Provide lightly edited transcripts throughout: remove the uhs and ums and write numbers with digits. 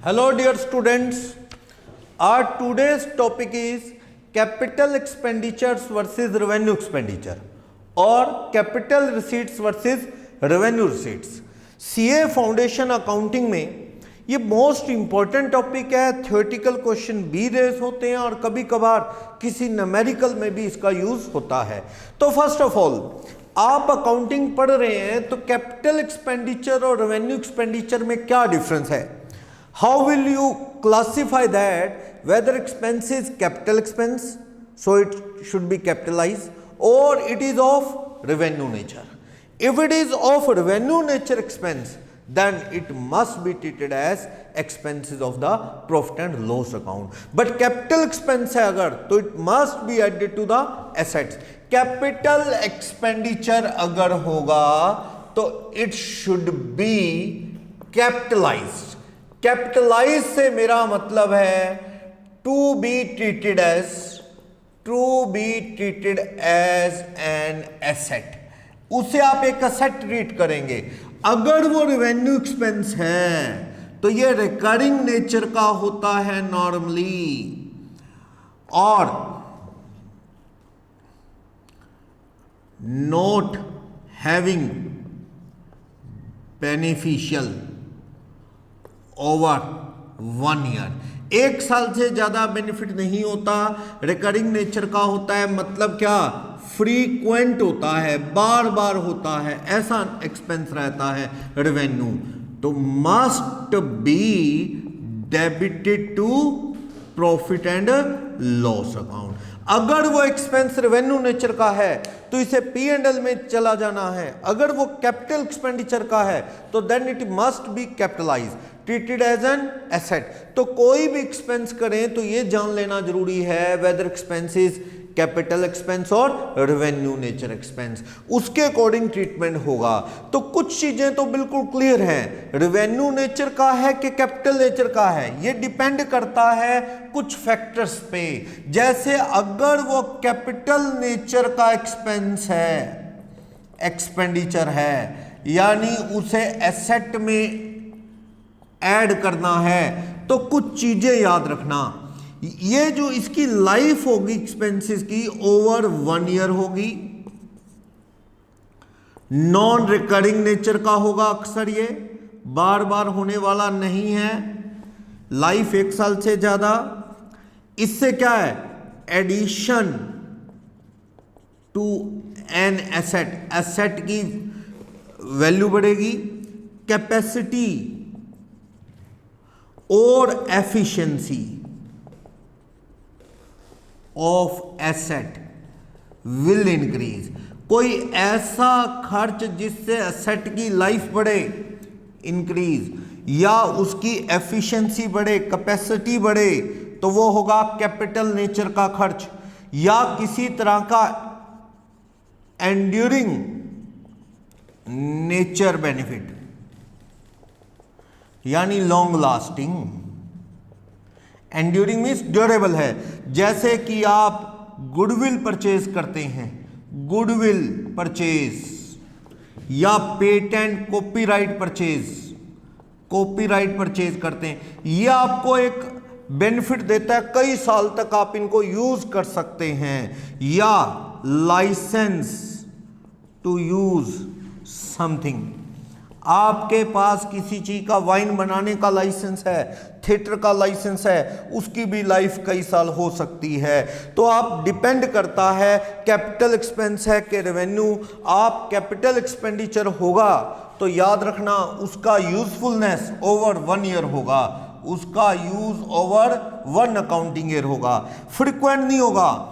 Hello dear students, our today's topic is capital expenditures versus revenue expenditure or capital receipts versus revenue receipts. CA foundation accounting में ये most important topic है। Theoretical question भी raise होते हैं और कभी कभार किसी न्यूमेरिकल में भी इसका यूज होता है। तो फर्स्ट ऑफ ऑल आप अकाउंटिंग पढ़ रहे हैं तो कैपिटल एक्सपेंडिचर और रेवेन्यू एक्सपेंडिचर में क्या डिफरेंस है? How will you classify that whether expense is capital expense so it should be capitalise or it is of revenue nature? If it is of revenue nature expense, then it must be treated as expenses of the profit and loss account. But capital expense है अगर तो it must be added to the assets. Capital expenditure अगर होगा तो it should be capitalized. Capitalized से मेरा मतलब है to be treated as an asset. उसे आप एक असेट ट्रीट करेंगे। अगर वो रेवेन्यू एक्सपेंस है तो ये रिकरिंग नेचर का होता है नॉर्मली और not having beneficial over 1 year. 1 साल से ज्यादा बेनिफिट नहीं होता। रिकरिंग नेचर का होता है मतलब क्या? फ्रीक्वेंट होता है, बार बार होता है, ऐसा एक्सपेंस रहता है रेवेन्यू। तो must be debited to profit and loss account. अगर वो एक्सपेंस रेवेन्यू नेचर का है तो इसे P&L में चला जाना है। अगर वो कैपिटल एक्सपेंडिचर का है तो then it must be capitalise, treated as an asset. तो कोई भी एक्सपेंस करें तो ये जान लेना जरूरी है whether expense is capital expense और रेवेन्यू नेचर एक्सपेंस, उसके अकॉर्डिंग ट्रीटमेंट होगा। तो कुछ चीजें तो बिल्कुल क्लियर हैं, रेवेन्यू नेचर का है कि कैपिटल नेचर का है ये डिपेंड करता है कुछ फैक्टर्स पे। जैसे अगर वो कैपिटल नेचर का एक्सपेंस है, एक्सपेंडिचर है, यानी उसे एसेट में ऐड करना है तो कुछ चीजें याद रखना। ये जो इसकी लाइफ होगी एक्सपेंसेस की ओवर 1 ईयर होगी, नॉन रिकरिंग नेचर का होगा, अक्सर ये बार बार होने वाला नहीं है, लाइफ 1 साल से ज्यादा। इससे क्या है? Addition to an asset, asset की वैल्यू बढ़ेगी, कैपेसिटी और efficiency of asset will increase. कोई ऐसा खर्च जिससे एसेट की लाइफ बढ़े, इंक्रीज, या उसकी एफिशिएंसी बढ़े, कैपेसिटी बढ़े, तो वो होगा कैपिटल नेचर का खर्च। या किसी तरह का एंड्यूरिंग नेचर बेनिफिट यानी long lasting. Enduring means durable है। जैसे कि आप गुडविल परचेज करते हैं, गुडविल परचेज, या पेटेंट कॉपीराइट परचेज करते हैं, ये आपको एक बेनिफिट देता है, कई साल तक आप इनको यूज कर सकते हैं। या लाइसेंस टू यूज समथिंग, आपके पास किसी चीज का वाइन बनाने का लाइसेंस है, थिएटर का लाइसेंस है, उसकी भी लाइफ कई साल हो सकती है। तो आप डिपेंड करता है कैपिटल एक्सपेंस है कि रेवेन्यू। आप कैपिटल एक्सपेंडिचर होगा तो याद रखना उसका यूजफुलनेस ओवर 1 ईयर होगा, उसका यूज ओवर 1 अकाउंटिंग ईयर होगा, फ्रीक्वेंट नहीं होगा,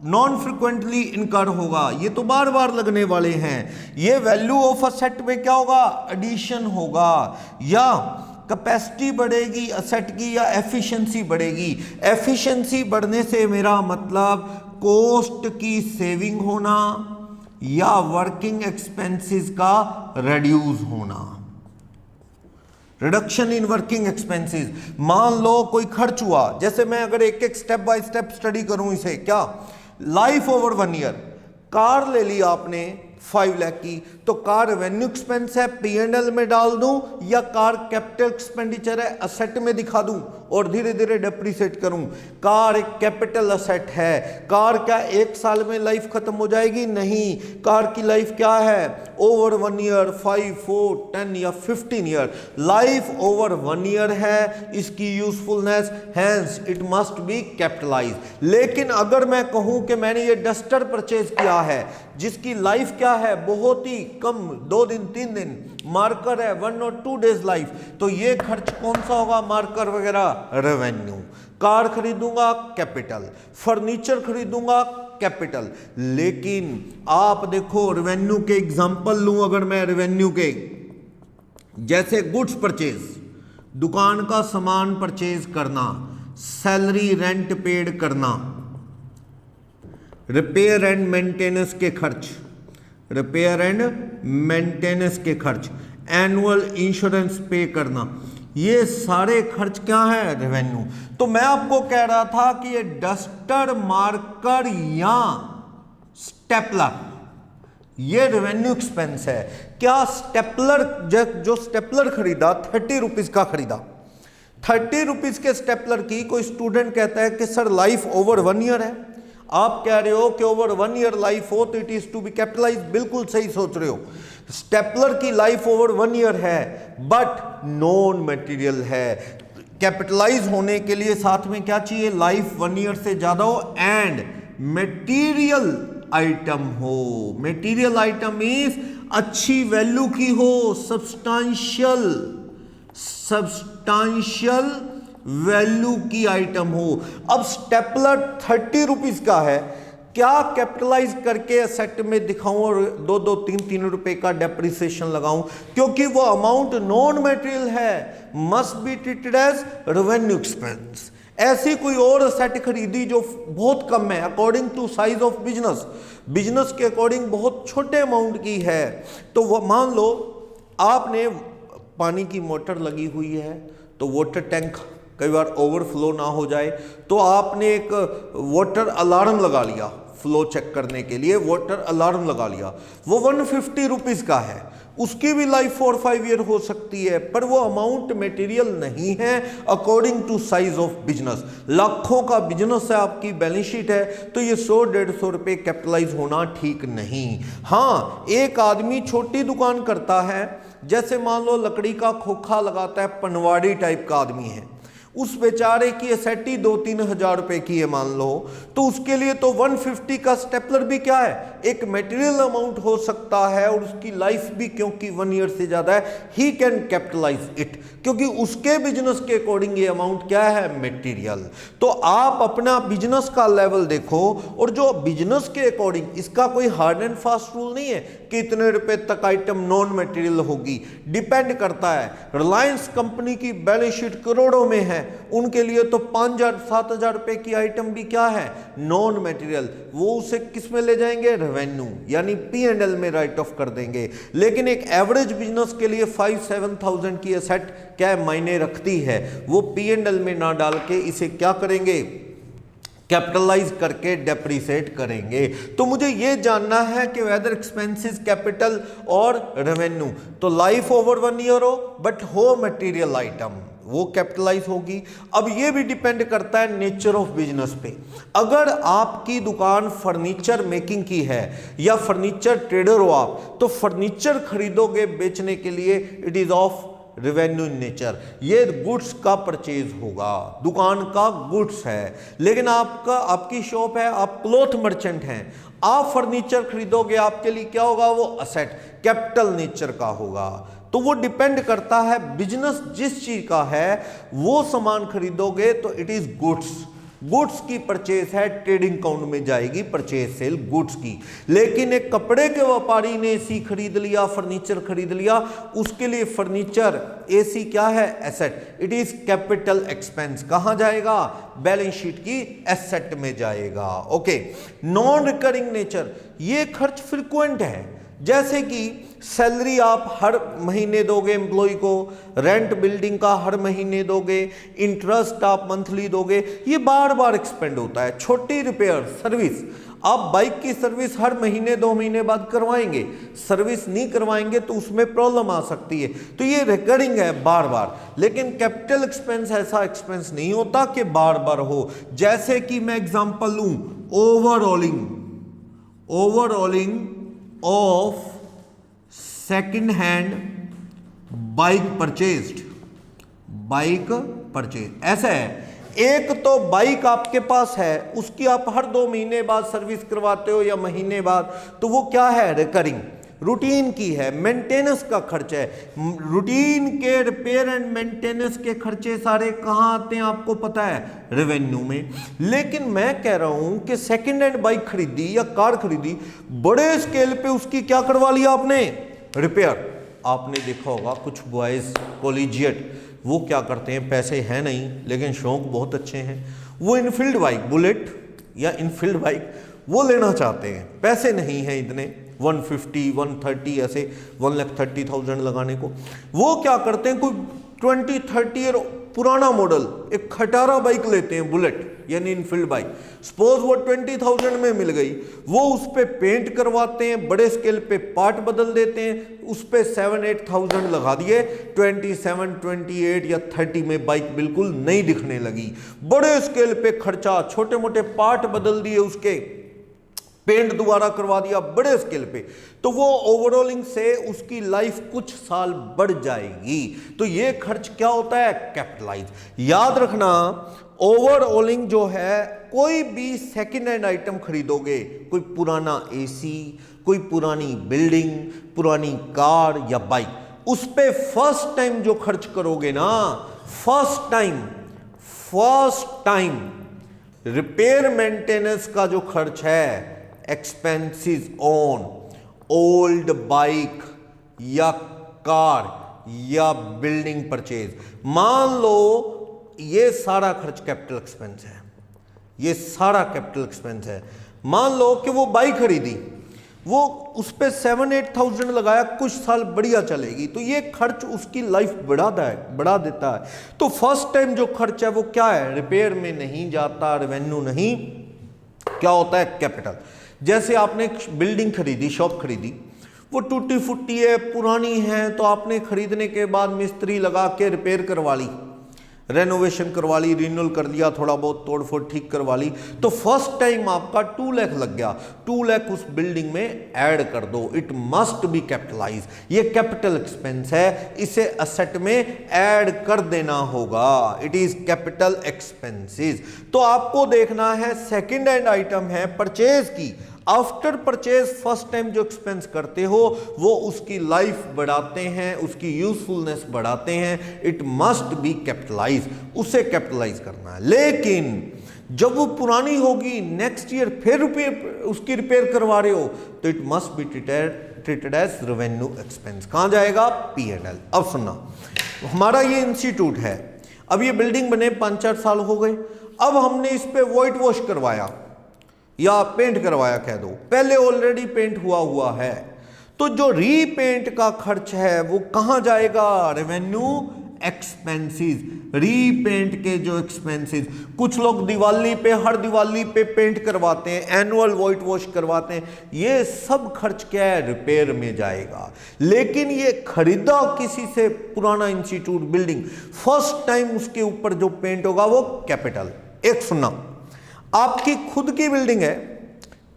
नॉन फ्रीक्वेंटली इनकर होगा। ये तो बार बार लगने वाले हैं। ये वैल्यू ऑफ असेट में क्या होगा? एडिशन होगा, या कैपेसिटी बढ़ेगी असेट की, या एफिशिएंसी बढ़ेगी। एफिशिएंसी बढ़ने से मेरा मतलब कॉस्ट की सेविंग होना या वर्किंग एक्सपेंसेस का रिड्यूस होना, रिडक्शन इन वर्किंग एक्सपेंसेस। मान लो कोई खर्च हुआ, जैसे मैं अगर एक एक स्टेप बाय स्टेप स्टडी करूं इसे, क्या लाइफ ओवर 1 ईयर, कार ले ली आपने 5 लाख की, तो कार रेवेन्यू एक्सपेंस है, P&L में डाल दूं या कार कैपिटल एक्सपेंडिचर है, असेट में दिखा दूं और धीरे धीरे डेप्रिसिएट करूं। कार एक कैपिटल असेट है। कार क्या 1 साल में लाइफ खत्म हो जाएगी? नहीं, कार की लाइफ क्या है? ओवर 1 ईयर, 5, 4, 10 या 15 ईयर। लाइफ ओवर 1 ईयर है इसकी usefulness, hence it must be capitalise. लेकिन अगर मैं कहूं कि मैंने ये डस्टर परचेज किया है जिसकी लाइफ क्या है? बहुत ही कम, 2 दिन 3 दिन, मार्कर है 1 और 2 डेज लाइफ, तो ये खर्च कौन सा होगा? मार्कर वगैरह, रेवेन्यू। कार खरीदूंगा, कैपिटल। फर्नीचर खरीदूंगा, कैपिटल। लेकिन आप देखो रेवेन्यू के एग्जांपल लूं, अगर मैं रेवेन्यू के, जैसे गुड्स परचेज, दुकान का सामान परचेज करना, सैलरी रेंट पेड करना, रिपेयर एंड मेंटेनेंस के खर्च, रिपेयर एंड मेंटेनेंस के खर्च, एनुअल इंश्योरेंस पे करना, ये सारे खर्च क्या है? रेवेन्यू। तो मैं आपको कह रहा था कि ये डस्टर, मार्कर या स्टेपलर, ये रेवेन्यू एक्सपेंस है। क्या स्टेपलर, जो स्टेपलर खरीदा 30 रुपीज का खरीदा, 30 रुपीज के स्टेपलर की कोई स्टूडेंट कहता है कि सर लाइफ ओवर 1 ईयर है, आप कह रहे हो कि ओवर 1 ईयर लाइफ हो तो it is to be capitalise. बिल्कुल सही सोच रहे हो, स्टेपलर की लाइफ ओवर 1 ईयर है बट नॉन मटेरियल है। कैपिटलाइज होने के लिए साथ में क्या चाहिए? लाइफ 1 ईयर से ज्यादा हो एंड मटेरियल आइटम हो। मटेरियल आइटम मींस अच्छी वैल्यू की हो, सब्सटेंशियल वैल्यू की आइटम हो। अब स्टेपलर 30 रुपीज का है, क्या कैपिटलाइज करके असेट में दिखाऊं और 2-2, 3-3 रुपए का डेप्रिसिएशन लगाऊं? क्योंकि वो अमाउंट नॉन मटेरियल है, must be treated as revenue expense. ऐसी कोई और असेट खरीदी जो बहुत कम है according to size of business, business के अकॉर्डिंग बहुत छोटे अमाउंट की है, तो वो मान लो आपने पानी की मोटर लगी हुई है, तो वाटर टैंक कई बार ओवरफ्लो ना हो जाए, तो आपने एक वाटर अलार्म लगा लिया, फ्लो चेक करने के लिए वाटर अलार्म लगा लिया, वो 150 रुपीज का है, उसकी भी लाइफ 4-5 ईयर हो सकती है, पर वो अमाउंट मटेरियल नहीं है according to size of business. लाखों का बिजनेस है, आपकी बैलेंस शीट है, तो ये 100-150 रुपए कैपिटलाइज होना ठीक नहीं। हाँ, एक आदमी छोटी दुकान करता है, जैसे मान लो लकड़ी का खोखा लगाता है, पनवाड़ी टाइप का आदमी है, उस बेचारे की एसेटी 2-3 हजार रुपए की है मान लो, तो उसके लिए तो 150 का स्टेपलर भी क्या है? एक मटेरियल अमाउंट हो सकता है, और उसकी लाइफ भी क्योंकि 1 ईयर से ज्यादा है, ही कैन कैपिटलाइज इट, क्योंकि उसके बिजनेस के अकॉर्डिंग ये अमाउंट क्या है? मटेरियल। तो आप अपना बिजनेस का लेवल देखो, और जो बिजनेस के अकॉर्डिंग, इसका कोई हार्ड एंड फास्ट रूल नहीं है कि इतने रुपए तक आइटम नॉन मटेरियल होगी, डिपेंड करता है। रिलायंस कंपनी की बैलेंस शीट करोड़ों में है, उनके लिए तो 5,000-7,000 रुपए की आइटम भी क्या है? Non material. वो उसे किस में ले जाएंगे? रेवेन्यू, यानी P&L में राइट ऑफ कर देंगे। लेकिन एक एवरेज बिजनेस के लिए 5-7,000 की एसेट क्या मायने रखती है, वो P&L में ना डाल के इसे क्या करेंगे? कैपिटलाइज करके डेप्रिसिएट करेंगे। तो मुझे ये जानना है कि वेदर एक्सपेंसेस कैपिटल और रेवेन्यू, तो लाइफ ओवर 1 ईयर हो बट हो मटेरियल आइटम, वो कैपिटलाइज होगी। अब ये भी डिपेंड करता है नेचर ऑफ बिजनेस पे। अगर आपकी दुकान फर्नीचर मेकिंग की है या फर्नीचर ट्रेडर हो आप, तो फर्नीचर खरीदोगे बेचने के लिए, it is of revenue in nature, ये गुड्स का परचेज होगा, दुकान का गुड्स है। लेकिन आपकी शॉप है, आप क्लॉथ मर्चेंट हैं, आप फर्नीचर खरीदोगे, आपके लिए क्या होगा? वो असेट कैपिटल नेचर का होगा। तो वो डिपेंड करता है, बिजनेस जिस चीज का है वो सामान खरीदोगे तो इट इज गुड्स, गुड्स की परचेज है, ट्रेडिंग अकाउंट में जाएगी परचेज सेल गुड्स की। लेकिन एक कपड़े के व्यापारी ने एसी खरीद लिया, फर्नीचर खरीद लिया, उसके लिए फर्नीचर एसी क्या है? Asset, it is capital expense. कहां जाएगा? बैलेंस शीट की एसेट में जाएगा। ओके, नॉन रिकरिंग नेचर, ये खर्च फ्रिक्वेंट है, जैसे कि सैलरी आप हर महीने दोगे एम्प्लॉय को, रेंट बिल्डिंग का हर महीने दोगे, इंटरेस्ट आप मंथली दोगे, ये बार बार एक्सपेंड होता है। छोटी रिपेयर सर्विस, आप बाइक की सर्विस हर महीने 2 महीने बाद करवाएंगे, सर्विस नहीं करवाएंगे तो उसमें प्रॉब्लम आ सकती है। तो ये रिकरिंग है बार बार। लेकिन कैपिटल एक्सपेंस ऐसा एक्सपेंस नहीं होता कि बार बार हो। जैसे कि मैं एग्जांपल लूं, overhauling of second hand bike purchase, ऐसा है। एक तो बाइक आपके पास है, उसकी आप हर 2 महीने बाद सर्विस करवाते हो या महीने बाद, तो वो क्या है, रिकरिंग, रूटीन की है, मेंटेनेंस का खर्चा है। रूटीन के रिपेयर एंड मेंटेनेंस के खर्चे सारे कहाँ आते हैं आपको पता है, रेवेन्यू में। लेकिन मैं कह रहा हूं कि सेकंड हैंड बाइक खरीदी या कार खरीदी, बड़े स्केल पे उसकी क्या करवा लिया आपने, रिपेयर। आपने देखा होगा कुछ बॉयज कॉलेजिएट, वो क्या करते हैं, पैसे हैं नहीं लेकिन शौक बहुत अच्छे हैं, वो इनफील्ड बाइक, बुलेट या इनफील्ड बाइक वो लेना चाहते हैं, पैसे नहीं हैं इतने 150 130 ऐसे 1,30,000 लगाने को। वो क्या करते हैं, कोई 20-30 ईयर पुराना मॉडल एक खटारा बाइक लेते हैं, बुलेट यानी इनफील्ड बाइक। सपोज वो 20,000 में मिल गई, वो उस पर पेंट करवाते हैं, बड़े स्केल पे पार्ट बदल देते हैं, उस पर 7-8,000 लगा दिए, 27, 28 या 30 में बाइक बिल्कुल नहीं दिखने लगी। बड़े स्केल पे खर्चा, छोटे मोटे पार्ट बदल दिए, उसके पेंट दोबारा करवा दिया बड़े स्केल पे, तो वो ओवरऑलिंग से उसकी लाइफ कुछ साल बढ़ जाएगी। तो ये खर्च क्या होता है, कैपिटलाइज। याद रखना, ओवरऑलिंग जो है, कोई भी सेकेंड हैंड आइटम खरीदोगे, कोई पुराना एसी, कोई पुरानी बिल्डिंग, पुरानी कार या बाइक, उस पे फर्स्ट टाइम जो खर्च करोगे ना, फर्स्ट टाइम रिपेयर मेंटेनेंस का जो खर्च है, एक्सपेंसेस ऑन ओल्ड बाइक या कार या बिल्डिंग परचेज, मान लो ये सारा खर्च कैपिटल एक्सपेंस है, ये सारा कैपिटल एक्सपेंस है। मान लो कि वो बाइक खरीदी, वो उस पे 7-8,000 लगाया, कुछ साल बढ़िया चलेगी, तो ये खर्च उसकी लाइफ बढ़ा देता है। तो फर्स्ट टाइम जो खर्च है वो क्या है, रिपेयर में नहीं जाता, रेवेन्यू नहीं, क्या होता है, कैपिटल। जैसे आपने बिल्डिंग खरीदी, शॉप खरीदी, वो टूटी फुटी है, पुरानी है, तो आपने खरीदने के बाद मिस्त्री लगा के रिपेयर करवा ली, रेनोवेशन करवा ली, रिन्यूअल कर लिया, थोड़ा बहुत तोड़फोड़ ठीक करवा ली, तो फर्स्ट टाइम आपका 2 लाख लग गया। 2 लाख उस बिल्डिंग में ऐड कर दो, इट मस्ट बी कैपिटलाइज। ये कैपिटल एक्सपेंस है, इसे असेट में ऐड कर देना होगा, इट इज कैपिटल एक्सपेंसेस। तो आपको देखना है, सेकेंड हैंड आइटम है परचेज की, आफ्टर परचेज फर्स्ट टाइम जो एक्सपेंस करते हो वो उसकी लाइफ बढ़ाते हैं, उसकी यूजफुलनेस बढ़ाते हैं, इट मस्ट बी कैपिटलाइज, उसे कैपिटलाइज करना है। लेकिन जब वो पुरानी होगी, नेक्स्ट ईयर फिर उसकी रिपेयर करवा रहे हो, तो it must be treated as revenue expense. कहां जाएगा, P&L। अब सुनना, हमारा ये इंस्टीट्यूट है, अब ये बिल्डिंग बने 5-4 साल हो गए, अब हमने इस पे व्हाइट वॉश करवाया या पेंट करवाया कह दो, पहले ऑलरेडी पेंट हुआ है, तो जो रीपेंट का खर्च है वो कहां जाएगा, रेवेन्यू एक्सपेंसेस। रीपेंट के जो एक्सपेंसेस, कुछ लोग दिवाली पे, हर दिवाली पे पेंट करवाते हैं, एनुअल व्हाइट वॉश करवाते हैं, ये सब खर्च क्या है, रिपेयर में जाएगा। लेकिन ये खरीदा किसी से पुराना इंस्टीट्यूट, बिल्डिंग, फर्स्ट टाइम उसके ऊपर जो पेंट होगा वो कैपिटल। एक सुनना, आपकी खुद की बिल्डिंग है,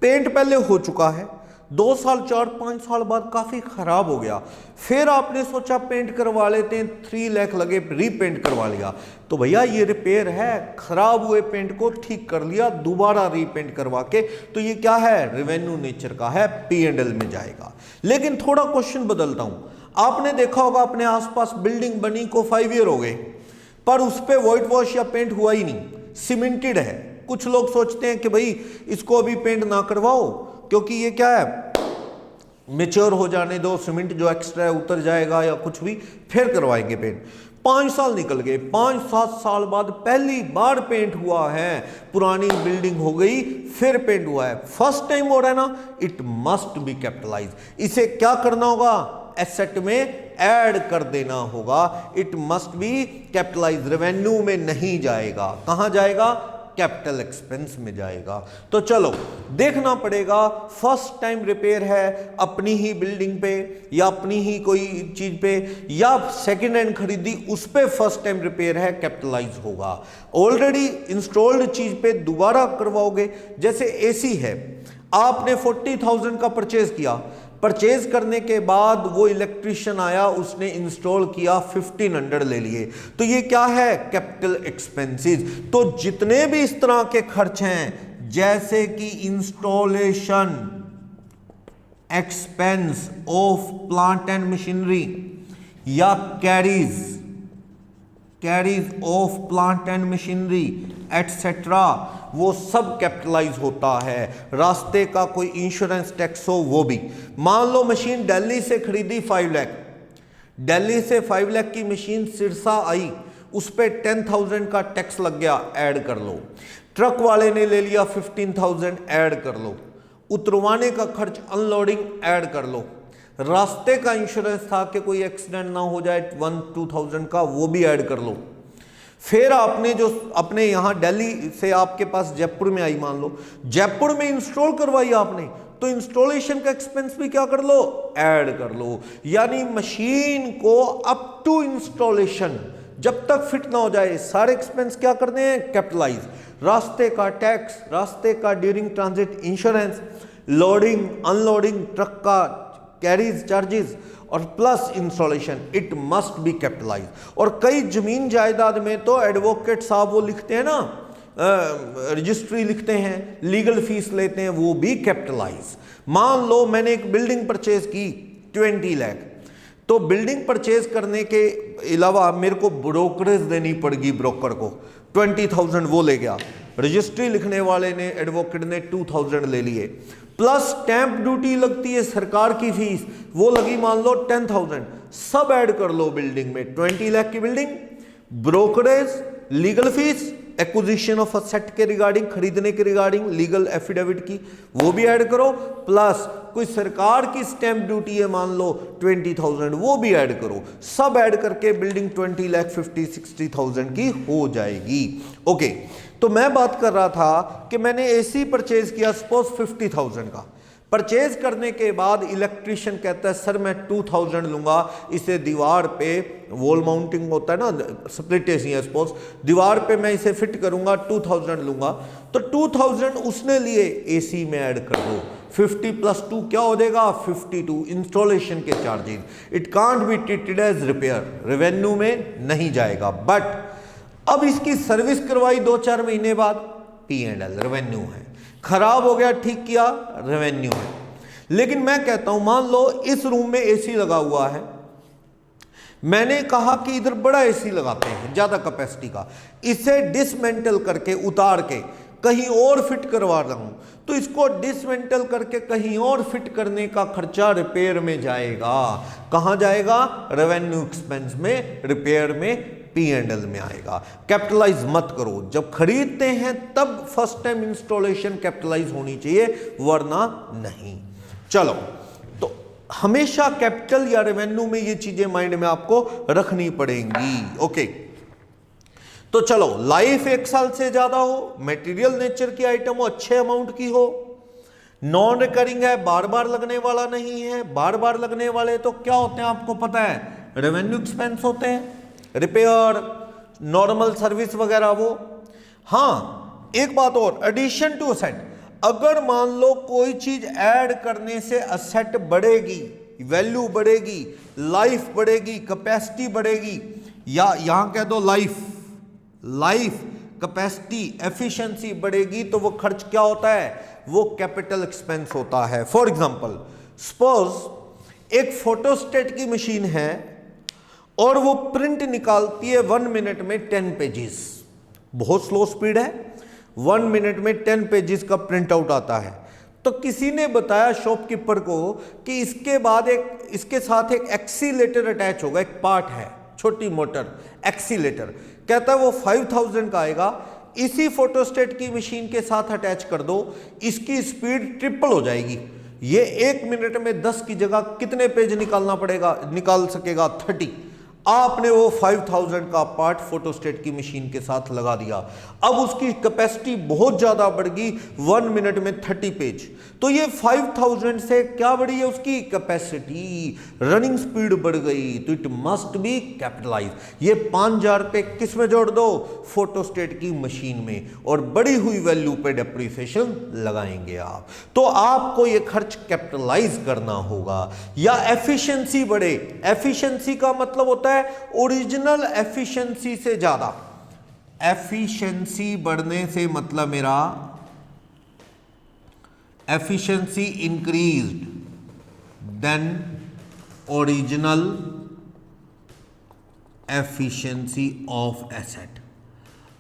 पेंट पहले हो चुका है, 2 साल 4-5 साल बाद काफी खराब हो गया, फिर आपने सोचा पेंट करवा लेते हैं, 3 लाख लगे, रीपेंट करवा लिया, तो भैया ये रिपेयर है, खराब हुए पेंट को ठीक कर लिया, दोबारा रीपेंट करवा के, तो ये क्या है, रेवेन्यू नेचर का है, P&L में जाएगा। लेकिन थोड़ा क्वेश्चन बदलता हूं, आपने देखा होगा अपने आसपास बिल्डिंग बनी को 5 ईयर हो गए, पर उस पर व्हाइट वॉश या पेंट हुआ ही नहीं, सीमेंटेड है। कुछ लोग सोचते हैं कि भाई इसको अभी पेंट ना करवाओ, क्योंकि ये क्या है, मैच्योर हो जाने दो, सीमेंट जो एक्स्ट्रा है उतर जाएगा या कुछ भी, फिर करवाएंगे पेंट। 5 साल निकल गए, 5-7 साल बाद पहली बार पेंट हुआ है, पुरानी बिल्डिंग हो गई, फिर पेंट हुआ है, फर्स्ट टाइम हो रहा है ना, इट मस्ट बी कैपिटलाइज। इसे क्या करना होगा, एसेट में ऐड कर देना होगा, it must be capitalise, revenue में नहीं जाएगा, कहां जाएगा, कैपिटल एक्सपेंस में जाएगा। तो चलो देखना पड़ेगा, फर्स्ट टाइम रिपेयर है अपनी ही बिल्डिंग पे या अपनी ही कोई चीज पे, या सेकेंड हैंड खरीदी उस पे फर्स्ट टाइम रिपेयर है, कैपिटलाइज होगा। ऑलरेडी इंस्टॉल्ड चीज पे दोबारा करवाओगे, जैसे एसी है, आपने 40,000 का परचेज किया, परचेज करने के बाद वो इलेक्ट्रीशियन आया, उसने इंस्टॉल किया, 1500 ले लिए, तो ये क्या है, कैपिटल एक्सपेंसेस। तो जितने भी इस तरह के खर्च हैं, जैसे कि installation expense of plant and machinery या carriage of plant and machinery etcetera, वो सब कैपिटलाइज होता है। रास्ते का कोई इंश्योरेंस टैक्स हो वो भी। मान लो मशीन दिल्ली से खरीदी 5 लाख, दिल्ली से 5 लाख की मशीन सिरसा आई, उस पे 10,000 का टैक्स लग गया, ऐड कर लो। ट्रक वाले ने ले लिया 15,000, ऐड कर लो। उतरवाने का खर्च, अनलोडिंग, ऐड कर लो। रास्ते का इंश्योरेंस था कि कोई एक्सीडेंट ना हो जाए 1-2,000 का, वो भी ऐड कर लो। फिर आपने जो अपने यहाँ दिल्ली से आपके पास जयपुर में आई, मान लो जयपुर में इंस्टॉल करवाई आपने, तो इंस्टॉलेशन का एक्सपेंस भी क्या कर लो, ऐड कर लो। यानी मशीन को अप टू इंस्टॉलेशन, जब तक फिट ना हो जाए, सारे एक्सपेंस क्या करने हैं, कैपिटलाइज। रास्ते का टैक्स, रास्ते का during transit insurance, loading unloading, truck का कैरीज चार्जेस और plus installation, it must be capitalise. और कई जमीन जायदाद में तो एडवोकेट साहब वो लिखते हैं ना, रजिस्ट्री लिखते हैं, लीगल फीस लेते हैं, वो भी कैपिटलाइज। मान लो मैंने एक बिल्डिंग परचेज की 20 लाख, तो बिल्डिंग परचेज करने के अलावा मेरे को ब्रोकरेज देनी पड़ेगी, ब्रोकर को 20,000 वो ले गया, रजिस्ट्री लिखने वाले ने, एडवोकेट ने 2,000 ले लिए, प्लस स्टैंप ड्यूटी लगती है, सरकार की फीस वो लगी मान लो 10,000, सब ऐड कर लो बिल्डिंग में। 20 लाख की building, brokerage, legal fees, acquisition of asset के रिगार्डिंग, खरीदने के रिगार्डिंग लीगल एफिडेविट की, वो भी ऐड करो, प्लस कोई सरकार की स्टैंप ड्यूटी है मान लो 20,000, वो भी ऐड करो। सब ऐड करके बिल्डिंग 20 लाख 50-60,000 की हो जाएगी। ओके, तो मैं बात कर रहा था कि मैंने एसी परचेज किया सपोज 50,000 का, परचेज करने के बाद इलेक्ट्रीशियन कहता है सर मैं 2,000 लूंगा, इसे दीवार पे वॉल माउंटिंग होता है ना, स्प्लिट एसी है सपोज, दीवार पे मैं इसे फिट करूंगा, 2,000 लूंगा, तो 2,000 उसने लिए, एसी में ऐड कर दो, 50 + 2 क्या हो जाएगा, 52 इंस्टॉलेशन के charges. It can't be treated as repair, revenue में नहीं जाएगा। बट अब इसकी सर्विस करवाई 2-4 महीने बाद, P&L रेवेन्यू है, खराब हो गया ठीक किया, रेवेन्यू है। लेकिन मैं कहता हूं मान लो इस रूम में एसी लगा हुआ है, मैंने कहा कि इधर बड़ा एसी लगाते हैं ज्यादा कैपेसिटी का, इसे डिसमेंटल करके उतार के कहीं और फिट करवा रहा हूं, तो इसको डिसमेंटल करके कहीं और फिट करने का खर्चा रिपेयर में जाएगा। कहां जाएगा, रेवेन्यू एक्सपेंस में, रिपेयर में, P&L में आएगा। कैपिटलाइज मत करो, जब खरीदते हैं तब फर्स्ट टाइम इंस्टॉलेशन कैपिटलाइज होनी चाहिए, वरना नहीं। चलो, तो हमेशा कैपिटल या रेवेन्यू में ये चीजें माइंड में आपको रखनी पड़ेंगी। ओके, तो चलो, लाइफ 1 साल से ज्यादा हो, मटेरियल नेचर की आइटम हो, अच्छे अमाउंट की हो, नॉन रिकरिंग है, बार बार लगने वाला नहीं है। बार बार लगने वाले तो क्या होते हैं आपको पता है, रेवेन्यू एक्सपेंस होते हैं, रिपेयर, नॉर्मल सर्विस वगैरह वो। हाँ, एक बात और, एडिशन टू असेट, अगर मान लो कोई चीज ऐड करने से असेट बढ़ेगी, वैल्यू बढ़ेगी, लाइफ बढ़ेगी, कैपेसिटी बढ़ेगी, या यहां कह दो लाइफ कैपेसिटी, एफिशिएंसी बढ़ेगी, तो वो खर्च क्या होता है, वो कैपिटल एक्सपेंस होता है। फॉर एग्जांपल, सपोज एक फोटोस्टेट की मशीन है और वो प्रिंट निकालती है 1 मिनट में 10 पेजेस, बहुत स्लो स्पीड है, 1 मिनट में 10 पेजेस का प्रिंट आउट आता है। तो किसी ने बताया शॉपकीपर को कि इसके साथ एक एक्सीलेटर अटैच होगा, एक पार्ट है, छोटी मोटर एक्सीलेटर, कहता है वो 5,000 का आएगा, इसी फोटोस्टेट की मशीन के साथ अटैच कर दो, इसकी स्पीड ट्रिपल हो जाएगी। ये 1 मिनट में 10 की जगह कितने पेज निकाल सकेगा, 30। आपने वो 5000 का पार्ट फोटोस्टेट की मशीन के साथ लगा दिया। अब उसकी कैपेसिटी बहुत ज़्यादा बढ़ गई, 1 मिनट में 30 पेज। तो ये 5000 से क्या बढ़ी है उसकी कैपेसिटी, रनिंग स्पीड बढ़ गई, तो इट मस्ट बी कैपिटलाइज। ये 5000 पे किस में जोड़ दो, फोटोस्टेट की मशीन में, और बढ़ी हुई वैल्यू पे डेप्रिसिएशन लगाएंगे आप। तो आपको ये खर्च कैपिटलाइज करना होगा। या एफिशिएंसी बढ़े, एफिशिएंसी का मतलब होता है ओरिजिनल एफिशिएंसी से ज्यादा। एफिशिएंसी बढ़ने से मतलब मेरा efficiency increased then original efficiency of asset.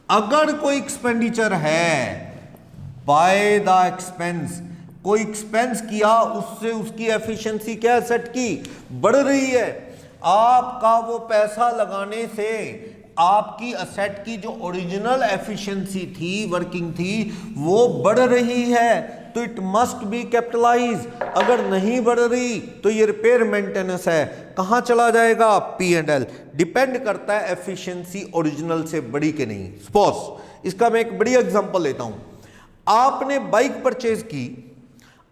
अगर कोई एक्सपेंडिचर है बाय द एक्सपेंस, कोई एक्सपेंस किया, उससे उसकी एफिशिएंसी क्या एसेट की बढ़ रही है, आपका वो पैसा लगाने से आपकी असेट की जो ओरिजिनल एफिशिएंसी थी, वर्किंग थी, वो बढ़ रही है, तो इट मस्ट बी कैपिटलाइज। अगर नहीं बढ़ रही तो ये रिपेयर मेंटेनेंस है, कहां चला जाएगा, P&L। डिपेंड करता है एफिशिएंसी ओरिजिनल से बड़ी के नहीं। सपोज इसका मैं एक बड़ी एग्जांपल लेता हूं। आपने बाइक परचेज की,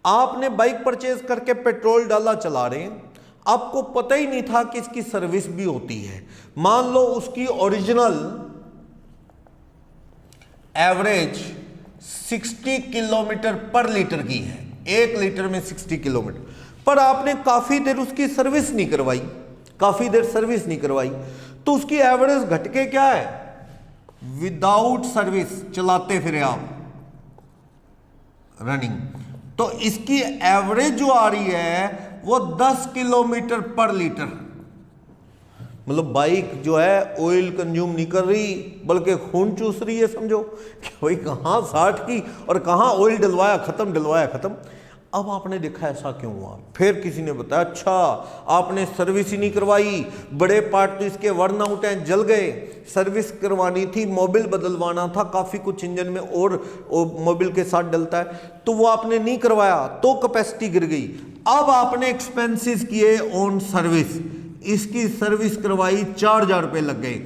आपने बाइक परचेज करके पेट्रोल डाला, चला रहे हैं, आपको पता ही नहीं था कि इसकी सर्विस भी होती है। मान लो उसकी ओरिजिनल एवरेज 60 किलोमीटर पर लीटर की है, 1 लीटर में 60 किलोमीटर, पर आपने काफी देर उसकी सर्विस नहीं करवाई, काफी देर सर्विस नहीं करवाई, तो उसकी एवरेज घट के क्या है, विदाउट सर्विस चलाते फिरे आप रनिंग, तो इसकी एवरेज जो आ रही है वो 10 किलोमीटर पर लीटर। मतलब बाइक जो है ऑयल कंज्यूम नहीं कर रही बल्कि खून चूस रही है, समझो कि भाई कहां 60 की और कहां ऑयल डलवाया खत्म, डलवाया खत्म। अब आपने देखा ऐसा क्यों हुआ, फिर किसी ने बताया अच्छा आपने सर्विस ही नहीं करवाई, बड़े पार्ट तो इसके वर्न आउट हैं, जल गए, सर्विस करवानी थी, मोबिल बदलवाना था, काफ़ी कुछ इंजन में और मोबिल के साथ डलता है, तो वो आपने नहीं करवाया, तो कैपेसिटी गिर गई। अब आपने एक्सपेंसेस किए ऑन सर्विस, इसकी सर्विस करवाई, 4000 रुपये लग गए,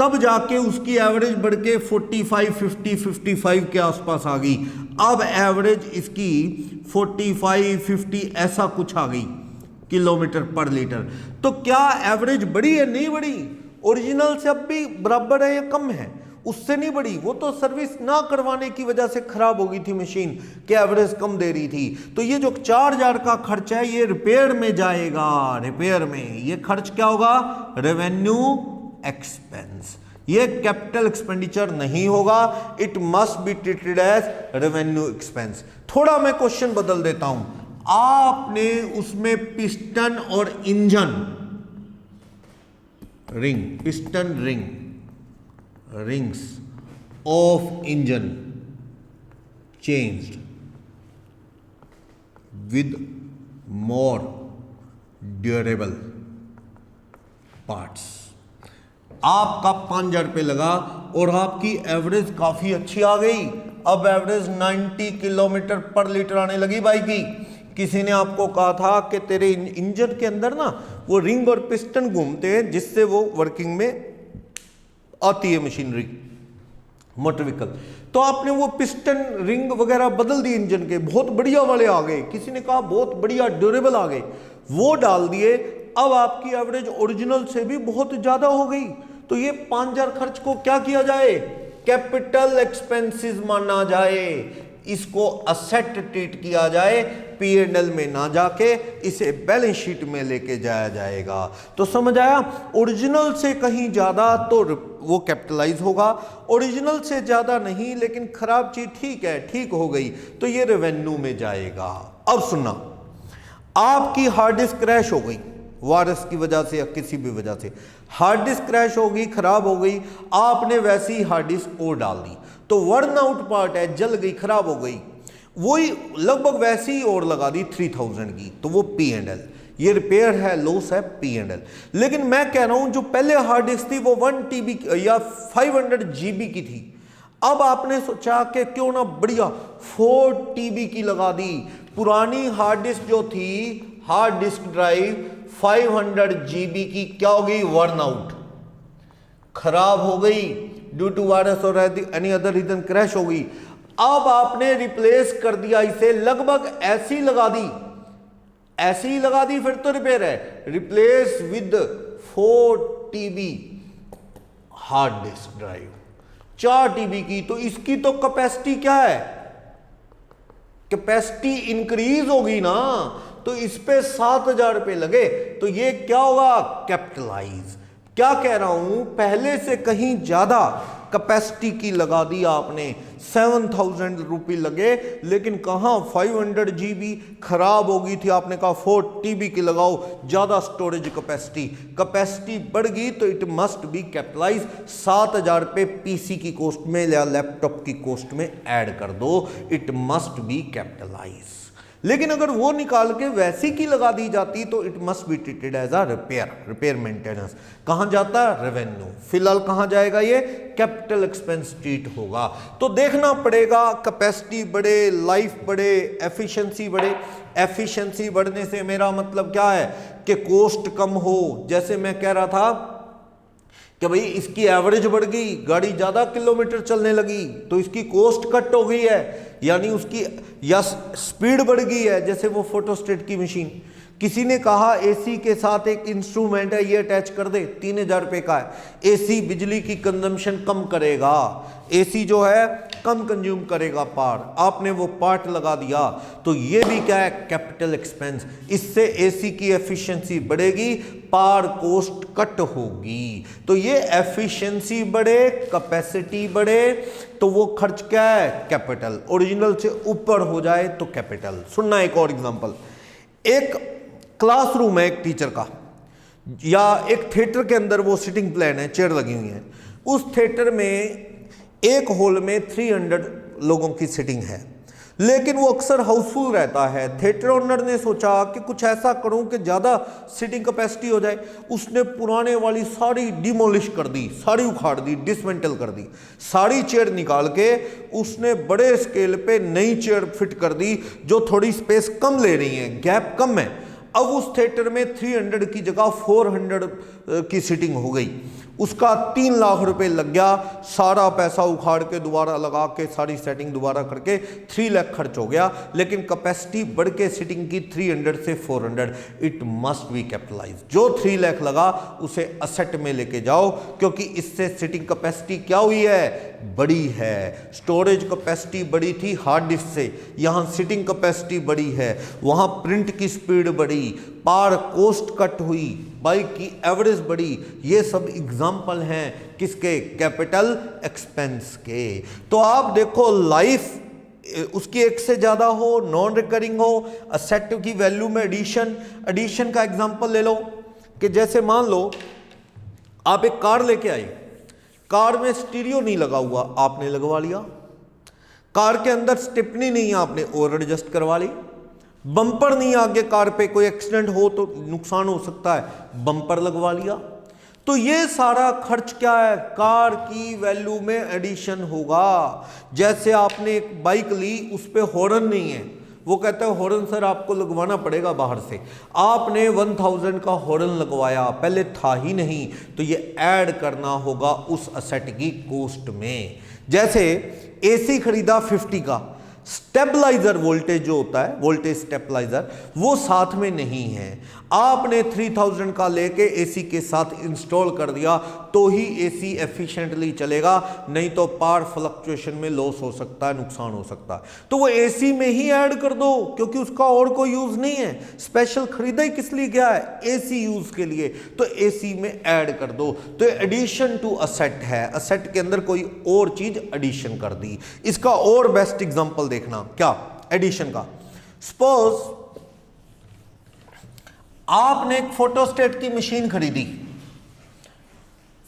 तब जाके उसकी एवरेज बढ़ के 45, 50, 55 के आसपास आ गई। अब एवरेज इसकी 45, 50 ऐसा कुछ आ गई किलोमीटर पर लीटर। तो क्या एवरेज बढ़ी है, नहीं बढ़ी, ओरिजिनल से अब भी बराबर है या कम है, उससे नहीं बढ़ी, वो तो सर्विस ना करवाने की वजह से खराब हो गई थी मशीन, कि एवरेज कम दे रही थी। तो ये जो 4000 का खर्च है ये रिपेयर में जाएगा, रिपेयर में ये खर्च क्या होगा, रेवेन्यू एक्सपेंस, ये कैपिटल एक्सपेंडिचर नहीं होगा, it must be treated as revenue expense. थोड़ा मैं क्वेश्चन बदल देता हूं, आपने उसमें पिस्टन और engine ring, piston ring, rings of engine changed with more durable parts. आपका 5000 रुपये लगा और आपकी एवरेज काफी अच्छी आ गई, अब एवरेज 90 किलोमीटर पर लीटर आने लगी बाइक की। किसी ने आपको कहा था कि तेरे इंजन के अंदर ना वो रिंग और पिस्टन घूमते हैं जिससे वो वर्किंग में आती है मशीनरी, मोटर व्हीकल, तो आपने वो पिस्टन रिंग वगैरह बदल दिए इंजन के, बहुत बढ़िया वाले आ गए, किसी ने कहा बहुत बढ़िया ड्यूरेबल आ गए, वो डाल दिए, अब आपकी एवरेज ओरिजिनल से भी बहुत ज्यादा हो गई। तो ये 5000 खर्च को क्या किया जाए, कैपिटल एक्सपेंसेस माना जाए, इसको असेट ट्रीट किया जाए, P&L में ना जाके इसे बैलेंस शीट में लेके जाया जाएगा। तो समझ आया, ओरिजिनल से कहीं ज्यादा तो वो कैपिटलाइज होगा, ओरिजिनल से ज्यादा नहीं, लेकिन खराब चीज ठीक है, ठीक हो गई तो ये रेवेन्यू में जाएगा। अब सुनना, आपकी हार्ड डिस्क क्रैश हो गई, वायरस की वजह से या किसी भी वजह से हार्ड डिस्क क्रैश हो गई, खराब हो गई, आपने वैसी हार्ड डिस्क और डाल दी, तो वर्न आउट पार्ट है, जल गई, खराब हो गई, वही लगभग वैसी ही और लगा दी 3000 की, तो वो P&L, ये रिपेयर है, लॉस है, P&L। लेकिन मैं कह रहा हूं जो पहले हार्ड डिस्क थी वो 1 TB या 500 GB की थी, अब आपने सोचा कि क्यों ना बढ़िया 4 TB की लगा दी। पुरानी हार्ड डिस्क जो थी, हार्ड डिस्क ड्राइव 500 GB की क्या हो गई, वर्न आउट, खराब हो गई, ड्यू टू वायरस और एनी अदर रीजन क्रैश हो गई। अब आपने रिप्लेस कर दिया इसे, लगभग ऐसी लगा दी, ऐसी ही लगा दी, फिर तो रिपेयर है। Replace with 4 TB hard disk drive, 4 TB की, तो इसकी तो कैपेसिटी क्या है, कैपेसिटी इंक्रीज होगी ना, तो इस पे 7,000 रुपए लगे, तो ये क्या होगा, कैपिटलाइज। क्या कह रहा हूं, पहले से कहीं ज्यादा कैपेसिटी की लगा दी आपने, 7,000 रुपये लगे, लेकिन कहां 500 GB खराब हो गई थी, आपने कहा 4 TB की लगाओ, ज्यादा स्टोरेज कैपेसिटी, कैपेसिटी बढ़ गई तो इट मस्ट बी कैपिटलाइज। 7,000 रुपये पीसी की कॉस्ट में या लैपटॉप की कॉस्ट में ऐड कर दो, इट मस्ट बी कैपिटलाइज। लेकिन अगर वो निकाल के वैसी की लगा दी जाती तो it must be treated as a repair maintenance. कहां जाता है, रेवेन्यू। फिलहाल कहां जाएगा, ये कैपिटल एक्सपेंस ट्रीट होगा। तो देखना पड़ेगा, कैपेसिटी बढ़े, लाइफ बढ़े, एफिशिएंसी बढ़े। एफिशिएंसी बढ़ने से मेरा मतलब क्या है कि कॉस्ट कम हो। जैसे मैं कह रहा था कि भाई इसकी एवरेज बढ़ गई, गाड़ी ज़्यादा किलोमीटर चलने लगी तो इसकी कॉस्ट कट हो गई है, यानी उसकी या स्पीड बढ़ गई है। जैसे वो फोटोस्टेट की मशीन, किसी ने कहा एसी के साथ एक इंस्ट्रूमेंट है ये अटैच कर दे, 3,000 रुपये का है। एसी बिजली की कंजम्पशन कम करेगा, एसी जो है कम कंज्यूम करेगा पावर, आपने वो पार्ट लगा दिया, तो ये भी क्या है, कैपिटल एक्सपेंस। इससे एसी की एफिशिएंसी बढ़ेगी, पावर कॉस्ट कट होगी। तो ये एफिशिएंसी बढ़े, कैपेसिटी बढ़े, तो वो खर्च क्या है, कैपिटल। ओरिजिनल से ऊपर हो जाए तो कैपिटल। सुनना एक और एग्जांपल, एक क्लासरूम है एक टीचर का, या एक थिएटर के अंदर वो सिटिंग प्लान है, चेयर लगी हुई है। उस थिएटर में एक हॉल में 300 लोगों की सिटिंग है, लेकिन वो अक्सर हाउसफुल रहता है। थिएटर ओनर ने सोचा कि कुछ ऐसा करूं कि ज़्यादा सीटिंग कैपेसिटी हो जाए। उसने पुराने वाली सारी डिमोलिश कर दी, सारी उखाड़ दी, डिसमेंटल कर दी, सारी चेयर निकाल के उसने बड़े स्केल पे नई चेयर फिट कर दी जो थोड़ी स्पेस कम ले रही है, गैप कम है। अब उस थिएटर में 300 की जगह 400 की सीटिंग हो गई। उसका 3 लाख रुपए लग गया, सारा पैसा उखाड़ के दोबारा लगा के सारी सेटिंग दोबारा करके 3 लाख खर्च हो गया, लेकिन कैपेसिटी बढ़ के सीटिंग की 300 से 400। It must be capitalise. जो 3 लाख लगा उसे असेट में लेके जाओ, क्योंकि इससे सीटिंग कैपेसिटी क्या हुई है, बड़ी है। स्टोरेज कैपेसिटी बड़ी थी हार्ड डिस्क से, यहाँ सीटिंग कैपेसिटी बड़ी है, वहाँ प्रिंट की स्पीड बढ़ी, पावर कॉस्ट कट हुई, बाइक की एवरेज बढ़ी। ये सब एग्जाम्पल हैं किसके, कैपिटल एक्सपेंस के। तो आप देखो, लाइफ उसकी एक से ज़्यादा हो, नॉन रिकरिंग हो, असेट की वैल्यू में एडिशन का एग्जाम्पल ले लो कि जैसे मान लो आप एक कार लेके आए, कार में स्टीरियो नहीं लगा हुआ, आपने लगवा लिया। कार के अंदर स्टेपनी नहीं है, आपने और एडजस्ट करवा ली। बम्पर नहीं, आगे कार पे कोई एक्सीडेंट हो तो नुकसान हो सकता है, बम्पर लगवा लिया। तो ये सारा खर्च क्या है, कार की वैल्यू में एडिशन होगा। जैसे आपने एक बाइक ली, उस पर हॉर्न नहीं है, वो कहता है हॉर्न सर आपको लगवाना पड़ेगा बाहर से। आपने 1000 का हॉर्न लगवाया, पहले था ही नहीं, तो ये ऐड करना होगा उस असेट की कॉस्ट में। जैसे एसी खरीदा 50 का, स्टेबलाइजर वोल्टेज जो होता है, वोल्टेज स्टेबलाइजर, वो साथ में नहीं है। आपने 3000 का लेके एसी के साथ इंस्टॉल कर दिया तो ही एसी एफिशिएंटली चलेगा, नहीं तो पावर फ्लक्चुएशन में लॉस हो सकता है, नुकसान हो सकता है। तो वो एसी में ही ऐड कर दो, क्योंकि उसका और कोई यूज नहीं है। स्पेशल खरीदा ही किस लिए गया है, एसी यूज के लिए, तो एसी में ऐड कर दो। तो एडिशन टू असेट है, असेट के अंदर कोई और चीज एडिशन कर दी। इसका और बेस्ट एग्जांपल देखना, क्या एडिशन का। सपोज आपने एक फोटोस्टेट की मशीन खरीदी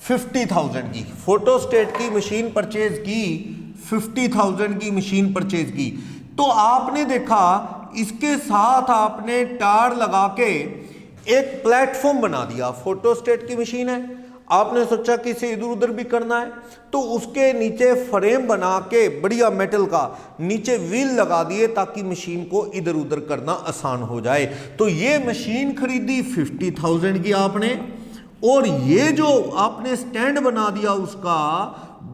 50,000 की, फोटोस्टेट की मशीन परचेज की, 50,000 की मशीन परचेज की। तो आपने देखा इसके साथ आपने टार लगा के एक प्लेटफॉर्म बना दिया। फोटोस्टेट की मशीन है, आपने सोचा कि इसे इधर उधर भी करना है, तो उसके नीचे फ्रेम बना के बढ़िया मेटल का नीचे व्हील लगा दिए ताकि मशीन को इधर उधर करना आसान हो जाए। तो ये मशीन खरीदी 50,000 की आपने, और ये जो आपने स्टैंड बना दिया उसका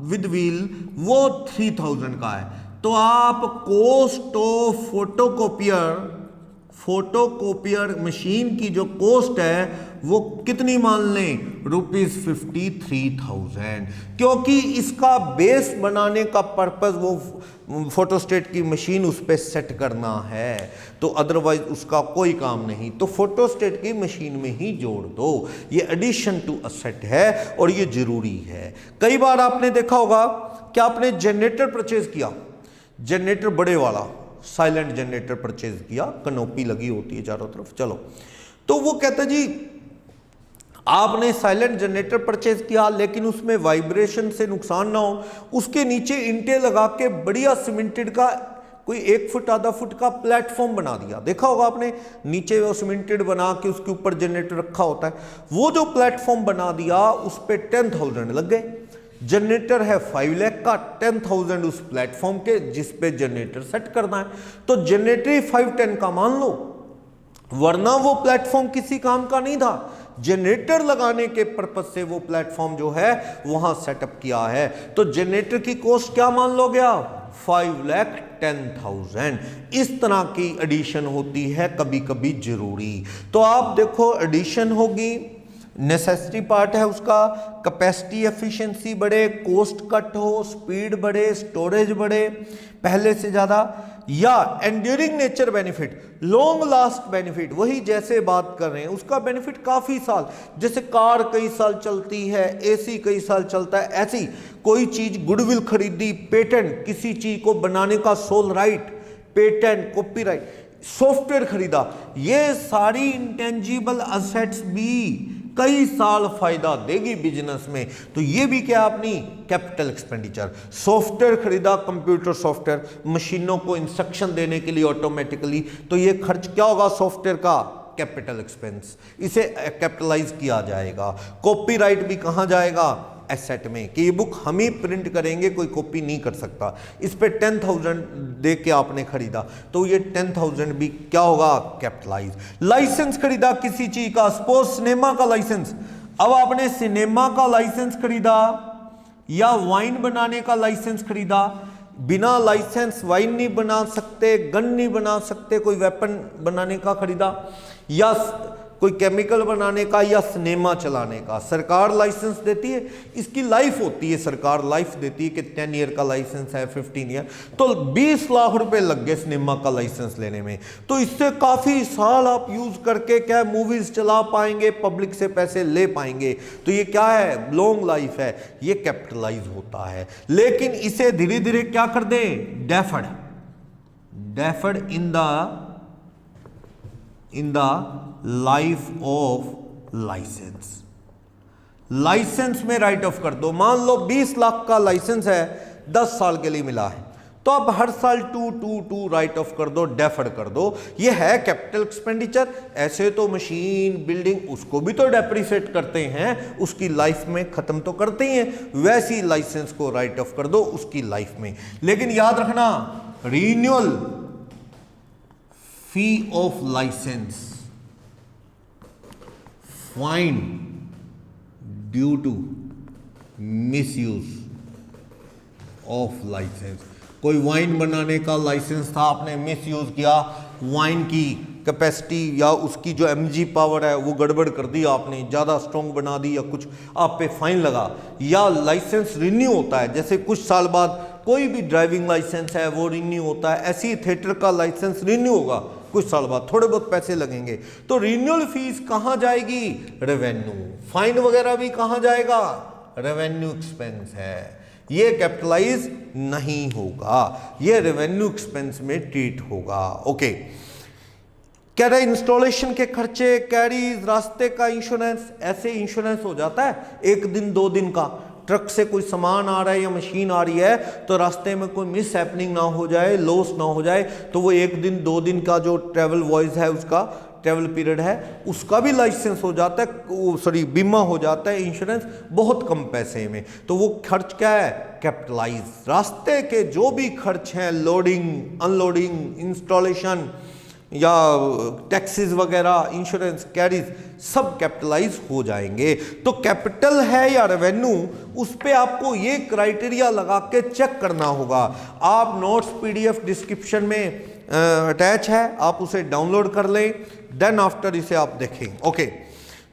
विद व्हील वो 3,000 का है। तो आप कॉस्ट ऑफ फोटोकॉपियर मशीन की जो कॉस्ट है वो कितनी मान लें, ₹53,000, क्योंकि इसका बेस बनाने का पर्पस वो फोटोस्टेट की मशीन उस पर सेट करना है, तो अदरवाइज उसका कोई काम नहीं। तो फोटोस्टेट की मशीन में ही जोड़ दो, ये एडिशन टू असेट है और ये जरूरी है। कई बार आपने देखा होगा कि आपने जनरेटर परचेज किया, जनरेटर बड़े वाला साइलेंट जनरेटर परचेज किया, कनोपी लगी होती है चारों तरफ, चलो, तो वो कहता जी आपने साइलेंट जनरेटर परचेज किया लेकिन उसमें वाइब्रेशन से नुकसान ना हो, उसके नीचे इंटे लगा के बढ़िया सीमेंटेड का कोई 1 फुट आधा फुट का प्लेटफॉर्म बना दिया। देखा होगा आपने, नीचे वो सीमेंटेड बना के उसके ऊपर जनरेटर रखा होता है, वो जो प्लेटफॉर्म बना दिया उस पर 10,000 लग गए। जनरेटर है 5 लाख का, 10,000 उस प्लेटफॉर्म के जिस पे जनरेटर सेट करना है, तो जनरेटर 510 का मान लो, वरना वो प्लेटफॉर्म किसी काम का नहीं था। जनरेटर लगाने के पर्पज से वो प्लेटफॉर्म जो है वहां सेटअप किया है, तो जनरेटर की कॉस्ट क्या मान लो गया, 5,10,000। इस तरह की एडिशन होती है कभी कभी जरूरी। तो आप देखो एडिशन होगी, नेसेसिटी पार्ट है उसका, कैपेसिटी एफिशिएंसी बढ़े, कॉस्ट कट हो, स्पीड बढ़े, स्टोरेज बढ़े पहले से ज़्यादा, या enduring nature benefit, long last benefit, वही जैसे बात कर रहे हैं उसका बेनिफिट काफ़ी साल, जैसे कार कई साल चलती है, एसी कई साल चलता है, ऐसी कोई चीज़ गुडविल खरीदी, पेटेंट किसी चीज़ को बनाने का sole right, patent, copyright, software खरीदा, ये सारी इंटेंजिबल असेट्स भी कई साल फायदा देगी बिजनेस में। तो ये भी क्या अपनी कैपिटल एक्सपेंडिचर, सॉफ्टवेयर खरीदा, कंप्यूटर सॉफ्टवेयर, मशीनों को इंस्ट्रक्शन देने के लिए ऑटोमेटिकली, तो ये खर्च क्या होगा सॉफ्टवेयर का, कैपिटल एक्सपेंस, इसे कैपिटलाइज किया जाएगा। कॉपीराइट भी कहाँ जाएगा, एसेट में, कि ये बुक हम ही प्रिंट करेंगे, कोई कॉपी नहीं कर सकता, इस पे 10,000 दे के आपने खरीदा, तो ये 10,000 भी क्या होगा, कैपिटलाइज। लाइसेंस खरीदा किसी चीज का, सपोज सिनेमा का लाइसेंस, अब आपने सिनेमा का लाइसेंस खरीदा या वाइन बनाने का लाइसेंस खरीदा, बिना लाइसेंस वाइन नहीं बना सकते, गन नहीं बना सकते, कोई वेपन बनाने का खरीदा, या कोई केमिकल बनाने का, या सिनेमा चलाने का, सरकार लाइसेंस देती है, इसकी लाइफ होती है, सरकार लाइफ देती है कि 10 ईयर का लाइसेंस है, 15 ईयर, तो 20 लाख रुपए लग गए सिनेमा का लाइसेंस लेने में, तो इससे काफ़ी साल आप यूज़ करके क्या मूवीज़ चला पाएंगे, पब्लिक से पैसे ले पाएंगे, तो ये क्या है, लॉन्ग लाइफ है, ये कैपिटलाइज होता है। लेकिन इसे धीरे धीरे क्या कर दें, deferred in the life of licence में राइट ऑफ कर दो। मान लो 20 लाख का लाइसेंस है, 10 साल के लिए मिला है, तो अब हर साल 2 राइट ऑफ कर दो, डेफर्ड कर दो, ये है कैपिटल एक्सपेंडिचर। ऐसे तो मशीन बिल्डिंग उसको भी तो डेप्रिसिएट करते हैं, उसकी लाइफ में खत्म तो करते ही हैं, वैसी लाइसेंस को राइट ऑफ कर दो उसकी लाइफ में। लेकिन याद रखना, renewal fee of licence, fine due to misuse of licence. कोई वाइन बनाने का लाइसेंस था, आपने मिसयूज किया, वाइन की कैपेसिटी या उसकी जो एमजी पावर है वो गड़बड़ कर दी आपने, ज़्यादा स्ट्रॉन्ग बना दी या कुछ, आप पे फाइन लगा। या लाइसेंस रिन्यू होता है, जैसे कुछ साल बाद कोई भी ड्राइविंग लाइसेंस है वो रिन्यू होता है, ऐसे ही थिएटर का लाइसेंस रिन्यू होगा कुछ साल बाद, थोड़े बहुत पैसे लगेंगे, तो रिन्यूअल फीस कहाँ जाएगी, रेवेन्यू। फाइन वगैरह भी कहाँ जाएगा, रेवेन्यू एक्सपेंस है, ये कैपिटलाइज नहीं होगा, ये रेवेन्यू एक्सपेंस में ट्रीट होगा। ओके, कह रहे इंस्टॉलेशन के खर्चे, कैरीज, रास्ते का इंश्योरेंस, ऐसे इंश्योरेंस हो जाता है 1 दिन 2 दिन का, ट्रक से कोई सामान आ रहा है या मशीन आ रही है तो रास्ते में कोई मिस हैपनिंग ना हो जाए, लॉस ना हो जाए, तो वो 1 दिन 2 दिन का जो ट्रैवल वॉइस है उसका ट्रेवल पीरियड है उसका भी लाइसेंस हो जाता है, सॉरी बीमा हो जाता है, इंश्योरेंस, बहुत कम पैसे में। तो वो खर्च क्या है? कैपिटलाइज। रास्ते के जो भी खर्च हैं, लोडिंग, अनलोडिंग, इंस्टॉलेशन या टैक्सेस वगैरह, इंश्योरेंस, कैरीज, सब कैपिटलाइज हो जाएंगे। तो कैपिटल है या रेवेन्यू, उस पे आपको ये क्राइटेरिया लगा के चेक करना होगा। आप नोट्स पीडीएफ डिस्क्रिप्शन में अटैच है, आप उसे डाउनलोड कर लें, देन आफ्टर इसे आप देखें। ओके,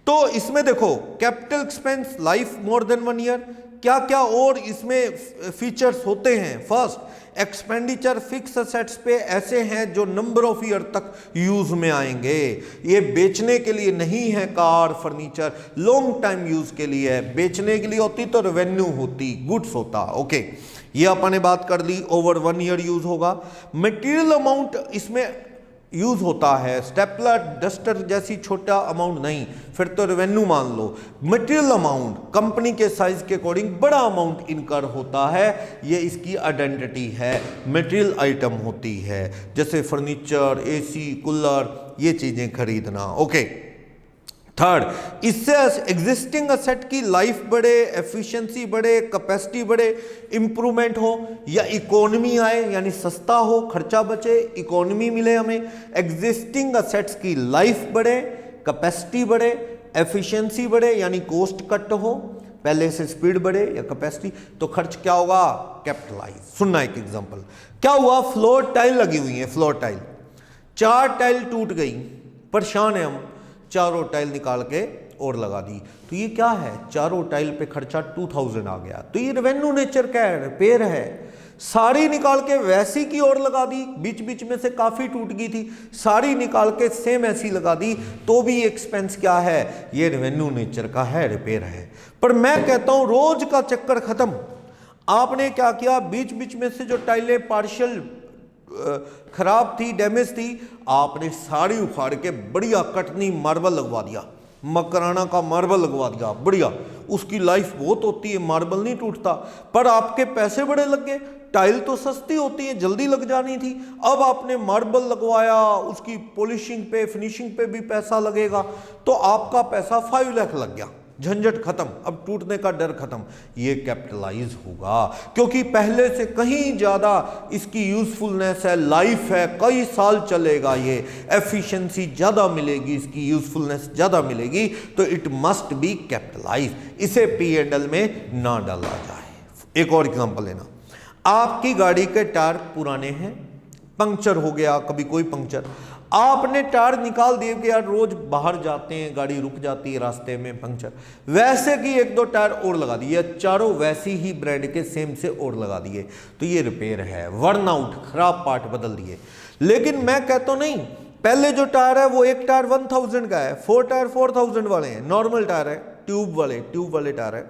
तो इसमें देखो capital expense life more than 1 year, क्या क्या और इसमें फीचर्स होते हैं। फर्स्ट, एक्सपेंडिचर फिक्स असेट्स पे ऐसे हैं जो नंबर ऑफ ईयर तक यूज में आएंगे। ये बेचने के लिए नहीं है, car furniture long time use के लिए है। बेचने के लिए होती तो रेवेन्यू होती, गुड्स होता। ओके, ये अपन ने बात कर ली, ओवर 1 ईयर यूज होगा। मटेरियल अमाउंट इसमें यूज होता है, स्टेपलर डस्टर जैसी छोटा अमाउंट नहीं, फिर तो रेवेन्यू मान लो। मटेरियल अमाउंट कंपनी के साइज के अकॉर्डिंग बड़ा अमाउंट इनकर होता है, ये इसकी आइडेंटिटी है। मटेरियल आइटम होती है जैसे फर्नीचर, एसी, कूलर, ये चीजें खरीदना। ओके, थर्ड, इससे एग्जिस्टिंग असेट की लाइफ बढ़े, एफिशिएंसी बढ़े, कैपेसिटी बढ़े, इंप्रूवमेंट हो या इकोनॉमी आए, यानी सस्ता हो, खर्चा बचे, इकोनॉमी मिले हमें। एग्जिस्टिंग असेट्स की लाइफ बढ़े, कैपेसिटी बढ़े, एफिशिएंसी बढ़े, यानी कॉस्ट कट हो, पहले से स्पीड बढ़े या कैपेसिटी, तो खर्च क्या होगा? कैपिटलाइज। सुनना एक एग्जांपल, क्या हुआ? फ्लोर टाइल लगी हुई है, फ्लोर टाइल, 4 टाइल टूट गई, परेशान है हम, चारों टाइल निकाल के और लगा दी। तो ये क्या है? चारों टाइल पे खर्चा 2000 आ गया। तो ये रेवेन्यू नेचर का है, रिपेयर है। सारी निकाल के वैसी की और लगा दी, बीच बीच में से काफी टूट गई थी, सारी निकाल के सेम ऐसी लगा दी, तो भी एक्सपेंस क्या है? ये रेवेन्यू नेचर का है, रिपेयर है। पर मैं कहता हूं रोज का चक्कर खत्म। आपने क्या किया? बीच बीच में से जो टाइलें पार्शियल खराब थी, डैमेज थी, आपने साड़ी उखाड़ के बढ़िया कटनी मार्बल लगवा दिया, मकराना का मार्बल लगवा दिया, बढ़िया। उसकी लाइफ बहुत होती है, मार्बल नहीं टूटता, पर आपके पैसे बड़े लग गए। टाइल तो सस्ती होती है, जल्दी लग जानी थी, अब आपने मार्बल लगवाया, उसकी पॉलिशिंग पे, फिनिशिंग पे भी पैसा लगेगा, तो आपका पैसा 5 लाख लग गया। झंझट खत्म, अब टूटने का डर खत्म। ये कैपिटलाइज होगा क्योंकि पहले से कहीं ज्यादा इसकी यूजफुलनेस है, लाइफ है, कई साल चलेगा, ये एफिशिएंसी ज्यादा मिलेगी, इसकी यूजफुलनेस ज्यादा मिलेगी, तो इट मस्ट बी कैपिटलाइज। इसे P&L में ना डाला जाए। एक और एग्जांपल लेना, आपकी गाड़ी के टायर पुराने हैं, पंक्चर हो गया, कभी कोई पंक्चर, आपने टायर निकाल दिए कि यार रोज बाहर जाते हैं, गाड़ी रुक जाती है रास्ते में, पंक्चर, वैसे कि 1-2 टायर और लगा दिए, चारों वैसी ही ब्रांड के सेम से और लगा दिए, तो ये रिपेयर है, वर्न आउट, खराब पार्ट बदल दिए। लेकिन मैं कहता हूं नहीं, पहले जो टायर है वो एक टायर 1000 का है, 4 टायर 4000 वाले हैं, नॉर्मल टायर है, ट्यूब वाले टायर है,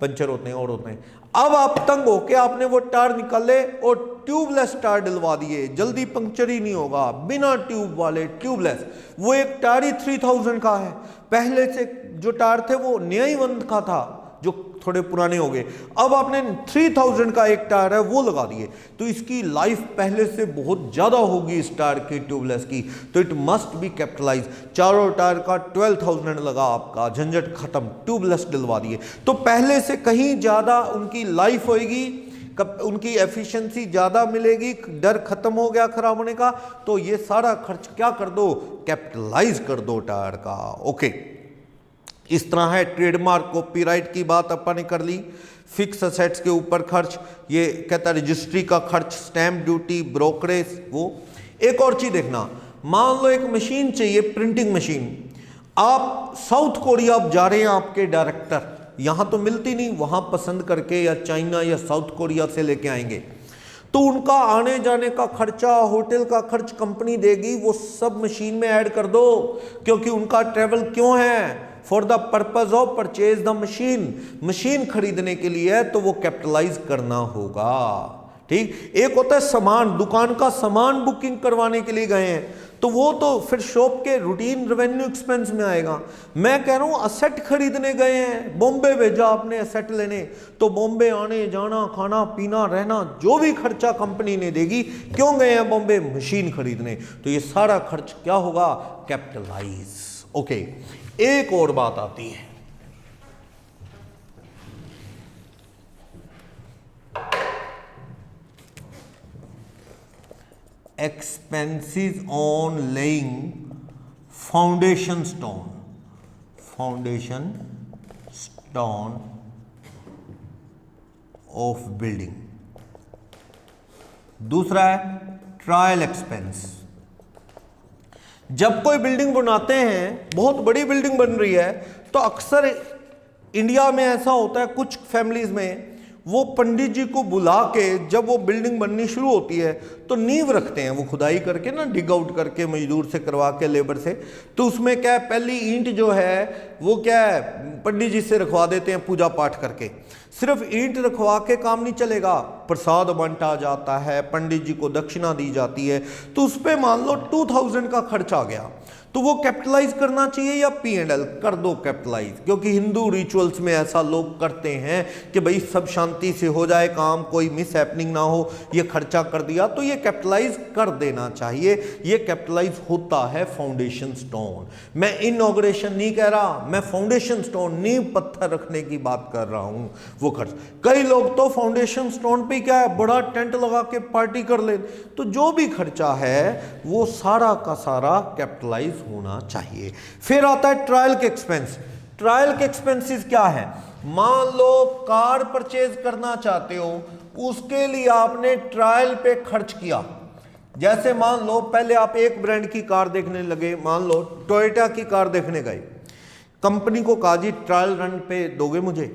पंचर होते हैं और होते हैं। अब आप तंग होके आपने वो टायर निकाले और ट्यूबलेस टायर डलवा दिए, जल्दी पंक्चर ही नहीं होगा, बिना ट्यूब वाले ट्यूबलेस। वो एक टायर ही 3000 का है, पहले से जो टायर थे वो नया ही 1 का था, जो थोड़े पुराने हो गए। अब आपने 3000 का एक टायर है वो लगा दिए, तो इसकी लाइफ पहले से बहुत ज्यादा होगी इस टायर की, ट्यूबलेस की, तो इट मस्ट बी कैपिटलाइज। चारों टायर का 12000 लगा आपका, झंझट खत्म, ट्यूबलेस डलवा दिए, तो पहले से कहीं ज्यादा उनकी लाइफ होगी, उनकी एफिशिएंसी ज्यादा मिलेगी, डर खत्म हो गया खराब होने का, तो ये सारा खर्च क्या कर दो? कैपिटलाइज कर दो टायर का। ओके, इस तरह है। ट्रेडमार्क, कॉपीराइट की बात अपन ने कर ली, फिक्स असेट्स के ऊपर खर्च, ये कहता है रजिस्ट्री का खर्च, स्टैंप ड्यूटी, ब्रोकरेज। वो एक और चीज देखना, मान लो एक मशीन चाहिए, प्रिंटिंग मशीन, आप साउथ कोरिया आप जा रहे हैं, आपके डायरेक्टर यहां तो मिलती नहीं, वहां पसंद करके या चाइना या साउथ कोरिया से लेके आएंगे, तो उनका आने जाने का खर्चा, होटल का खर्च कंपनी देगी, वो सब मशीन में ऐड कर दो, क्योंकि उनका ट्रेवल क्यों है? For the purpose of purchase the machine, machine खरीदने के लिए है, तो वो कैपिटलाइज करना होगा। ठीक। एक होता है सामान, दुकान का सामान बुकिंग करवाने के लिए गए हैं, तो वो तो फिर शॉप के रूटीन रेवेन्यू एक्सपेंस में आएगा। मैं कह रहा हूँ असेट खरीदने गए हैं, बॉम्बे भेजा आपने असेट लेने, तो बॉम्बे आने जाना, खाना पीना रहना, जो भी खर्चा कंपनी ने देगी। क्यों गए हैं बॉम्बे? मशीन खरीदने, तो ये सारा खर्च क्या होगा? कैपिटलाइज। ओके, एक और बात आती है, expenses on laying foundation stone of building। दूसरा है ट्रायल एक्सपेंस। जब कोई बिल्डिंग बनाते हैं, बहुत बड़ी बिल्डिंग बन रही है, तो अक्सर इंडिया में ऐसा होता है, कुछ फैमिलीज में वो पंडित जी को बुला के जब वो बिल्डिंग बननी शुरू होती है तो नींव रखते हैं, वो खुदाई करके ना, डिग आउट करके मजदूर से करवा के, लेबर से। तो उसमें क्या है, पहली ईंट जो है वो क्या है, पंडित जी से रखवा देते हैं पूजा पाठ करके। सिर्फ ईंट रखवा के काम नहीं चलेगा, प्रसाद बांटा जाता है, पंडित जी को दक्षिणा दी जाती है। तो उस पर मान लो 2000 का खर्च आ गया, तो वो कैपिटलाइज करना चाहिए या P&L? कर दो कैपिटलाइज, क्योंकि हिंदू रिचुअल्स में ऐसा लोग करते हैं कि भाई सब शांति से हो जाए काम, कोई मिस हैपनिंग ना हो, ये खर्चा कर दिया तो ये कैपिटलाइज कर देना चाहिए। ये कैपिटलाइज होता है फाउंडेशन स्टोन। मैं इनॉग्रेशन नहीं कह रहा, मैं फाउंडेशन स्टोन, नींव पत्थर रखने की बात कर रहा हूं, वो खर्च। कई लोग तो फाउंडेशन स्टोन पे क्या है, बड़ा टेंट लगा के पार्टी कर ले, तो जो भी खर्चा है वो सारा का सारा कैपिटलाइज होना चाहिए। फिर आता है ट्रायल के एक्सपेंस। ट्रायल के एक्सपेंसेस क्या है? मान लो कार परचेज करना चाहते हो, उसके लिए आपने ट्रायल पे खर्च किया। जैसे मान लो पहले आप एक ब्रांड की कार देखने लगे, मान लो टोयोटा की कार देखने गए, कंपनी को कहा जी ट्रायल रन पे दोगे मुझे?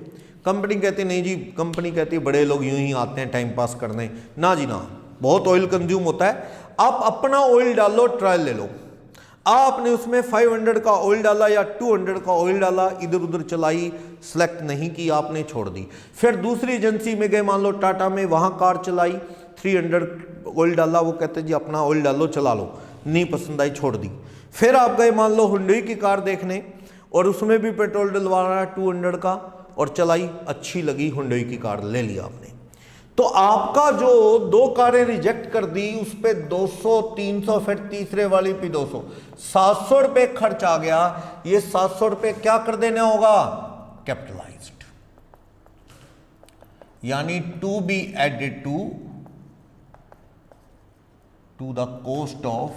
कंपनी कहती नहीं जी, कंपनी कहती बड़े लोग यूं ही आते हैं टाइम पास करने, ना जी ना, बहुत ऑयल कंज्यूम होता है, आप अपना ऑयल डालो, ट्रायल ले लो। आपने उसमें 500 का ऑयल डाला या 200 का ऑयल डाला, इधर उधर चलाई, सिलेक्ट नहीं की, आपने छोड़ दी। फिर दूसरी एजेंसी में गए, मान लो टाटा में, वहां कार चलाई, 300 ऑयल डाला, वो कहते जी अपना ऑयल डालो, चला लो, नहीं पसंद आई, छोड़ दी। फिर आप गए मान लो हुंडई की कार देखने, और उसमें भी पेट्रोल डलवाना है 200 का, और चलाई, अच्छी लगी हुंडई की कार, ले लिया आपने। तो आपका जो 2 कारें रिजेक्ट कर दी, उस पे 200, 300, फिर तीसरे वाली पे 200, 700 रुपए खर्च आ गया। ये 700 रुपए क्या कर देना होगा? कैपिटलाइज्ड, यानी to be added to the cost of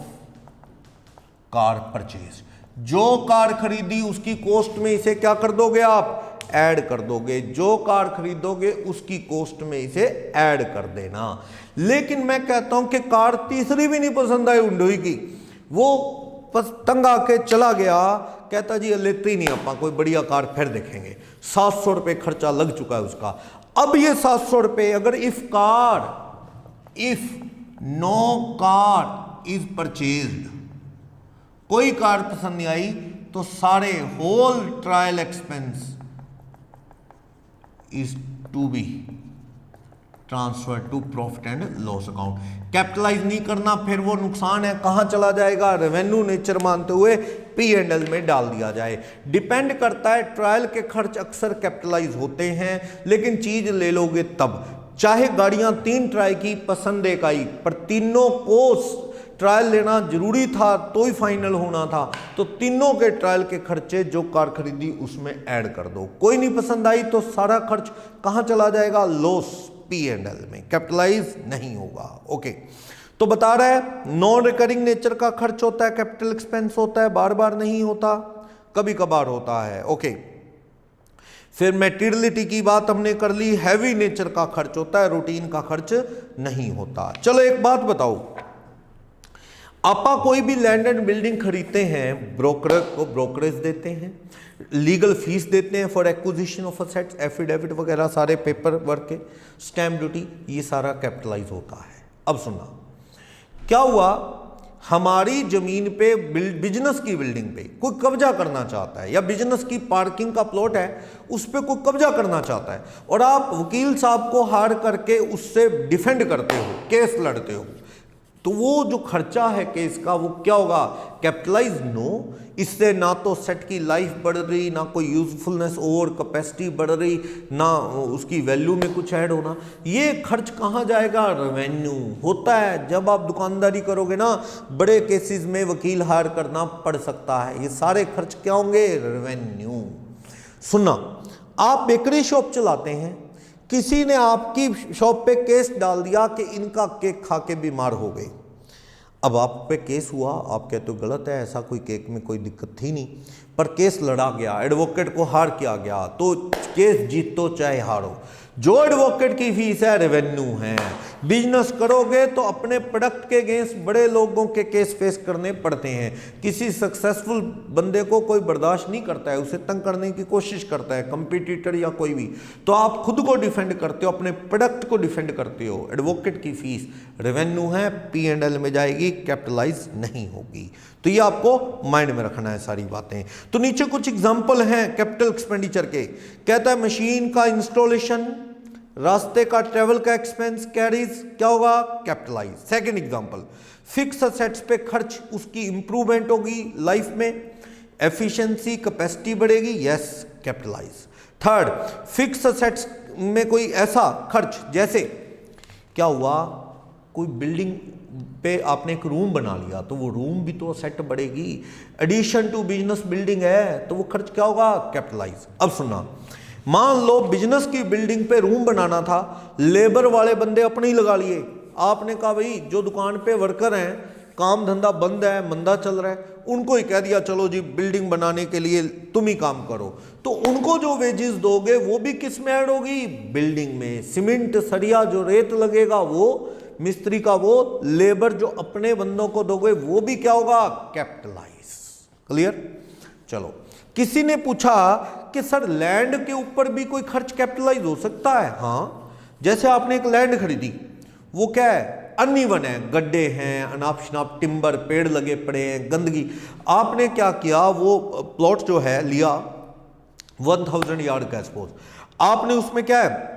car purchase. जो कार खरीदी उसकी कॉस्ट में इसे क्या कर दोगे आप? ऐड कर दोगे। जो कार खरीदोगे उसकी कॉस्ट में इसे ऐड कर देना। लेकिन मैं कहता हूं कि कार तीसरी भी नहीं पसंद आई हुंडई की, वो तंग आके चला गया, कहता जी लेते ही नहीं, आप कोई बढ़िया कार फिर देखेंगे। 700 रुपए खर्चा लग चुका है उसका। अब ये 700 रुपए अगर if no car is purchased, कोई कार पसंद नहीं आई, तो सारे whole trial expense is to be transferred to profit and loss account। Capitalise नहीं करना, फिर वो नुकसान है, कहां चला जाएगा? रेवेन्यू नेचर मानते हुए P&L में डाल दिया जाए। डिपेंड करता है, ट्रायल के खर्च अक्सर कैपिटलाइज होते हैं, लेकिन चीज ले लोगे तब। चाहे गाड़ियां 3 ट्राई की, पसंद एक आई, पर तीनों को ट्रायल लेना जरूरी था तो ही फाइनल होना था, तो तीनों के ट्रायल के खर्चे जो कार खरीदी उसमें ऐड कर दो। कोई नहीं पसंद आई तो सारा खर्च कहां चला जाएगा? लॉस, P&L में, कैपिटलाइज नहीं होगा। ओके, तो बता रहा है नॉन रिकरिंग नेचर का खर्च होता है, कैपिटल एक्सपेंस होता है, बार बार नहीं होता, कभी कभार होता है। ओके, फिर मैटेरियलिटी की बात हमने कर ली, हैवी नेचर का खर्च होता है, रूटीन का खर्च नहीं होता। चलो एक बात बताओ, आपा कोई भी लैंड एंड बिल्डिंग खरीदते हैं, ब्रोकर को ब्रोकरेज देते हैं, लीगल फीस देते हैं for acquisition of assets, affidavit वगैरह सारे पेपर वर्क के, स्टैम्प ड्यूटी, ये सारा कैपिटलाइज होता है। अब सुनना क्या हुआ, हमारी जमीन पे बिजनेस की बिल्डिंग पे कोई कब्जा करना चाहता है, या बिजनेस की पार्किंग का प्लॉट है उस पे कोई कब्जा करना चाहता है, और आप वकील साहब को हायर करके उससे डिफेंड करते हो, केस लड़ते हो, तो वो जो खर्चा है केस का वो क्या होगा? कैपिटलाइज? नो। इससे ना तो सेट की लाइफ बढ़ रही, ना कोई यूजफुलनेस और कैपेसिटी बढ़ रही, ना उसकी वैल्यू में कुछ ऐड होना। ये खर्च कहाँ जाएगा? रेवेन्यू होता है। जब आप दुकानदारी करोगे ना, बड़े केसेस में वकील हायर करना पड़ सकता है। ये सारे खर्च क्या होंगे? रेवेन्यू। सुनना, आप बेकरी शॉप चलाते हैं, किसी ने आपकी शॉप पे केस डाल दिया कि इनका केक खा के बीमार हो गए। अब आप पे केस हुआ, आप कहते हो गलत है, ऐसा कोई केक में कोई दिक्कत थी नहीं, पर केस लड़ा गया, एडवोकेट को हार किया गया, तो केस जीतो चाहे हारो, जो एडवोकेट की फीस है रेवेन्यू है। बिजनेस करोगे तो अपने प्रोडक्ट के अगेंस्ट बड़े लोगों के केस फेस करने पड़ते हैं। किसी सक्सेसफुल बंदे को कोई बर्दाश्त नहीं करता है, उसे तंग करने की कोशिश करता है, कंपटीटर या कोई भी, तो आप खुद को डिफेंड करते हो, अपने प्रोडक्ट को डिफेंड करते हो। एडवोकेट की फीस रेवेन्यू है, P&L में जाएगी, कैपिटलाइज नहीं होगी। तो ये आपको माइंड में रखना है सारी बातें। तो नीचे कुछ एग्जांपल हैं कैपिटल एक्सपेंडिचर के। कहता है मशीन का इंस्टॉलेशन, रास्ते का ट्रेवल का एक्सपेंस कैरीज क्या होगा? Capitalise. Second example, fix assets पे खर्च, उसकी इंप्रूवमेंट होगी लाइफ में, एफिशिएंसी कैपेसिटी बढ़ेगी, yes capitalise. Third, fix assets में कोई ऐसा खर्च, जैसे क्या हुआ, कोई बिल्डिंग पे आपने एक रूम बना लिया तो वो रूम भी तो असेट बढ़ेगी। एडिशन टू बिजनेस बिल्डिंग है तो वो खर्च क्या होगा? कैपिटलाइज। अब सुनना, मान लो बिजनेस की बिल्डिंग पे रूम बनाना था, लेबर वाले बंदे अपने ही लगा लिए। आपने कहा भाई जो दुकान पे वर्कर हैं, काम धंधा बंद है, मंदा चल रहा है, उनको ही कह दिया चलो जी बिल्डिंग बनाने के लिए तुम ही काम करो, तो उनको जो वेजेस दोगे वो भी किस में ऐड होगी? बिल्डिंग में। सीमेंट सरिया जो रेत लगेगा वो, मिस्त्री का वो, लेबर जो अपने बंदों को दोगे वो भी क्या होगा? कैपिटलाइज। क्लियर? चलो, किसी ने पूछा कि सर लैंड के ऊपर भी कोई खर्च कैपिटलाइज हो सकता है? हाँ, जैसे आपने एक लैंड खरीदी, वो क्या है? अनइवन है, गड्ढे हैं, अनाप शनाप टिम्बर, पेड़ लगे पड़े हैं, गंदगी। आपने क्या किया, वो प्लॉट जो है लिया 1000 यार्ड का सपोज, आपने उसमें क्या है,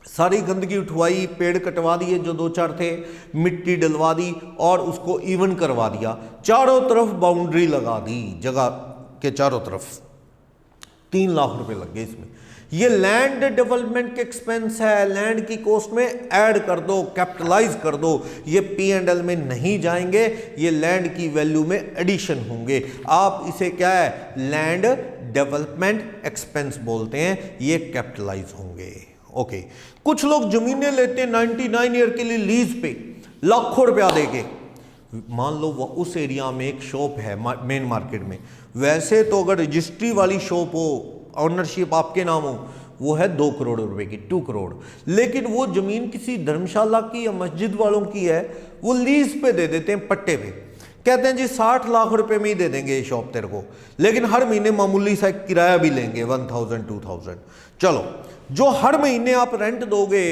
सारी गंदगी उठवाई, पेड़ कटवा दिए जो 2-4 थे, मिट्टी डलवा दी और उसको इवन करवा दिया, चारों तरफ बाउंड्री लगा दी, जगह के चारों तरफ 3 लाख रुपए लग गए इसमें। ये लैंड डेवलपमेंट के एक्सपेंस है, लैंड की कॉस्ट में ऐड कर दो, कैपिटलाइज कर दो, ये P&L में नहीं जाएंगे, ये लैंड की वैल्यू में एडिशन होंगे। आप इसे क्या है? लैंड डेवलपमेंट एक्सपेंस बोलते हैं, ये कैपिटलाइज होंगे। ओके, कुछ लोग जमीनें लेते हैं 99 ईयर के लिए लीज पे, लाखों रुपया देके। मान लो वो उस एरिया में एक शॉप है मेन मार्केट में, वैसे तो अगर रजिस्ट्री वाली शॉप हो, ऑनरशिप आपके नाम हो, वो है 2 करोड़ रुपए की, 2 करोड़, लेकिन वो जमीन किसी धर्मशाला की या मस्जिद वालों की है, वो लीज पे दे देते हैं, पट्टे पे, कहते हैं जी 60 लाख रुपए में ही दे देंगे ये शॉप तेरे को, लेकिन हर महीने मामूली सा किराया भी लेंगे 1000-2000। चलो, जो हर महीने आप रेंट दोगे,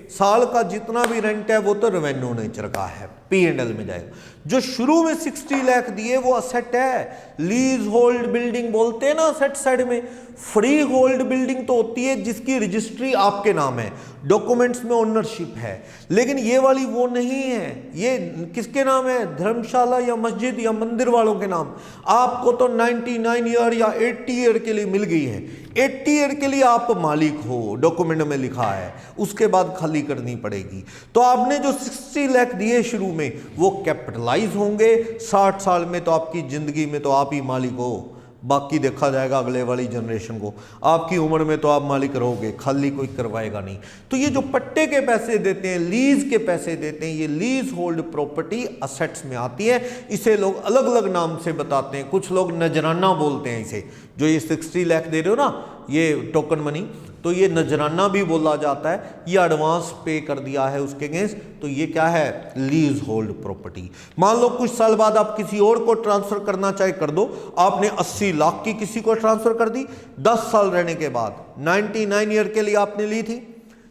साल का जितना भी रेंट है वो तो रेवेन्यू नेचर का है, P&L में जाएगा। जो शुरू में 60 लाख दिए वो असेट है, लीज होल्ड बिल्डिंग बोलते हैं ना असेट साइड में। फ्री होल्ड बिल्डिंग तो होती है जिसकी रजिस्ट्री आपके नाम है, डॉक्यूमेंट्स में ओनरशिप है, लेकिन ये वाली वो नहीं है। ये किसके नाम है? धर्मशाला या मस्जिद या मंदिर वालों के नाम। आपको तो 99 ईयर या 80 ईयर के लिए मिल गई है, 80 ईयर के लिए आप मालिक हो, डॉक्यूमेंट में लिखा है, उसके बाद खाली करनी पड़ेगी। तो आपने जो 60 लाख दिए शुरू में वो कैपिटलाइज होंगे, 60 साल में तो आपकी जिंदगी में तो आप ही मालिक हो, बाकी देखा जाएगा अगले वाली जनरेशन को। आपकी उम्र में तो आप मालिक रहोगे, खाली कोई करवाएगा नहीं। तो ये जो पट्टे के पैसे देते हैं, लीज के पैसे देते हैं, ये लीज होल्ड प्रॉपर्टी असेट्स में आती है। इसे लोग अलग अलग नाम से बताते हैं, कुछ लोग नजराना बोलते हैं इसे। जो ये 60 लाख दे रहे हो ना, ये टोकन मनी, तो ये नजराना भी बोला जाता है, ये एडवांस पे कर दिया है उसके अगेंस्ट, तो ये क्या है? Lease hold property. मान लो कुछ साल बाद आप किसी और को ट्रांसफर करना चाहे कर दो, आपने 80 लाख की किसी को ट्रांसफर कर दी, 10 साल रहने के बाद 99 ईयर के लिए आपने ली थी,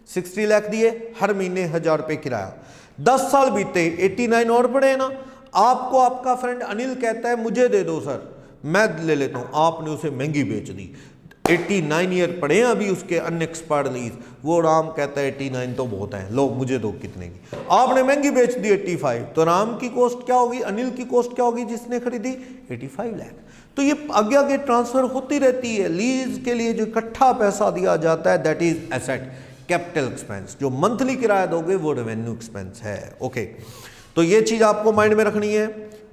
60 लाख दिए, हर महीने 1000 रुपये किराया, 10 साल बीते 89 और बढ़े ना, आपको आपका फ्रेंड अनिल कहता है मुझे दे दो सर, मैं ले लेता हूं, आपने उसे महंगी बेच दी, 89 ईयर पड़े हैं अभी उसके अनएक्सपायर्ड लीज, वो राम कहता है 89 तो बहुत है, लो मुझे दो कितने की, आपने महंगी बेच दी 85, तो राम की कॉस्ट क्या होगी, अनिल की कॉस्ट क्या होगी जिसने खरीदी 85 लाख। तो ये आगे आगे ट्रांसफर होती रहती है। लीज के लिए जो इकट्ठा पैसा दिया जाता है that is asset, capital expense. जो मंथली किराया दोगे वो रेवेन्यू एक्सपेंस है। ओके, तो ये चीज आपको माइंड में रखनी है।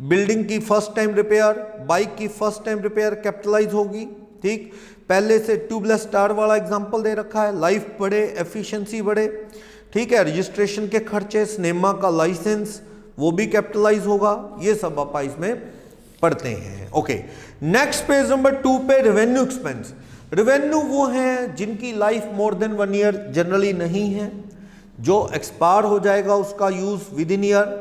बिल्डिंग की फर्स्ट टाइम रिपेयर, बाइक की फर्स्ट टाइम रिपेयर कैपिटलाइज होगी। ठीक, पहले से ट्यूबलेस टायर वाला एग्जांपल दे रखा है, लाइफ बढ़े, एफिशिएंसी बढ़े। ठीक है, रजिस्ट्रेशन के खर्चे, सिनेमा का लाइसेंस वो भी कैपिटलाइज होगा। ये सब आप इसमें पढ़ते हैं। ओके, नेक्स्ट पेज नंबर 2 पे रेवेन्यू एक्सपेंस। रेवेन्यू वो हैं जिनकी life more than 1 year generally नहीं है, जो एक्सपायर हो जाएगा उसका use with in year.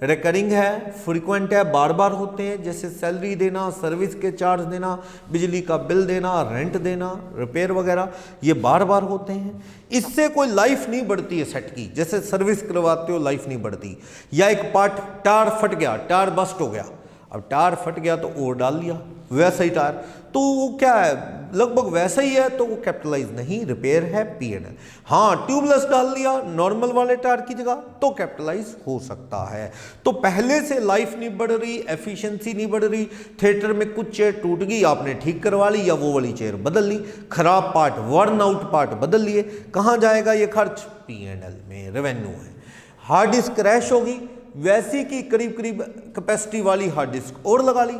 Recurring है, फ्रीक्वेंट है, बार बार होते हैं, जैसे सैलरी देना, सर्विस के चार्ज देना, बिजली का बिल देना, रेंट देना, रिपेयर वगैरह, ये बार बार होते हैं। इससे कोई लाइफ नहीं बढ़ती है सेट की, जैसे सर्विस करवाते हो लाइफ नहीं बढ़ती। या एक पार्ट टायर फट गया, टायर बस्ट हो गया, अब टायर फट गया तो और डाल लिया वैसा ही टायर, तो वो क्या है लगभग वैसा ही है, तो वो कैपिटलाइज नहीं, रिपेयर है, P&L। हाँ, ट्यूबलेस डाल लिया नॉर्मल वाले टायर की जगह तो कैपिटलाइज हो सकता है। तो पहले से लाइफ नहीं बढ़ रही, एफिशिएंसी नहीं बढ़ रही, थिएटर में कुछ चेयर टूट गई आपने ठीक करवा ली या वो वाली चेयर बदल ली, खराब पार्ट, वर्न आउट पार्ट बदल लिए, कहाँ जाएगा ये खर्च, P&L में, रेवेन्यू है। हार्ड डिस्क क्रैश होगी, वैसी की करीब करीब कैपेसिटी वाली हार्ड डिस्क और लगा ली,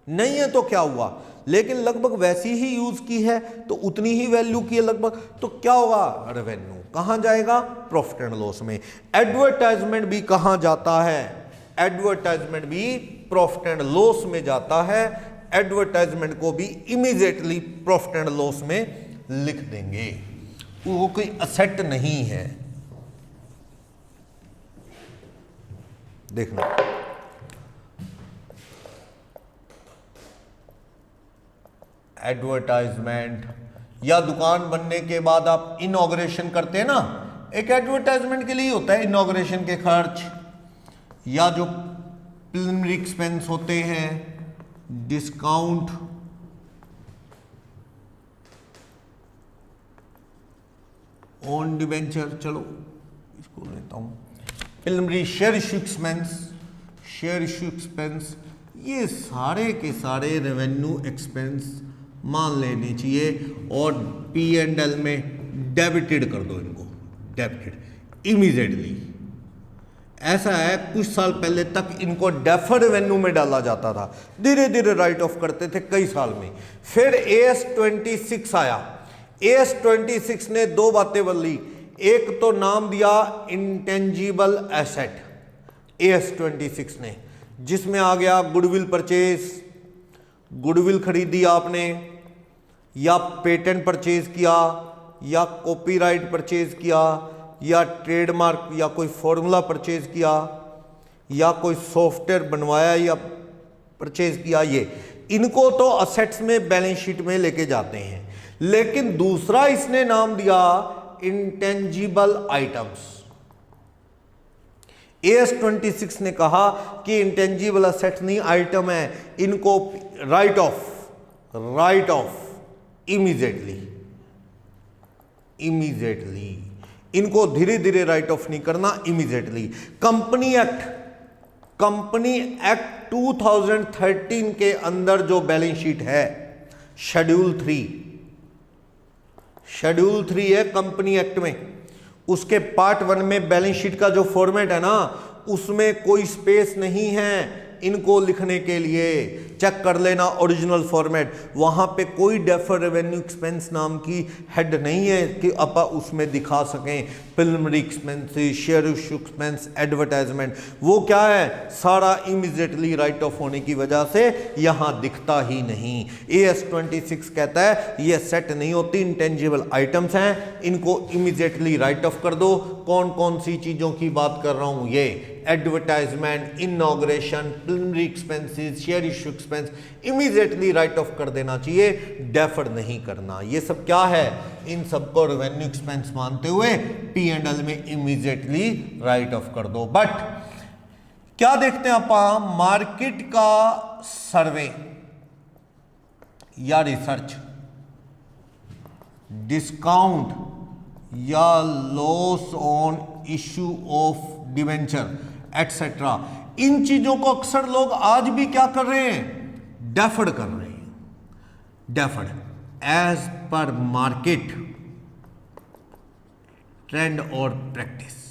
नहीं है तो क्या हुआ, लेकिन लगभग वैसी ही यूज की है तो उतनी ही वैल्यू की है लगभग, तो क्या होगा, रेवेन्यू। कहां जाएगा, प्रॉफिट एंड लॉस में। एडवर्टाइजमेंट भी कहां जाता है, एडवर्टाइजमेंट भी प्रॉफिट एंड लॉस में जाता है। एडवर्टाइजमेंट को भी इमीडिएटली प्रॉफिट एंड लॉस में लिख देंगे, वो कोई असेट नहीं है। देखना, एडवर्टाइजमेंट या दुकान बनने के बाद आप इनॉग्रेशन करते हैं ना, एक एडवर्टाइजमेंट के लिए होता है इनॉग्रेशन के खर्च, या जो प्रिलिमिनरी एक्सपेंस होते हैं, डिस्काउंट, ऑन डिबेंचर, चलो इसको लेता हूं, preliminary share issue expense, share issue expense, ये सारे के सारे रेवेन्यू एक्सपेंस मान लेने चाहिए और P&L में डेबिटेड कर दो इनको, डेबिटेड इमीडिएटली। ऐसा है कुछ साल पहले तक इनको डेफर्ड रेवेन्यू में डाला जाता था, धीरे धीरे राइट ऑफ करते थे कई साल में। फिर AS26 आया, AS26 ने दो बातें बदली, एक तो नाम दिया इंटेंजिबल एसेट AS26 ने, जिसमें आ गया गुडविल परचेज, गुडविल खरीदी आपने, या पेटेंट परचेज किया, या कॉपीराइट परचेज किया, या ट्रेडमार्क या कोई फॉर्मूला परचेज किया, या कोई सॉफ्टवेयर बनवाया या परचेज किया, ये इनको तो असेट्स में बैलेंस शीट में लेके जाते हैं। लेकिन दूसरा इसने नाम दिया इंटेंजिबल आइटम्स। AS26 ने कहा कि इंटेंजिबल असेट्स नहीं, आइटम है, इनको राइट ऑफ इमीडिएटली, इनको धीरे धीरे राइट ऑफ नहीं करना, इमीडिएटली। कंपनी एक्ट 2013 के अंदर जो बैलेंस शीट है, शेड्यूल 3 है कंपनी एक्ट में, उसके पार्ट 1 में बैलेंस शीट का जो फॉर्मेट है ना, उसमें कोई स्पेस नहीं है इनको लिखने के लिए, चेक कर लेना ओरिजिनल फॉर्मेट, वहां पे कोई डेफर्ड रेवेन्यू एक्सपेंस नाम की हेड नहीं है कि आप उसमें दिखा सकें preliminary expenses, share issue expense, advertisement, वो क्या है, सारा इमीडिएटली राइट ऑफ होने की वजह से यहां दिखता ही नहीं। AS26 कहता है ये सेट नहीं होती, इंटेंजिबल आइटम्स हैं, इनको इमीडिएटली राइट ऑफ कर दो। कौन कौन सी चीजों की बात कर रहा हूं, ये advertisement, inauguration, preliminary expenses, share issue expense, immediately right off कर देना चाहिए, डेफर नहीं करना। ये सब क्या है, इन सबको रेवेन्यू एक्सपेंस मानते हुए P&L में इमीडिएटली राइट ऑफ कर दो। बट क्या देखते हैं आप, मार्केट का सर्वे या रिसर्च, डिस्काउंट या loss on issue of debenture etcetera, इन चीजों को अक्सर लोग आज भी क्या कर रहे हैं, डेफर्ड कर रहे हैं। Deferred as per market trend और प्रैक्टिस।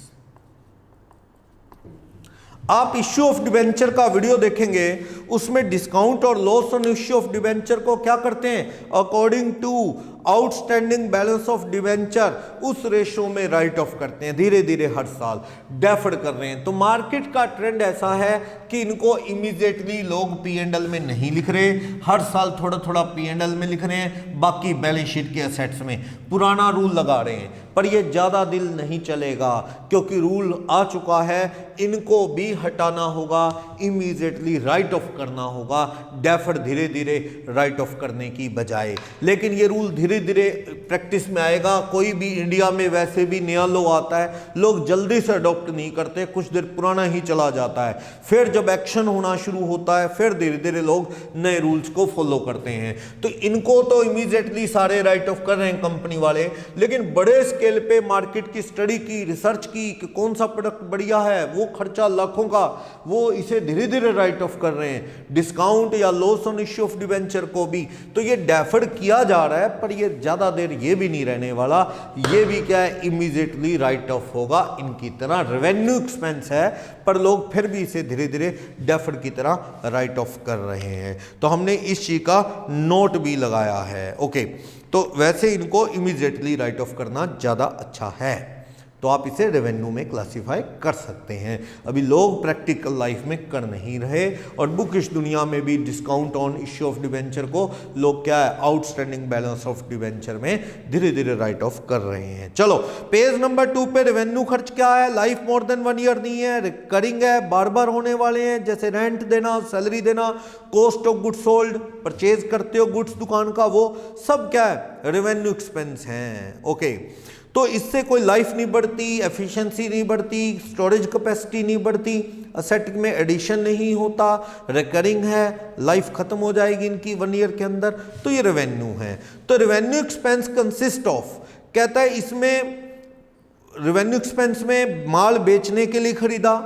आप इश्यू ऑफ डिवेंचर का वीडियो देखेंगे, उसमें डिस्काउंट और loss on issue of debenture को क्या करते हैं, according to outstanding balance of debenture, उस रेशो में राइट ऑफ करते हैं धीरे धीरे हर साल, डेफर्ड कर रहे हैं। तो मार्केट का ट्रेंड ऐसा है कि इनको इमीडिएटली लोग P&L में नहीं लिख रहे, हर साल थोड़ा थोड़ा P&L में लिख रहे हैं, बाकी बैलेंस शीट के असेट्स में पुराना रूल लगा रहे हैं। पर ये ज़्यादा दिन नहीं चलेगा, क्योंकि रूल आ चुका है, इनको भी हटाना होगा, इमीडिएटली राइट ऑफ करना होगा, डेफर्ड धीरे धीरे राइट ऑफ करने की बजाय। लेकिन ये रूल धीरे धीरे प्रैक्टिस में आएगा। कोई भी इंडिया में वैसे भी नया लॉ आता है, लोग जल्दी से अडॉप्ट नहीं करते, कुछ देर पुराना ही चला जाता है, फिर जब एक्शन होना शुरू होता है फिर धीरे धीरे लोग नए रूल्स को फॉलो करते हैं। तो इनको तो इमीडिएटली सारे राइट ऑफ कर रहे हैं कंपनी वाले, लेकिन बड़े स्केल पे मार्केट की स्टडी की, रिसर्च की कि कौन सा प्रोडक्ट बढ़िया है, वो खर्चा लाखों का, वो इसे धीरे धीरे राइट ऑफ कर रहे हैं। डिस्काउंट या loss on issue of debenture को भी तो ये डेफर्ड किया जा रहा है, पर ये ज्यादा देर ये भी नहीं रहने वाला, ये भी क्या है, इमीडिएटली राइट ऑफ होगा। इनकी तरह रेवेन्यू एक्सपेंस है, पर लोग फिर भी इसे धीरे धीरे डेफर्ड की तरह राइट ऑफ कर रहे हैं। तो हमने इस चीज का नोट भी लगाया है। ओके, तो वैसे इनको इमीडिएटली राइट ऑफ करना ज़्यादा अच्छा है, तो आप इसे रेवेन्यू में क्लासिफाई कर सकते हैं। अभी लोग प्रैक्टिकल लाइफ में कर नहीं रहे, और बुकिश दुनिया में भी discount on issue of debenture को लोग क्या है, आउटस्टैंडिंग बैलेंस ऑफ डिवेंचर में धीरे धीरे राइट ऑफ कर रहे हैं। चलो पेज नंबर 2 पे रेवेन्यू खर्च क्या है, लाइफ मोर देन 1 ईयर नहीं है, रिकरिंग है, बार बार होने वाले हैं, जैसे रेंट देना, सैलरी देना, cost of goods sold, purchase करते हो गुड्स दुकान का, वो सब क्या है, रेवेन्यू एक्सपेंस हैं। ओके, तो इससे कोई लाइफ नहीं बढ़ती, एफिशिएंसी नहीं बढ़ती, स्टोरेज कैपेसिटी नहीं बढ़ती, असेट में एडिशन नहीं होता, रिकरिंग है, लाइफ खत्म हो जाएगी इनकी 1 ईयर के अंदर, तो ये रेवेन्यू है। तो रेवेन्यू एक्सपेंस कंसिस्ट ऑफ, कहता है इसमें रेवेन्यू एक्सपेंस में माल बेचने के लिए खरीदा,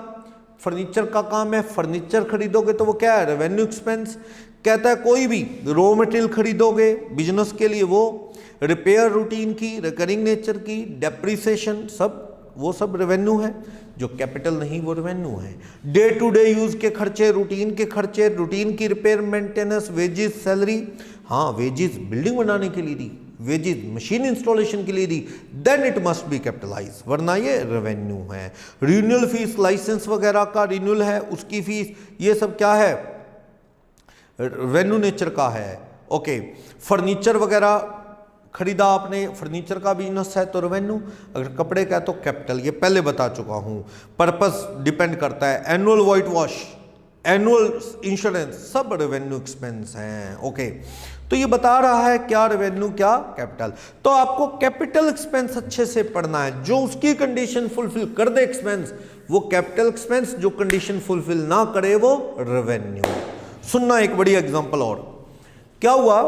फर्नीचर का काम है, फर्नीचर खरीदोगे तो वो क्या है, रेवेन्यू एक्सपेंस। कहता है कोई भी रॉ मटेरियल खरीदोगे बिजनेस के लिए, वो रिपेयर रूटीन की, रिकरिंग नेचर की, डेप्रिसिएशन, सब वो सब रेवेन्यू है। जो कैपिटल नहीं वो रेवेन्यू है। डे टू डे यूज के खर्चे, रूटीन के खर्चे, रूटीन की रिपेयर मेंटेनेंस, वेजेस, सैलरी, हाँ वेजेस बिल्डिंग बनाने के लिए दी, वेजेस मशीन इंस्टॉलेशन के लिए दी, then it must be capitalize, वरना ये रेवेन्यू है। रिन्यूअल फीस, लाइसेंस वगैरह का रिन्यूअल है उसकी फीस, ये सब क्या है, रेवेन्यू नेचर का है। ओके, फर्नीचर वगैरह खरीदा आपने, फर्नीचर का बिजनेस है तो रेवेन्यू, अगर कपड़े का है तो कैपिटल, ये पहले बता चुका हूं। पर्पस डिपेंड करता है, annual white wash, annual insurance, सब रेवेन्यू एक्सपेंस हैं। ओके, तो ये बता रहा है क्या रेवेन्यू क्या कैपिटल। तो आपको कैपिटल एक्सपेंस अच्छे से पढ़ना है, जो उसकी कंडीशन फुलफिल कर दे एक्सपेंस वो कैपिटल एक्सपेंस, जो कंडीशन फुलफिल ना करे वो रेवेन्यू। सुनना एक बड़ी एग्जांपल और, क्या हुआ,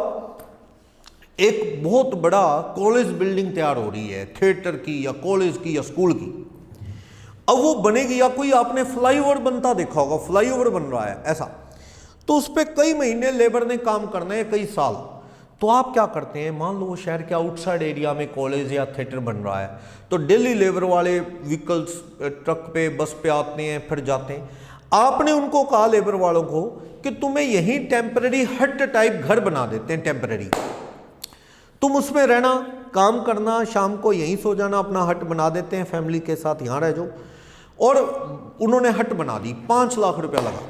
एक बहुत बड़ा कॉलेज बिल्डिंग तैयार हो रही है, थिएटर की या कॉलेज की या स्कूल की। अब वो बनेगी, या कोई आपने फ्लाईओवर बनता देखा होगा, फ्लाईओवर बन रहा है ऐसा, तो उस पर कई महीने लेबर ने काम करना है, कई साल। तो आप क्या करते हैं, मान लो वो शहर के आउटसाइड एरिया में कॉलेज या थिएटर बन रहा है, तो डेली लेबर वाले व्हीकल्स ट्रक पे बस पे आते हैं फिर जाते हैं। आपने उनको कहा लेबर वालों को कि तुम्हें यही टेम्पररी हट टाइप घर बना देते हैं, टेम्पररी, तुम उसमें रहना, काम करना, शाम को यहीं सो जाना, अपना हट बना देते हैं, फैमिली के साथ यहाँ रह जाओ। और उन्होंने हट बना दी, 5 लाख रुपया लगा।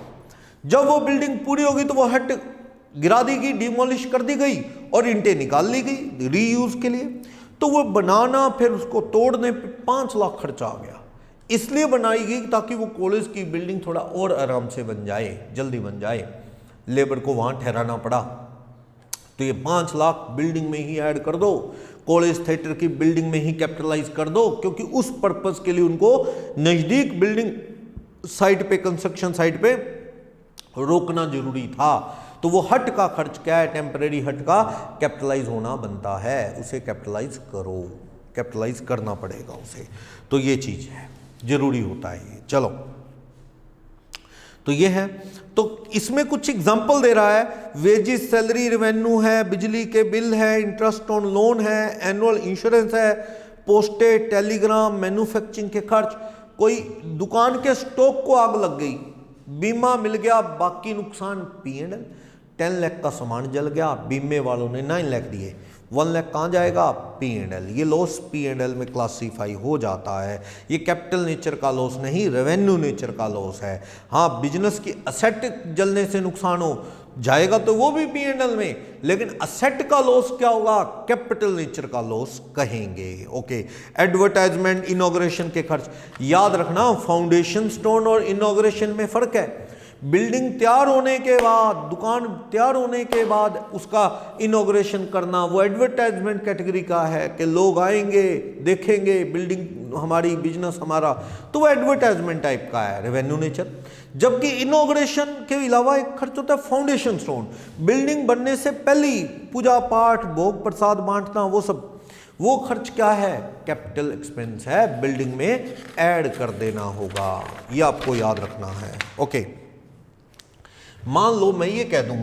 जब वो बिल्डिंग पूरी होगी तो वो हट गिरा दी गई, डिमोलिश कर दी गई और ईंटें निकाल ली गई रीयूज के लिए। तो वो बनाना फिर उसको तोड़ने पे 5 लाख खर्चा आ गया। इसलिए बनाई गई ताकि वो कॉलेज की बिल्डिंग थोड़ा और आराम से बन जाए, जल्दी बन जाए, लेबर को वहाँ ठहराना पड़ा। तो ये 5 लाख बिल्डिंग में ही ऐड कर दो, कॉलेज थिएटर की बिल्डिंग में ही कैपिटलाइज कर दो, क्योंकि उस पर्पस के लिए उनको नज़दीक बिल्डिंग साइट पे, कंस्ट्रक्शन साइट पे रोकना जरूरी था। तो वो हट का खर्च क्या है, टेम्परेरी हट का कैपिटलाइज होना बनता है, उसे कैपिटलाइज करो, कैपिटलाइज करना पड़ेगा उसे। तो ये चीज है, जरूरी होता है ये। चलो, तो ये है। तो इसमें कुछ एग्जांपल दे रहा है, वेजिस, सैलरी, रेवेन्यू है, बिजली के बिल है, इंटरेस्ट ऑन लोन है, एनुअल इंश्योरेंस है, पोस्टेज, टेलीग्राम, मैन्युफैक्चरिंग के खर्च, कोई दुकान के स्टॉक को आग लग गई, बीमा मिल गया, बाकी नुकसान P&L। 10 लाख का सामान जल गया, बीमे वालों ने 9 लाख दिए, 1 लाख कहाँ जाएगा, P&L। ये लॉस P&L में क्लासीफाई हो जाता है। ये कैपिटल नेचर का लॉस नहीं, रेवेन्यू नेचर का लॉस है। हाँ, बिजनेस की असेट जलने से नुकसान हो जाएगा तो वो भी P&L में, लेकिन असेट का लॉस क्या होगा, कैपिटल नेचर का लॉस कहेंगे। ओके। एडवर्टाइजमेंट, इनॉग्रेशन के खर्च, याद रखना फाउंडेशन स्टोन और इनॉग्रेशन में फर्क है। बिल्डिंग तैयार होने के बाद, दुकान तैयार होने के बाद उसका इनॉग्रेशन करना, वो एडवर्टाइजमेंट कैटेगरी का है कि लोग आएंगे, देखेंगे बिल्डिंग हमारी, बिजनेस हमारा, तो वो एडवर्टाइजमेंट टाइप का है, रेवेन्यू नेचर। जबकि इनॉग्रेशन के अलावा एक खर्च होता है फाउंडेशन स्टोन, बिल्डिंग बनने से पहले पूजा पाठ, भोग प्रसाद बांटना, वो सब, वो खर्च क्या है, कैपिटल एक्सपेंस है, बिल्डिंग में ऐड कर देना होगा, ये आपको याद रखना है। ओके। मान लो मैं ये कह दूं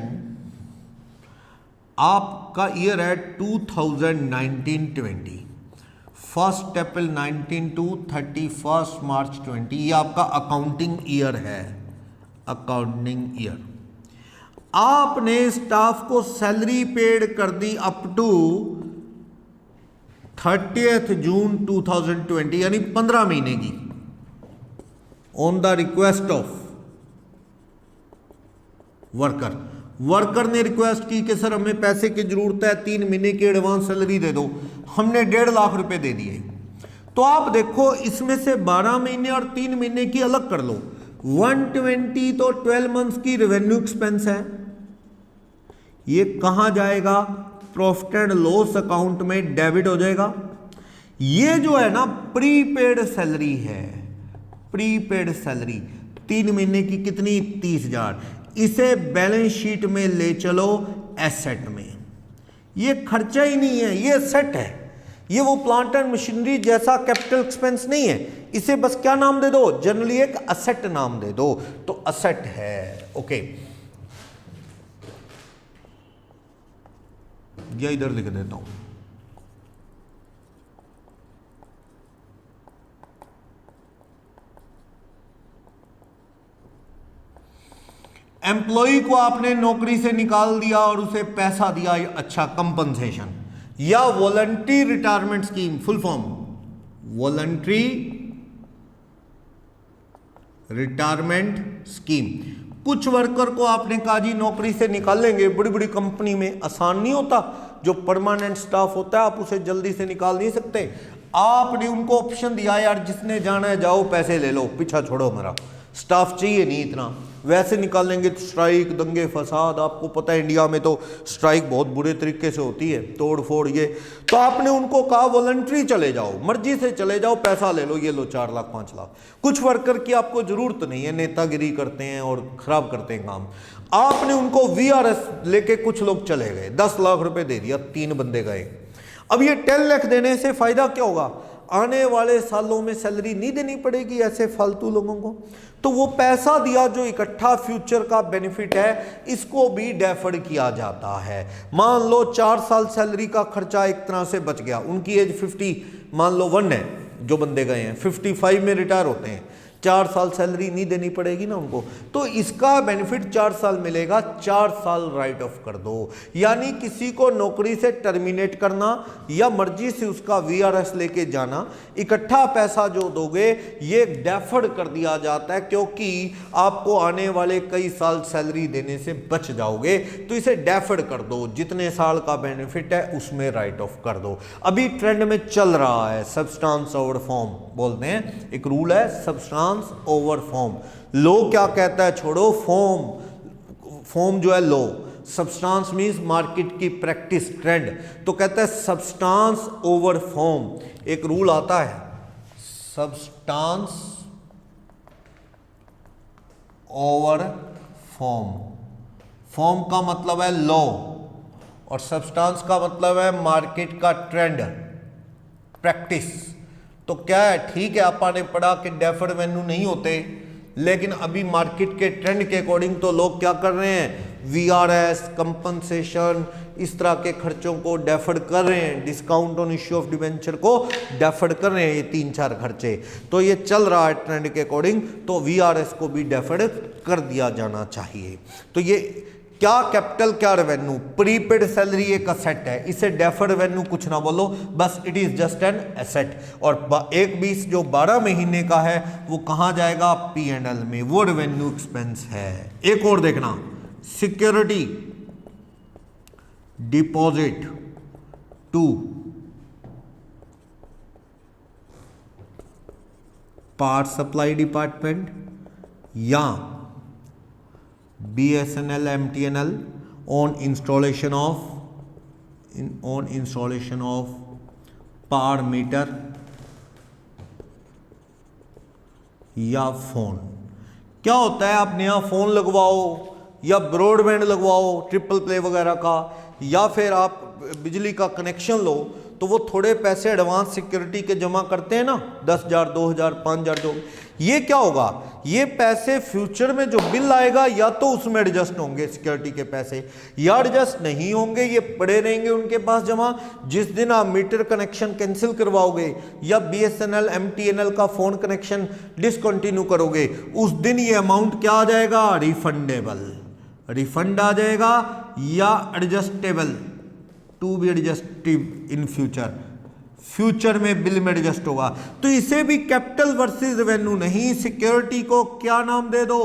आपका ईयर है 2019-20, 1 अप्रैल 19 टू 31 मार्च 20, ये आपका अकाउंटिंग ईयर है, अकाउंटिंग ईयर। आपने स्टाफ को सैलरी पेड कर दी अप टू 30 जून 2020, यानी 15 महीने की, on the request of worker ने रिक्वेस्ट की कि सर हमें पैसे की जरूरत है, 3 महीने की एडवांस सैलरी दे दो, हमने 1.5 लाख रुपए दे दिए। तो आप देखो इसमें से 12 महीने और 3 महीने की अलग कर लो, 120 तो 12 मंथ्स की रेवेन्यू एक्सपेंस है, ये कहां जाएगा, प्रॉफिट एंड लॉस अकाउंट में डेबिट हो जाएगा। ये जो है ना प्रीपेड सैलरी है, प्रीपेड सैलरी 3 महीने की कितनी, 30,000, इसे बैलेंस शीट में ले चलो एसेट में। ये खर्चा ही नहीं है, ये एसेट है, ये वो प्लांट एंड मशीनरी जैसा कैपिटल एक्सपेंस नहीं है, इसे बस क्या नाम दे दो, जनरली एक असेट नाम दे दो, तो असेट है। ओके, या इधर लिख देता हूं, एम्प्लॉय को आपने नौकरी से निकाल दिया और उसे पैसा दिया, अच्छा कंपनसेशन, या voluntary retirement scheme, full form voluntary retirement scheme. कुछ वर्कर को आपने कहा जी नौकरी से निकालेंगे, बड़ी बड़ी कंपनी में आसान नहीं होता, जो परमानेंट स्टाफ होता है आप उसे जल्दी से निकाल नहीं सकते, आपने उनको ऑप्शन दिया यार जिसने जाना है जाओ पैसे ले लो, पीछा छोड़ो, मेरा स्टाफ चाहिए नहीं इतना, वैसे निकालेंगे तो स्ट्राइक, दंगे फसाद, आपको पता है इंडिया में तो स्ट्राइक बहुत बुरे तरीके से होती है, तोड़ फोड़ ये, तो आपने उनको कहा वॉलंटरी चले जाओ, मर्जी से चले जाओ, पैसा ले लो, ये लो 4 लाख 5 लाख। कुछ वर्कर की आपको जरूरत नहीं है, नेतागिरी करते हैं और खराब करते हैं काम, आपने उनको VRS लेके कुछ लोग चले गए, 10 लाख रुपए दे दिया, 3 बंदे गए। अब ये 10 लाख देने से फायदा क्या होगा, आने वाले सालों में सैलरी नहीं देनी पड़ेगी ऐसे फालतू लोगों को, तो वो पैसा दिया जो इकट्ठा फ्यूचर का बेनिफिट है, इसको भी डेफर्ड किया जाता है। मान लो 4 साल सैलरी का खर्चा एक तरह से बच गया, उनकी एज 50 मान लो 1 है, जो बंदे गए हैं 55 में रिटायर होते हैं, 4 साल सैलरी नहीं देनी पड़ेगी ना उनको, तो इसका बेनिफिट 4 साल मिलेगा, 4 साल राइट ऑफ कर दो। यानी किसी को नौकरी से टर्मिनेट करना या मर्जी से उसका VRS लेके जाना, इकट्ठा पैसा जो दोगे ये डेफर्ड कर दिया जाता है, क्योंकि आपको आने वाले कई साल सैलरी देने से बच जाओगे, तो इसे डेफर्ड कर दो, जितने साल का बेनिफिट है उसमें राइट ऑफ कर दो। अभी ट्रेंड में चल रहा है सब्सटेंस ओवर फॉर्म बोलते हैं, एक रूल है सब्सटेंस ओवर फॉर्म। लो क्या कहता है, छोड़ो फॉर्म, फॉर्म जो है लो, सब्सटेंस मींस मार्केट की प्रैक्टिस ट्रेंड, तो कहता है सब्सटेंस ओवर फॉर्म। एक रूल आता है सब्सटेंस ओवर फॉर्म, फॉर्म का मतलब है लॉ और सब्सटेंस का मतलब है मार्केट का ट्रेंड, प्रैक्टिस। तो क्या है, ठीक है आपने पढ़ा कि डेफर्ड रेवेन्यू नहीं होते, लेकिन अभी मार्केट के ट्रेंड के अकॉर्डिंग तो लोग क्या कर रहे हैं, वीआरएस, कंपनसेशन, इस तरह के खर्चों को डेफर्ड कर रहे हैं, discount on issue of debenture को डेफर्ड कर रहे हैं, ये 3-4 खर्चे। तो ये चल रहा है ट्रेंड के अकॉर्डिंग, तो वीआरएस को भी डेफर्ड कर दिया जाना चाहिए। तो ये क्या कैपिटल क्या रेवेन्यू, प्रीपेड सैलरी एक असेट है, इसे डेफर्ड रेवेन्यू कुछ ना बोलो, बस it is just an asset. और एक 20 जो 12 महीने का है वो कहां जाएगा, P&L में, वो रेवेन्यू एक्सपेंस है। एक और देखना, security deposit to power supply department या BSNL MTNL on installation of power meter या फोन। क्या होता है, आप नया फोन लगवाओ या ब्रॉडबैंड लगवाओ ट्रिपल प्ले वगैरह का, या फिर आप बिजली का कनेक्शन लो, तो वो थोड़े पैसे एडवांस सिक्योरिटी के जमा करते हैं ना, 10,000 2,000 5,000 जो, ये क्या होगा, ये पैसे फ्यूचर में जो बिल आएगा या तो उसमें एडजस्ट होंगे सिक्योरिटी के पैसे, या एडजस्ट नहीं होंगे, ये पड़े रहेंगे उनके पास जमा। जिस दिन आप मीटर कनेक्शन कैंसिल करवाओगे या BSNL MTNL का फोन कनेक्शन डिसकंटिन्यू करोगे, उस दिन ये अमाउंट क्या आ जाएगा, रिफंडेबल, रिफंड आ जाएगा, या adjustable, to be adjustive in future, future में बिल में एडजस्ट होगा। तो इसे भी कैपिटल वर्सेस रेवेन्यू नहीं, सिक्योरिटी को क्या नाम दे दो,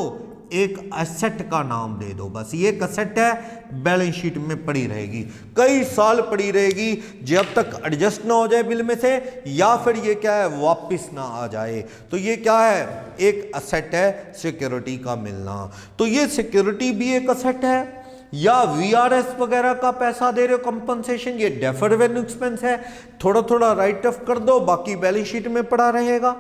एक एसेट का नाम दे दो, बस ये एक एसेट है, बैलेंस शीट में पड़ी रहेगी, कई साल पड़ी रहेगी, जब तक एडजस्ट ना हो जाए बिल में से, या फिर ये क्या है, वापस ना आ जाए। तो ये क्या है, एक एसेट है सिक्योरिटी का मिलना। तो ये सिक्योरिटी भी एक एसेट है, या वीआरएस वगैरह का पैसा दे रहे हो कंपनसेशन, ये डेफर्ड रेवेन्यू एक्सपेंस है, थोड़ा थोड़ा राइट ऑफ कर दो, बाकी बैलेंस शीट में पड़ा रहेगा।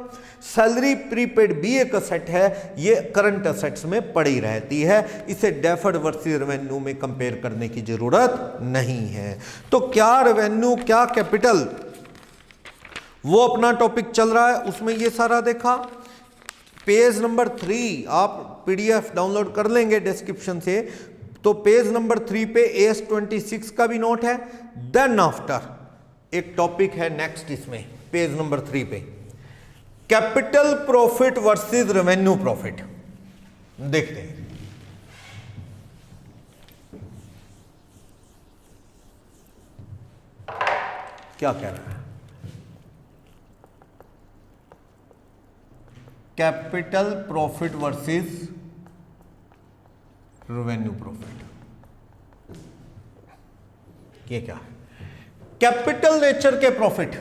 सैलरी प्रीपेड भी एक असेट है, ये करंट असेट्स में पड़ी रहती है, इसे डेफर्ड वर्सेस रेवेन्यू में कंपेयर करने की जरूरत नहीं है। तो क्या रेवेन्यू क्या कैपिटल, वो अपना टॉपिक चल रहा है, उसमें ये सारा देखा। पेज नंबर 3 आप PDF डाउनलोड कर लेंगे डिस्क्रिप्शन से, तो पेज नंबर 3 पे AS26 का भी नोट है। देन आफ्टर एक टॉपिक है नेक्स्ट इसमें पेज नंबर 3 पे, capital profit versus revenue profit. देखते हैं क्या कह रहा है, capital profit versus revenue profit. ये क्या, कैपिटल नेचर के प्रॉफिट,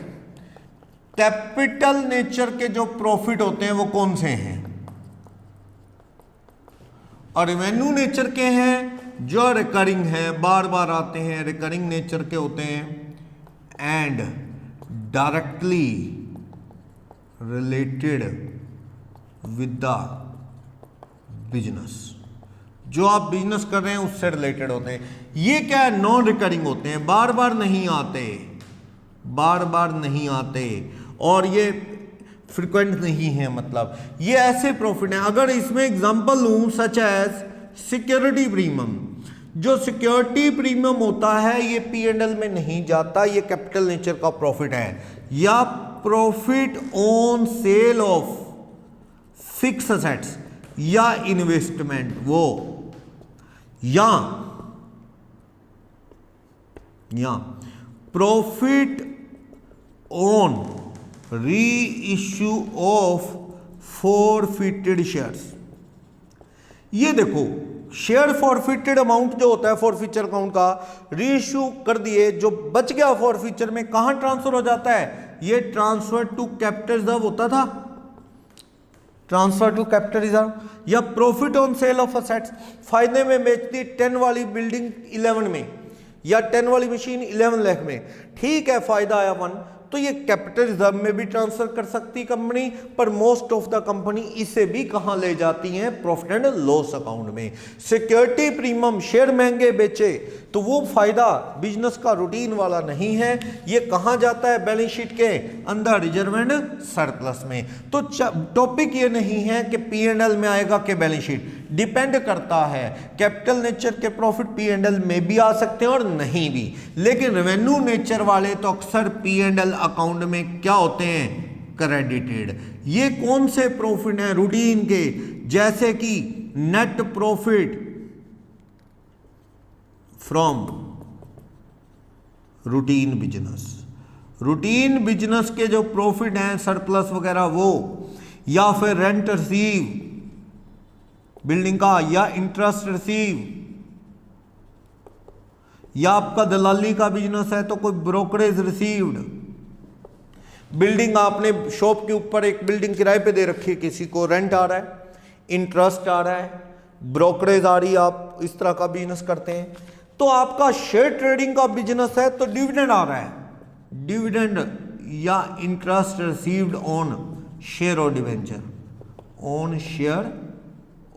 कैपिटल नेचर के जो प्रॉफिट होते हैं वो कौन से हैं, और रेवेन्यू नेचर के हैं जो रिकरिंग है, बार बार आते हैं, रिकरिंग नेचर के होते हैं, and directly related with the business, जो आप बिजनेस कर रहे हैं उससे रिलेटेड होते हैं। ये क्या है, नॉन रिकरिंग होते हैं, बार बार नहीं आते, बार बार नहीं आते, और ये फ्रिक्वेंट नहीं है, मतलब ये ऐसे प्रॉफिट हैं। अगर इसमें एग्जांपल लूं सच एज सिक्योरिटी प्रीमियम, जो सिक्योरिटी प्रीमियम होता है ये P&L में नहीं जाता, ये कैपिटल नेचर का प्रॉफिट है। या profit on sale of fix assets या इन्वेस्टमेंट, वो या प्रॉफिट ऑन री इश्यू ऑफ फॉरफिटेड शेयर्स। ये देखो, शेयर फॉरफिटेड अमाउंट जो होता है फॉरफिचर अकाउंट का, री इश्यू कर दिए, जो बच गया फॉरफिचर में कहां ट्रांसफर हो जाता है, ये ट्रांसफर टू कैपिटल रिजर्व होता था, ट्रांसफर टू कैपिटल रिजर्व। या profit on sale of assets, फायदे में बेच दी 10 वाली बिल्डिंग 11 में, या 10 वाली मशीन 11 लाख में, ठीक है फायदा आया 1, तो ये कैपिटल रिजर्व में भी ट्रांसफर कर सकती कंपनी, पर मोस्ट ऑफ द कंपनी इसे भी कहां ले जाती हैं, प्रॉफिट एंड लॉस अकाउंट में। सिक्योरिटी प्रीमियम, शेयर महंगे बेचे तो वो फायदा बिजनेस का रूटीन वाला नहीं है, ये कहां जाता है, बैलेंस शीट के अंदर रिजर्व एंड सरप्लस में। तो टॉपिक ये नहीं है कि P&L में आएगा कि बैलेंस शीट, डिपेंड करता है। कैपिटल नेचर के प्रॉफिट P&L में भी आ सकते हैं और नहीं भी, लेकिन रेवेन्यू नेचर वाले तो अक्सर P&L अकाउंट में क्या होते हैं, क्रेडिटेड। ये कौन से प्रॉफिट हैं, रूटीन के, जैसे कि net profit from routine business. Routine business के जो प्रॉफिट हैं, सरप्लस वगैरह वो, या फिर रेंट रिसीव बिल्डिंग का, या इंटरेस्ट रिसीव, या आपका दलाली का बिजनेस है तो कोई ब्रोकरेज रिसीव्ड। बिल्डिंग आपने शॉप के ऊपर एक बिल्डिंग किराए पे दे रखी है, किसी को रेंट आ रहा है, इंटरेस्ट आ रहा है, ब्रोकरेज आ रही है, आप इस तरह का बिजनेस करते हैं। तो आपका शेयर ट्रेडिंग का बिजनेस है तो डिविडेंड आ रहा है, डिविडेंड या इंटरेस्ट रिसीव्ड ऑन शेयर और डिवेंचर, ऑन शेयर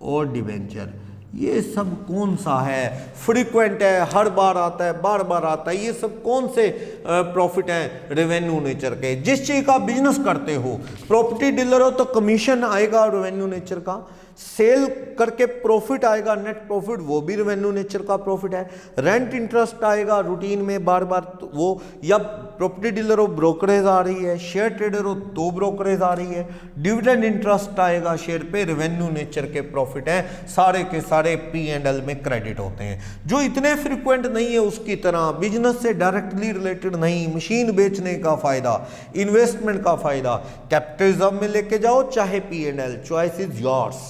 और डिवेंचर। ये सब कौन सा है, फ्रीक्वेंट है, हर बार आता है, बार बार आता है, ये सब कौन से प्रॉफिट हैं, रेवेन्यू नेचर के। जिस चीज का बिजनेस करते हो, प्रॉपर्टी डीलर हो तो कमीशन आएगा रेवेन्यू नेचर का, सेल करके प्रॉफिट आएगा, नेट प्रॉफिट, वो भी रेवेन्यू नेचर का प्रॉफिट है। रेंट इंटरेस्ट आएगा रूटीन में बार बार तो वो, या प्रॉपर्टी डीलर हो ब्रोकरेज आ रही है, शेयर ट्रेडर हो तो ब्रोकरेज आ रही है, डिविडेंड इंटरेस्ट आएगा शेयर पे, रेवेन्यू नेचर के प्रॉफिट है, सारे के सारे P&L में क्रेडिट होते हैं। जो इतने फ्रिक्वेंट नहीं है उसकी तरह, बिजनेस से डायरेक्टली रिलेटेड नहीं, मशीन बेचने का फायदा, इन्वेस्टमेंट का फायदा, कैपिटलिज्म में लेके जाओ चाहे P&L, choice is yours.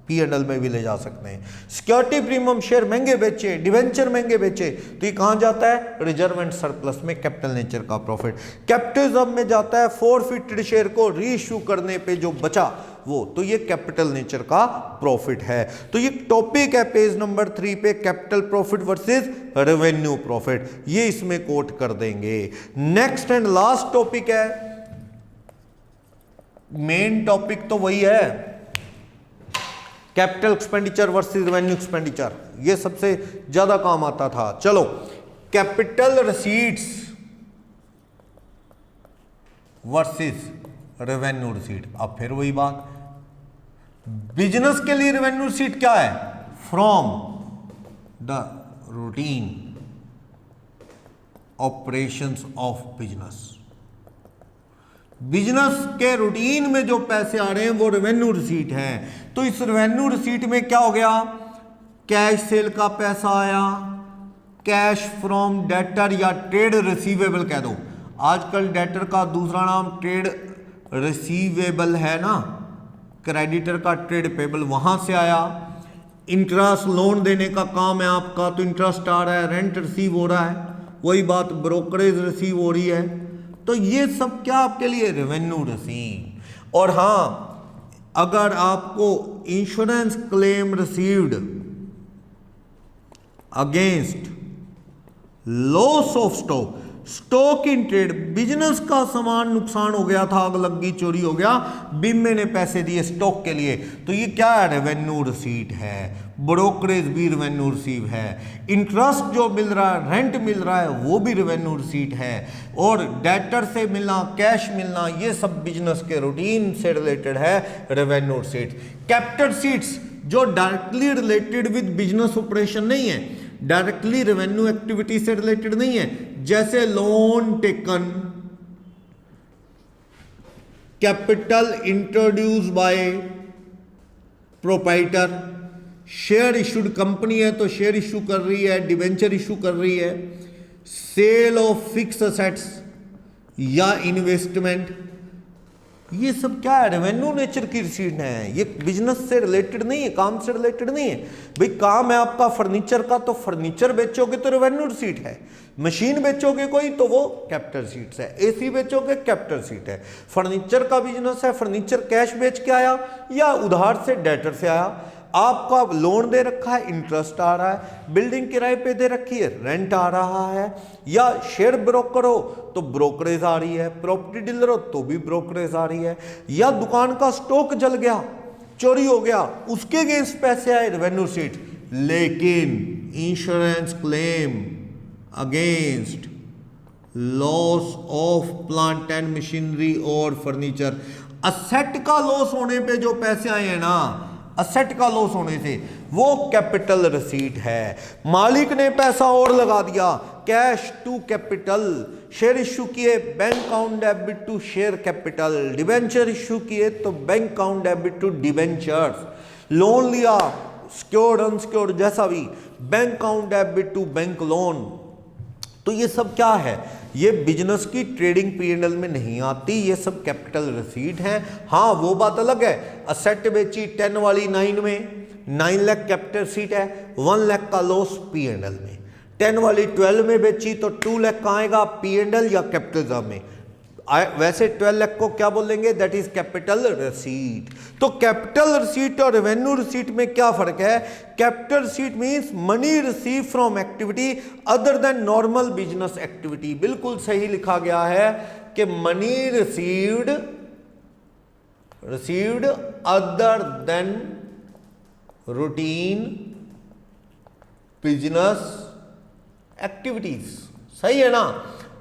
P&L में भी ले जा सकते हैं। सिक्योरिटी प्रीमियम, शेयर महंगे बेचे, डिवेंचर महंगे बेचे तो ये कहां जाता है, रिजर्व एंड सरप्लस में, कैपिटल नेचर का प्रॉफिट। कैपिटलिज्म में जाता है फॉरफिटेड शेयर को रीइश्यू करने पे जो बचा वो, तो ये कैपिटल नेचर का प्रॉफिट है। तो ये टॉपिक है पेज नंबर 3 पे, capital profit versus revenue profit, ये इसमें कोट कर देंगे। नेक्स्ट एंड लास्ट टॉपिक है, मेन टॉपिक तो वही है, capital expenditure versus revenue expenditure, ये सबसे ज्यादा काम आता था। चलो, capital receipts versus revenue receipt. अब फिर वही बात, बिजनेस के लिए रेवेन्यू रिसीट क्या है, from the routine operations of business. Business के रूटीन में जो पैसे आ रहे हैं वो रेवेन्यू रिसीट है। तो इस रेवेन्यू रिसीट में क्या हो गया, कैश सेल का पैसा आया, कैश फ्रॉम डेटर या ट्रेड रिसीवेबल कह दो, आजकल डेटर का दूसरा नाम ट्रेड रिसीवेबल है ना, क्रेडिटर का ट्रेड पेबल, वहां से आया। इंटरेस्ट, लोन देने का काम है आपका तो इंटरेस्ट आ रहा है, रेंट रिसीव हो रहा है, वही बात ब्रोकरेज रिसीव हो रही है। तो ये सब क्या आपके लिए, रेवेन्यू रिसीव। और हां, अगर आपको insurance claim received against loss of stock, stock in trade, business का सामान नुकसान हो गया था, आग लग गई, चोरी हो गया, बीमे ने पैसे दिए स्टॉक के लिए, तो ये क्या है, रेवेन्यू रिसीट है। ब्रोकरेज भी रेवेन्यू रिसीव है, इंटरेस्ट जो मिल रहा है, रेंट मिल रहा है, वो भी रेवेन्यू रिसीट है, और डेटर से मिलना, कैश मिलना, ये सब बिजनेस के रूटीन से रिलेटेड है, रेवेन्यू रिसीट। कैपिटल रिसीट्स जो directly related with business operation नहीं है, डायरेक्टली रेवेन्यू एक्टिविटी से रिलेटेड नहीं है, जैसे loan taken, capital introduce by proprietor, share issued, company है तो शेयर इशू कर रही है, डिवेंचर इशू कर रही है, सेल ऑफ फिक्स असेट्स या इन्वेस्टमेंट, ये सब क्या है, रेवेन्यू नेचर की रिसीट है। ये बिजनेस से रिलेटेड नहीं है, काम से रिलेटेड नहीं है। भाई काम है आपका फर्नीचर का तो फर्नीचर बेचोगे तो रेवेन्यू रिसीट है, मशीन बेचोगे कोई तो वो कैपिटल रिसीट्स है, एसी बेचोगे कैपिटल रिसीट है। फर्नीचर का बिजनेस है, फर्नीचर कैश बेच के आया या उधार से डेटर से आया, आपका लोन दे रखा है, इंटरेस्ट आ रहा है, बिल्डिंग किराए पे दे रखी है, रेंट आ रहा है, या शेयर ब्रोकर हो तो ब्रोकरेज आ रही है, प्रॉपर्टी डीलर हो तो भी ब्रोकरेज आ रही है, या दुकान का स्टॉक जल गया, चोरी हो गया, उसके अगेंस्ट पैसे आए, रेवेन्यू रिसीट। लेकिन insurance claim against loss of plant and machinery और फर्नीचर, असेट का लॉस होने पे जो पैसे आए हैं ना, असेट का लॉस होने से, वो कैपिटल रिसीट है। मालिक ने पैसा और लगा दिया, cash to capital, share issue किए, bank account debit to share capital, debenture issue किए तो bank account debit to debentures, loan लिया सिक्योर्ड अनसिक्योर्ड जैसा भी, bank account debit to bank loan. तो ये सब क्या है, ये बिजनेस की ट्रेडिंग पीएनएल में नहीं आती, ये सब कैपिटल रिसीट है। हाँ वो बात अलग है, असेट बेची 10 वाली 9 में, 9 लाख कैपिटल रिसीट है, 1 लाख का लॉस पीएनएल में, 10 वाली 12 में बेची तो 2 लाख का आएगा पीएनएल या कैपिटल रिजर्व में। वैसे 12 लाख को क्या बोलेंगे, दैट इज कैपिटल रिसीट। तो कैपिटल रिसीट और रेवेन्यू रिसीट में क्या फर्क है, capital receipt means money receive from activity other than normal business activity. बिल्कुल सही लिखा गया है कि money received other than routine business activities. सही है ना,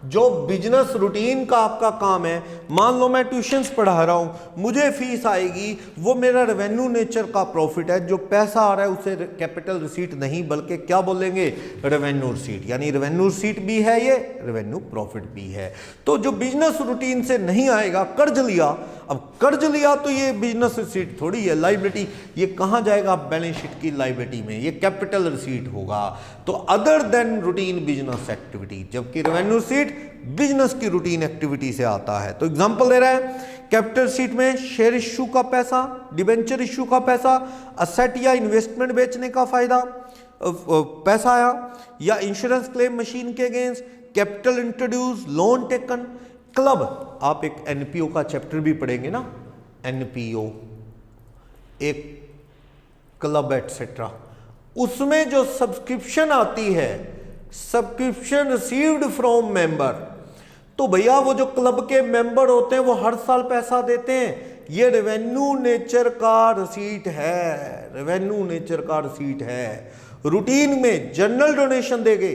जो बिजनेस रूटीन का आपका काम है, मान लो मैं ट्यूशंस पढ़ा रहा हूं, मुझे फीस आएगी, वो मेरा रेवेन्यू नेचर का प्रॉफिट है, जो पैसा आ रहा है उसे कैपिटल रिसीट नहीं बल्कि क्या बोलेंगे, रेवेन्यू रिसीट। यानी रेवेन्यू रिसीट भी है, ये रेवेन्यू प्रॉफिट भी है। तो जो बिजनेस रूटीन से नहीं आएगा, कर्ज लिया, अब कर्ज लिया तो ये बिजनेस रिसीट थोड़ी है, लाइबिलिटी, ये कहां जाएगा, बैलेंस शीट की लाइबिलिटी में, ये कैपिटल रिसीट होगा। तो other than routine business activity, जबकि रेवेन्यू रिसीट बिजनेस की रूटीन एक्टिविटी से आता है। तो एग्जांपल दे रहा है, कैपिटल शीट में शेयर इश्यू का पैसा, डिबेंचर इश्यू का पैसा, असेट या इन्वेस्टमेंट बेचने का फायदा पैसा आया, या इंश्योरेंस क्लेम मशीन के against, capital introduce, loan taken, club. आप एक एनपीओ का चैप्टर भी पढ़ेंगे ना, एनपीओ एक क्लब एटसेट्रा, उसमें जो सब्सक्रिप्शन आती है, सब्सक्रिप्शन रिसीव्ड फ्रॉम मेंबर, तो भैया वो जो क्लब के मेंबर होते हैं वो हर साल पैसा देते हैं, ये रेवेन्यू नेचर का रिसीट है, रेवेन्यू नेचर का रिसीट है। रूटीन में जनरल डोनेशन देंगे,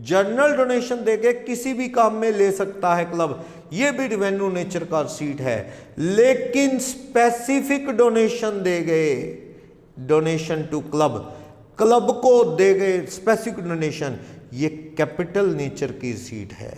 जनरल डोनेशन देके किसी भी काम में ले सकता है क्लब, ये भी रेवेन्यू नेचर का रिसीट है। लेकिन स्पेसिफिक डोनेशन दे गए, डोनेशन टू क्लब, क्लब को दे गए स्पेसिफिक डोनेशन, ये कैपिटल नेचर की सीट है।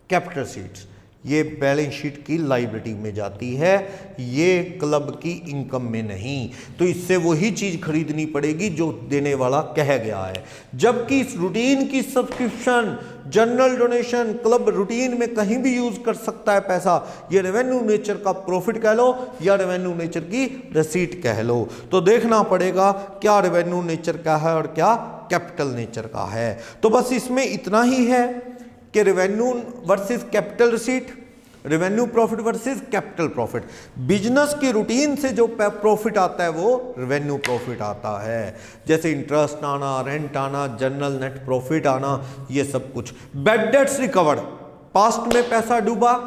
कैपिटल सीट्स ये बैलेंस शीट की लायबिलिटी में जाती है, ये क्लब की इनकम में नहीं। तो इससे वही चीज खरीदनी पड़ेगी जो देने वाला कह गया है। जबकि इस रूटीन की subscription, general donation, club routine में कहीं भी यूज कर सकता है पैसा, ये रेवेन्यू नेचर का प्रॉफिट कह लो या रेवेन्यू नेचर की रिसीट कह लो। तो देखना पड़ेगा क्या रेवेन्यू नेचर का है और क्या कैपिटल नेचर का है। तो बस इसमें इतना ही है कि revenue versus capital receipt, revenue profit versus capital profit. Business की रूटीन से जो प्रॉफिट आता है वो रेवेन्यू प्रॉफिट आता है, जैसे इंटरेस्ट आना, रेंट आना, जनरल नेट प्रॉफिट आना, ये सब कुछ। बैड डेट्स रिकवर्ड, पास्ट में पैसा डूबा,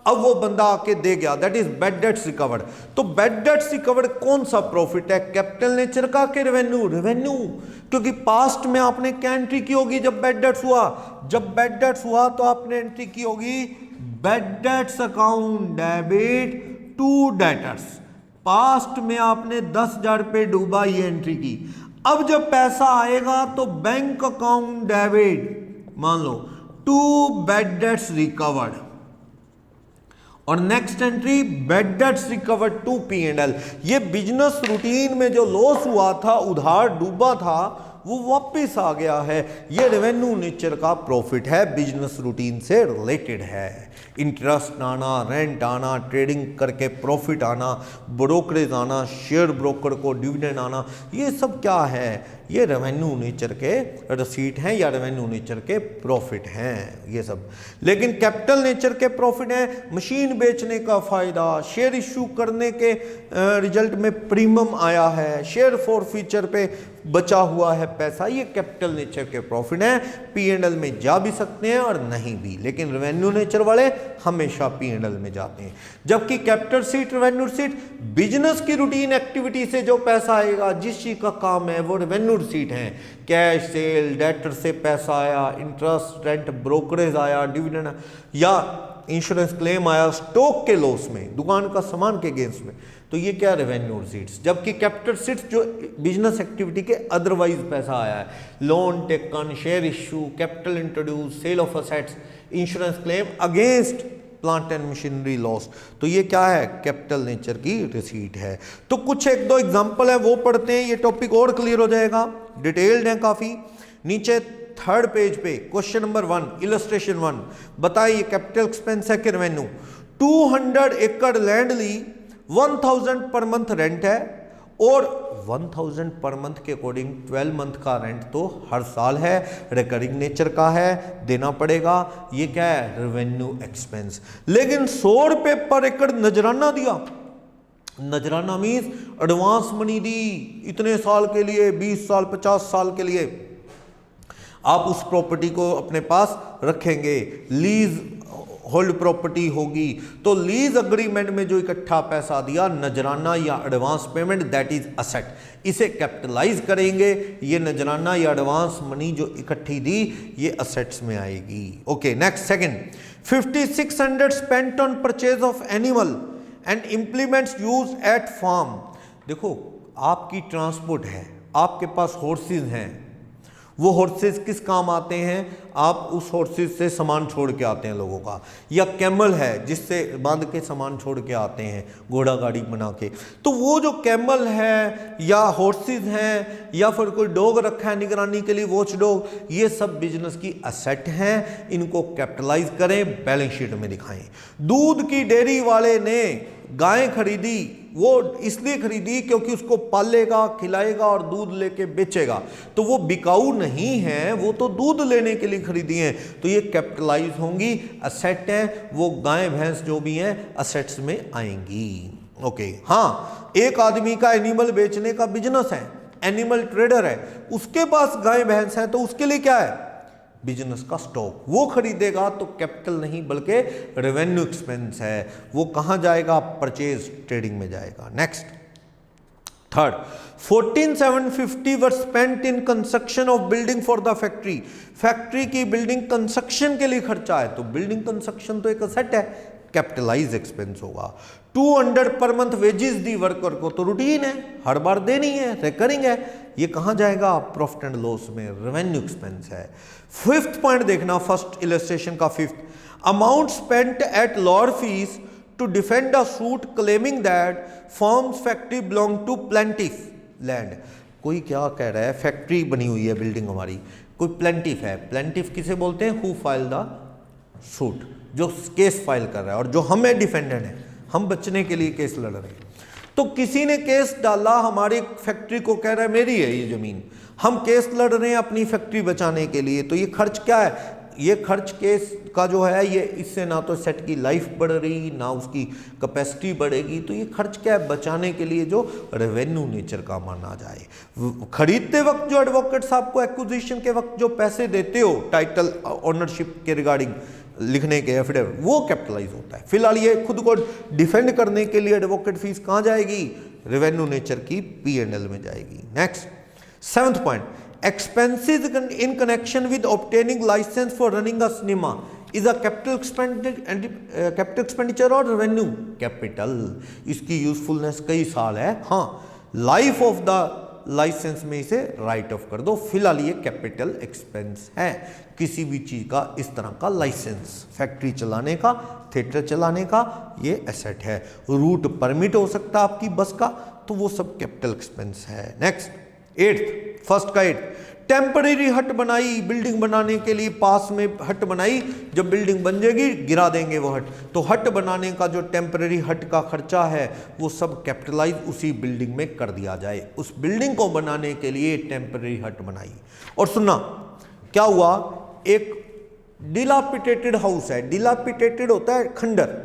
अब वो बंदा आके दे गया, that is bad debts recovered. तो बैड डेट्स रिकवर्ड कौन सा प्रॉफिट है, कैपिटल नेचर का कि रेवेन्यू? रेवेन्यू, क्योंकि पास्ट में आपने क्या एंट्री की होगी जब बैड डेट्स हुआ? जब बैड डेट्स हुआ तो आपने एंट्री की होगी bad debts account debit to debtors. Past में आपने 10,000 रुपये डूबा, ये एंट्री की। अब जब पैसा आएगा तो बैंक अकाउंट डेबिट मान लो टू बैड डेट्स रिकवर्ड, और next entry bad debts recovered to P&L। ये बिजनेस रूटीन में जो लॉस हुआ था, उधार डूबा था, वो वापस आ गया है। ये रेवेन्यू नेचर का प्रॉफिट है, बिजनेस रूटीन से रिलेटेड है। इंटरेस्ट आना, रेंट आना, ट्रेडिंग करके प्रॉफिट आना, ब्रोकरेज आना, शेयर ब्रोकर को डिविडेंड आना, ये सब क्या है? ये रेवेन्यू नेचर के रिसीट हैं या रेवेन्यू नेचर के प्रॉफिट हैं ये सब। लेकिन कैपिटल नेचर के प्रॉफिट हैं मशीन बेचने का फायदा, शेयर इश्यू करने के रिजल्ट में प्रीमियम आया है, शेयर फॉर फ्यूचर पे बचा हुआ है पैसा, ये कैपिटल नेचर के प्रॉफिट हैं। P&L में जा भी सकते हैं और नहीं भी, लेकिन रेवेन्यू नेचर वाले हमेशा P&L में जाते हैं। जबकि capital seat, revenue seat business की रूटीन एक्टिविटी से जो पैसा आएगा, जिस चीज का काम है वो रेवेन्यू सीट है। कैश सेल, डेटर से पैसा आया, इंटरेस्ट, रेंट, ब्रोकरेज आया, डिविडेंड या इंश्योरेंस क्लेम आया स्टॉक के लॉस में, दुकान का सामान के अगेंस्ट में, तो ये क्या रेवेन्यू रिसीट्स। जबकि कैपिटल सीट्स जो बिजनेस एक्टिविटी के अदरवाइज पैसा आया है, loan taken, share issue, capital introduce, sale of assets, insurance claim against plant and machinery loss, तो ये क्या है? कैपिटल नेचर की रिसीट है। तो कुछ एक दो एग्जांपल है वो पढ़ते हैं, ये टॉपिक और क्लियर हो जाएगा, डिटेल्ड है काफी। नीचे थर्ड पेज पे क्वेश्चन नंबर 1 इलस्ट्रेशन 1 बताइए कैपिटल एक्सपेंस है कि रेवेन्यू। 200 एकड़ लैंड ली, 1000 पर मंथ रेंट है और 1000 पर मंथ के अकॉर्डिंग 12 मंथ का रेंट तो हर साल है, रिकरिंग नेचर का है, देना पड़ेगा। ये क्या है? Revenue expense. लेकिन 100 रुपए पर एकड़ नजराना दिया, नजराना मीन्स एडवांस मनी दी, इतने साल के लिए, 20 साल 50 साल के लिए आप उस प्रॉपर्टी को अपने पास रखेंगे, लीज होल्ड प्रॉपर्टी होगी। तो लीज अग्रीमेंट में जो इकट्ठा पैसा दिया, नजराना या advance payment, that is asset, इसे कैपिटलाइज करेंगे। ये नजराना या एडवांस मनी जो इकट्ठी दी ये असेट्स में आएगी। Okay next second, 5600 spent on purchase of animal and implements use at farm. देखो आपकी ट्रांसपोर्ट है, आपके पास हॉर्सेज हैं, वो हॉर्सेस किस काम आते हैं? आप उस हॉर्सेस से सामान छोड़ के आते हैं लोगों का, या कैमल है जिससे बांध के सामान छोड़ के आते हैं घोड़ा गाड़ी बना के। तो वो जो कैमल है या हॉर्सेस हैं या फिर कोई डॉग रखा है निगरानी के लिए, वॉच डॉग, ये सब बिजनेस की असेट हैं, इनको कैपिटलाइज करें, बैलेंस शीट में दिखाएं। दूध की डेयरी वाले ने गाय खरीदी, वो इसलिए खरीदी क्योंकि उसको पालेगा, खिलाएगा और दूध लेके बेचेगा, तो वो बिकाऊ नहीं है, वो तो दूध लेने के लिए खरीदी हैं, तो ये कैपिटलाइज होंगी, असेट है, वो गाय भैंस जो भी हैं असेट्स में आएंगी। ओके हाँ, एक आदमी का एनिमल बेचने का बिजनेस है, एनिमल ट्रेडर है, उसके पास गाय भैंस है, तो उसके लिए क्या है? बिजनेस का स्टॉक, वो खरीदेगा तो कैपिटल नहीं बल्कि रेवेन्यू एक्सपेंस है। वो कहां जाएगा? परचेज ट्रेडिंग में जाएगा। Next third, 14,750 were spent in construction of building for the factory. Factory की बिल्डिंग कंस्ट्रक्शन के लिए खर्चा है, तो बिल्डिंग कंस्ट्रक्शन तो एक असेट है, कैपिटलाइज एक्सपेंस होगा। 200 पर मंथ वेजेस दी वर्कर को, तो रूटीन है, हर बार देनी है, रिकरिंग है, ये कहां जाएगा? प्रॉफिट एंड लॉस में, रेवेन्यू एक्सपेंस है। फिफ्थ पॉइंट देखना, फर्स्ट इलस्ट्रेशन का fifth, amount spent at lawyer fee to defend a suit claiming that firm's factory belong to plaintiff land. कोई क्या कह रहा है? फैक्ट्री बनी हुई है बिल्डिंग हमारी, कोई प्लेंटिफ है, प्लेंटिफ किसे बोलते हैं? हु फाइल द सूट, जो केस फाइल कर रहा है, और जो हमें डिफेंडेंट है, हम बचने के लिए केस लड़ रहे हैं। तो किसी ने केस डाला हमारी फैक्ट्री को, कह रहा है मेरी है ये जमीन, हम केस लड़ रहे हैं अपनी फैक्ट्री बचाने के लिए, तो ये खर्च क्या है? ये खर्च केस का जो है, ये इससे ना तो सेट की लाइफ बढ़ रही, ना उसकी कैपेसिटी बढ़ेगी, तो ये खर्च क्या है? बचाने के लिए जो रेवेन्यू नेचर का माना जाए। खरीदते वक्त जो एडवोकेट साहब को एक्विजिशन के वक्त जो पैसे देते हो टाइटल ओनरशिप के रिगार्डिंग लिखने के एफिडेविट, वो कैपिटलाइज होता है। फिलहाल ये खुद को डिफेंड करने के लिए एडवोकेट फीस कहाँ जाएगी? रेवेन्यू नेचर की P&L में जाएगी। Next seventh point, expenses in connection with obtaining license for running a cinema is a capital expenditure or revenue? Capital। इसकी यूजफुलनेस कई साल है, हाँ, लाइफ ऑफ द लाइसेंस में इसे राइट ऑफ कर दो। फिलहाल ये कैपिटल एक्सपेंस है, किसी भी चीज का इस तरह का लाइसेंस, फैक्ट्री चलाने का, थिएटर चलाने का, ये एसेट है। रूट परमिट हो सकता है आपकी बस का, तो वो सब कैपिटल एक्सपेंस है। नेक्स्ट एट्थ, फर्स्ट का 8, टेम्परेरी हट बनाई बिल्डिंग बनाने के लिए, पास में हट बनाई, जब बिल्डिंग बन जाएगी गिरा देंगे वो हट, तो हट बनाने का जो टेम्परेरी हट का खर्चा है वो सब कैपिटलाइज उसी बिल्डिंग में कर दिया जाए। उस बिल्डिंग को बनाने के लिए टेम्परेरी हट बनाई। और सुनना क्या हुआ, एक डिलापिटेटेड हाउस है, डिलापिटेटेड होता है खंडर,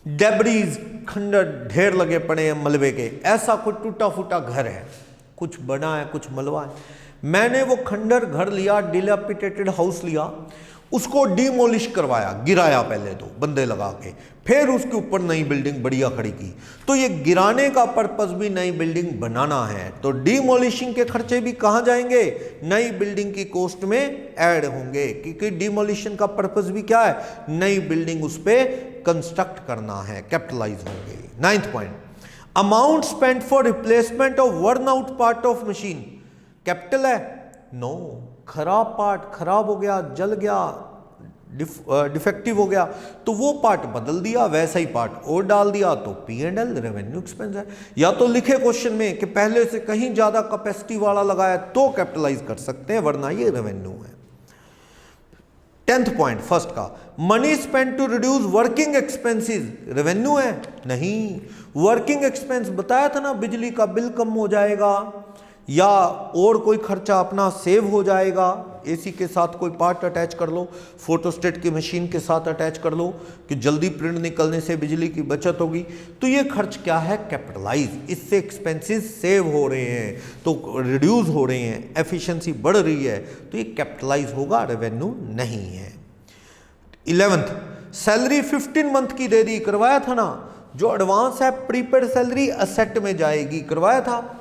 डेब्रीज खंडर ढेर लगे पड़े हैं मलबे के, ऐसा कोई टूटा फूटा घर है, कुछ बना है कुछ मलबा है। मैंने वो खंडर घर लिया, डिलापिटेटेड हाउस लिया, उसको डिमोलिश करवाया, गिराया पहले तो बंदे लगा के, फिर उसके ऊपर नई बिल्डिंग बढ़िया खड़ी की। तो ये गिराने का पर्पस भी नई बिल्डिंग बनाना है, तो डिमोलिशिंग के खर्चे भी कहाँ जाएंगे, नई बिल्डिंग की कॉस्ट में ऐड होंगे, क्योंकि डिमोलिशन का पर्पस भी क्या है, नई बिल्डिंग उस पर कंस्ट्रक्ट करना है, कैपिटलाइज होंगे। 9th point, amount spent for replacement of worn out part of machine, capital है? नो, खराब पार्ट खराब हो गया, जल गया, डिफेक्टिव हो गया, तो वो पार्ट बदल दिया, वैसा ही पार्ट और डाल दिया, तो P&L रेवेन्यू एक्सपेंस है। या तो लिखे क्वेश्चन में कि पहले से कहीं ज्यादा कैपेसिटी वाला लगाया तो कैपिटलाइज कर सकते हैं, वरना ये रेवेन्यू है। 10th पॉइंट फर्स्ट का, money spend to reduce working expenses, revenue है? नहीं, वर्किंग एक्सपेंस बताया था ना, बिजली का बिल कम हो जाएगा या और कोई खर्चा अपना सेव हो जाएगा, एसी के साथ कोई पार्ट अटैच कर लो, फोटोस्टेट की मशीन के साथ अटैच कर लो कि जल्दी प्रिंट निकलने से बिजली की बचत होगी, तो ये खर्च क्या है, कैपिटलाइज, इससे एक्सपेंसेस सेव हो रहे हैं, तो रिड्यूस हो रहे हैं, एफिशिएंसी बढ़ रही है, तो ये कैपिटलाइज होगा, रेवेन्यू नहीं है। 11th, सैलरी 15 मंथ की दे दी, करवाया था ना, जो एडवांस है प्रीपेड सैलरी असेट में जाएगी, करवाया था,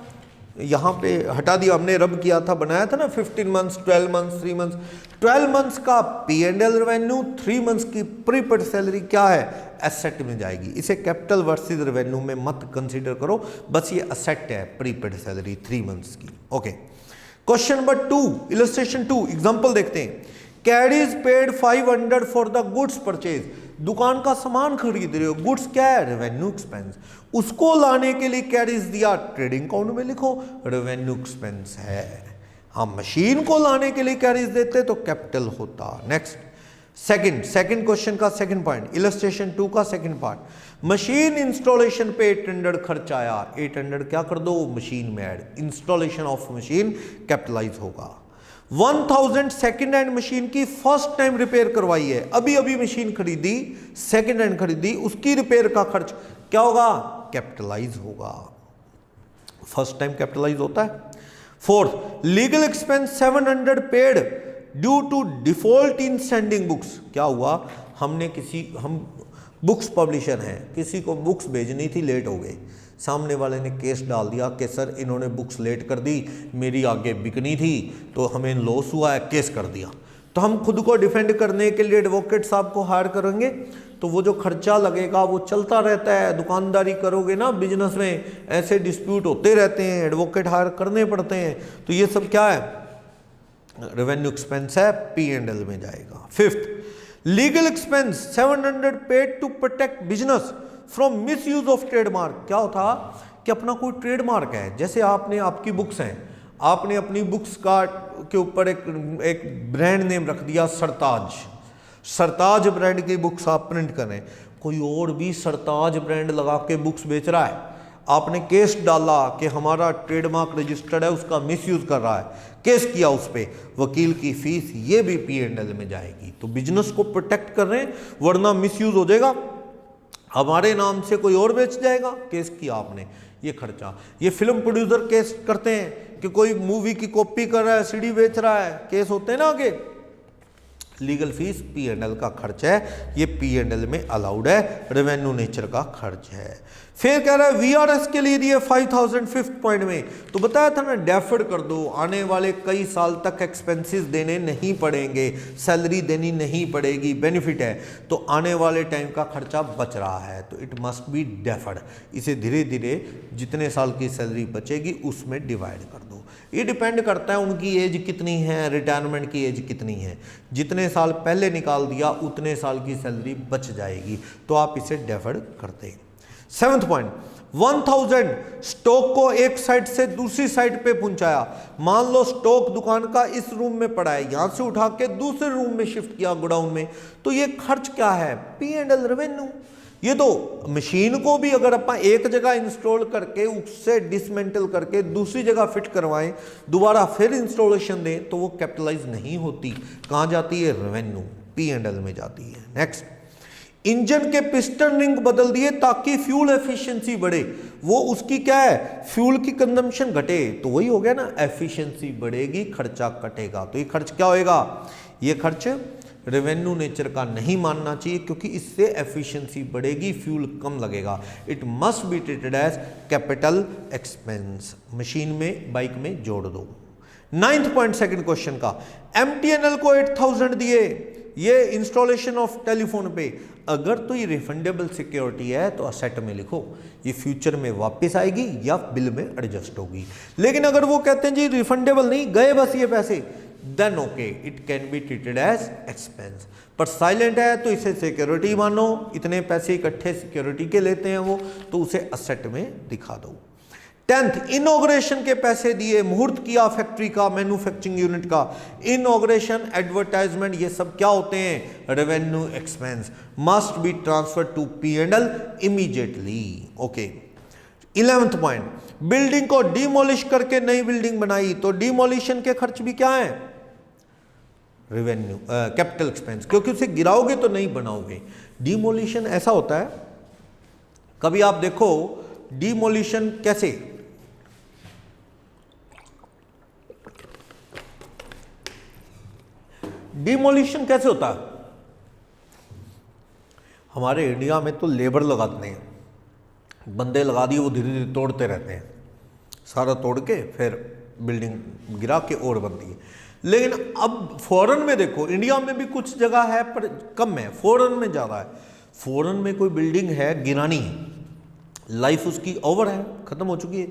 यहाँ पे हटा दिया हमने, रब किया था, बनाया था ना 15 मंथ्स, 12 मंथ्स, 3 मंथ्स, 12 मंथ्स का P&L रेवेन्यू, 3 मंथ्स की प्रीपेड सैलरी क्या है, एसेट में जाएगी। इसे कैपिटल वर्सेस रेवेन्यू में मत कंसीडर करो, बस ये एसेट है प्रीपेड सैलरी 3 मंथ्स की। Okay, question number 2, illustration 2, example देखते हैं। Carries paid 500 for the goods purchase, दुकान का सामान खरीद रहे हो, गुड्स क्या है, रेवेन्यू एक्सपेंस, उसको लाने के लिए कैरीज दिया, ट्रेडिंग अकाउंट में लिखो, रेवेन्यू एक्सपेंस है। हम मशीन को लाने के लिए कैरीज देते तो कैपिटल होता। नेक्स्ट, सेकंड क्वेश्चन का सेकंड पॉइंट, इलस्ट्रेशन 2 का सेकंड पार्ट, मशीन इंस्टॉलेशन पे 800 खर्च आया, 800 क्या कर दो, मशीन में add, installation of machine capitalise होगा। 1000 सेकेंड हैंड मशीन की फर्स्ट टाइम रिपेयर करवाई है, अभी अभी मशीन खरीदी, सेकेंड हैंड खरीदी, उसकी रिपेयर का खर्च क्या होगा, कैपिटलाइज होगा, फर्स्ट टाइम कैपिटलाइज होता है। 4th, legal expense 700 paid due to default in sending books, क्या हुआ, हम बुक्स पब्लिशर हैं, किसी को बुक्स भेजनी थी, लेट हो गए, सामने वाले ने केस डाल दिया कि सर इन्होंने बुक्स लेट कर दी, मेरी आगे बिकनी थी तो हमें लॉस हुआ है, केस कर दिया, तो हम खुद को डिफेंड करने के लिए एडवोकेट साहब को हायर करेंगे, तो वो जो खर्चा लगेगा वो चलता रहता है, दुकानदारी करोगे ना बिजनेस में, ऐसे डिस्प्यूट होते रहते हैं, एडवोकेट हायर करने पड़ते हैं, तो ये सब क्या है, रेवेन्यू एक्सपेंस है, P&L में जाएगा। 5th, legal expense 700 paid to protect business from misuse of trademark, क्या होता कि अपना कोई ट्रेडमार्क है, जैसे आपकी बुक्स हैं, आपने अपनी बुक्स का के ऊपर एक ब्रांड नेम रख दिया सरताज ब्रांड की बुक्स आप प्रिंट करें, कोई और भी सरताज ब्रांड लगा के बुक्स बेच रहा है, आपने केस डाला कि हमारा ट्रेडमार्क रजिस्टर्ड है, उसका मिसयूज कर रहा है, केस किया उस पर, वकील की फीस ये भी P&L में जाएगी, तो बिजनेस को प्रोटेक्ट कर रहे हैं, वरना मिसयूज हो जाएगा, हमारे नाम से कोई और बेच जाएगा, केस किया आपने, ये खर्चा। ये फिल्म प्रोड्यूसर केस करते हैं कि कोई मूवी की कॉपी कर रहा है, सीडी बेच रहा है, केस होते हैं ना आगे, लीगल फीस P&L का खर्च है, ये P&L में अलाउड है, रेवेन्यू नेचर का खर्च है। फिर कह रहा है VRS के लिए दिए 5000 5th पॉइंट में, तो बताया था ना डेफर्ड कर दो, आने वाले कई साल तक एक्सपेंसेस देने नहीं पड़ेंगे, सैलरी देनी नहीं पड़ेगी, बेनिफिट है, तो आने वाले टाइम का खर्चा बच रहा है, तो इट मस्ट बी डेफर्ड, इसे धीरे धीरे जितने साल की सैलरी बचेगी उसमें डिवाइड कर दो। ये डिपेंड करता है उनकी एज कितनी है, रिटायरमेंट की एज कितनी है, जितने साल पहले निकाल दिया उतने साल की सैलरी बच जाएगी, तो आप इसे डेफर्ड करते हैं। 7th पॉइंट, 1000 स्टॉक को एक साइड से दूसरी साइड पे पहुंचाया। मान लो स्टॉक दुकान का इस रूम में पड़ा है, यहां से उठा के दूसरे रूम में शिफ्ट किया गोडाउन में, तो ये खर्च क्या है? P&L revenue. ये तो मशीन को भी अगर अपन एक जगह इंस्टॉल करके उससे डिसमेंटल करके दूसरी जगह फिट करवाएं, दोबारा फिर इंस्टॉलेशन दें, तो वो कैपिटलाइज नहीं होती। कहां जाती है? रेवेन्यू, P&L में जाती है। नेक्स्ट, इंजन के पिस्टन रिंग बदल दिए ताकि फ्यूल एफिशिएंसी बढ़े। वो उसकी क्या है? फ्यूल की कंजम्पशन घटे, तो वही हो गया ना, एफिशिएंसी बढ़ेगी, खर्चा कटेगा। तो ये खर्च क्या होएगा? ये खर्च रेवेन्यू नेचर का नहीं मानना चाहिए, क्योंकि इससे एफिशिएंसी बढ़ेगी, फ्यूल कम लगेगा। It must be treated as capital expense. Machine में, बाइक में जोड़ दो। 9th पॉइंट सेकंड क्वेश्चन का, MTNL को 8000 दिए, ये इंस्टॉलेशन ऑफ टेलीफोन पे। अगर तो ये रिफंडेबल सिक्योरिटी है तो असेट में लिखो, ये फ्यूचर में वापस आएगी या बिल में एडजस्ट होगी। लेकिन अगर वो कहते हैं जी रिफंडेबल नहीं, गए बस ये पैसे, then okay, it can be treated as expense. पर साइलेंट है तो इसे सिक्योरिटी मानो, इतने पैसे इकट्ठे सिक्योरिटी के लेते हैं वो, तो उसे असेट में दिखा दो। 10th, इनॉग्रेशन के पैसे दिए, मुहूर्त किया फैक्ट्री का, मैन्युफैक्चरिंग यूनिट का। इनॉग्रेशन, एडवर्टाइजमेंट, ये सब क्या होते हैं? Revenue expense, must be transfer to P&L immediately. Okay. 11th point, building को डिमोलिश करके नई बिल्डिंग बनाई, तो डिमोलिशन के खर्च भी क्या है? रेवेन्यू, कैपिटल एक्सपेंस, क्योंकि उसे गिराओगे तो नहीं बनाओगे। डिमोलिशन ऐसा होता है, कभी आप देखो डिमोलिशन कैसे, डिमोलिशन कैसे होता है? हमारे इंडिया में तो लेबर लगाते हैं, बंदे लगा दिए, वो धीरे धीरे तोड़ते रहते हैं, सारा तोड़ के फिर बिल्डिंग गिरा के और बनती है। लेकिन अब फॉरेन में देखो, इंडिया में भी कुछ जगह है पर कम है, फॉरेन में ज़्यादा है। फॉरेन में कोई बिल्डिंग है, गिरानी है, लाइफ उसकी ओवर है, खत्म हो चुकी है,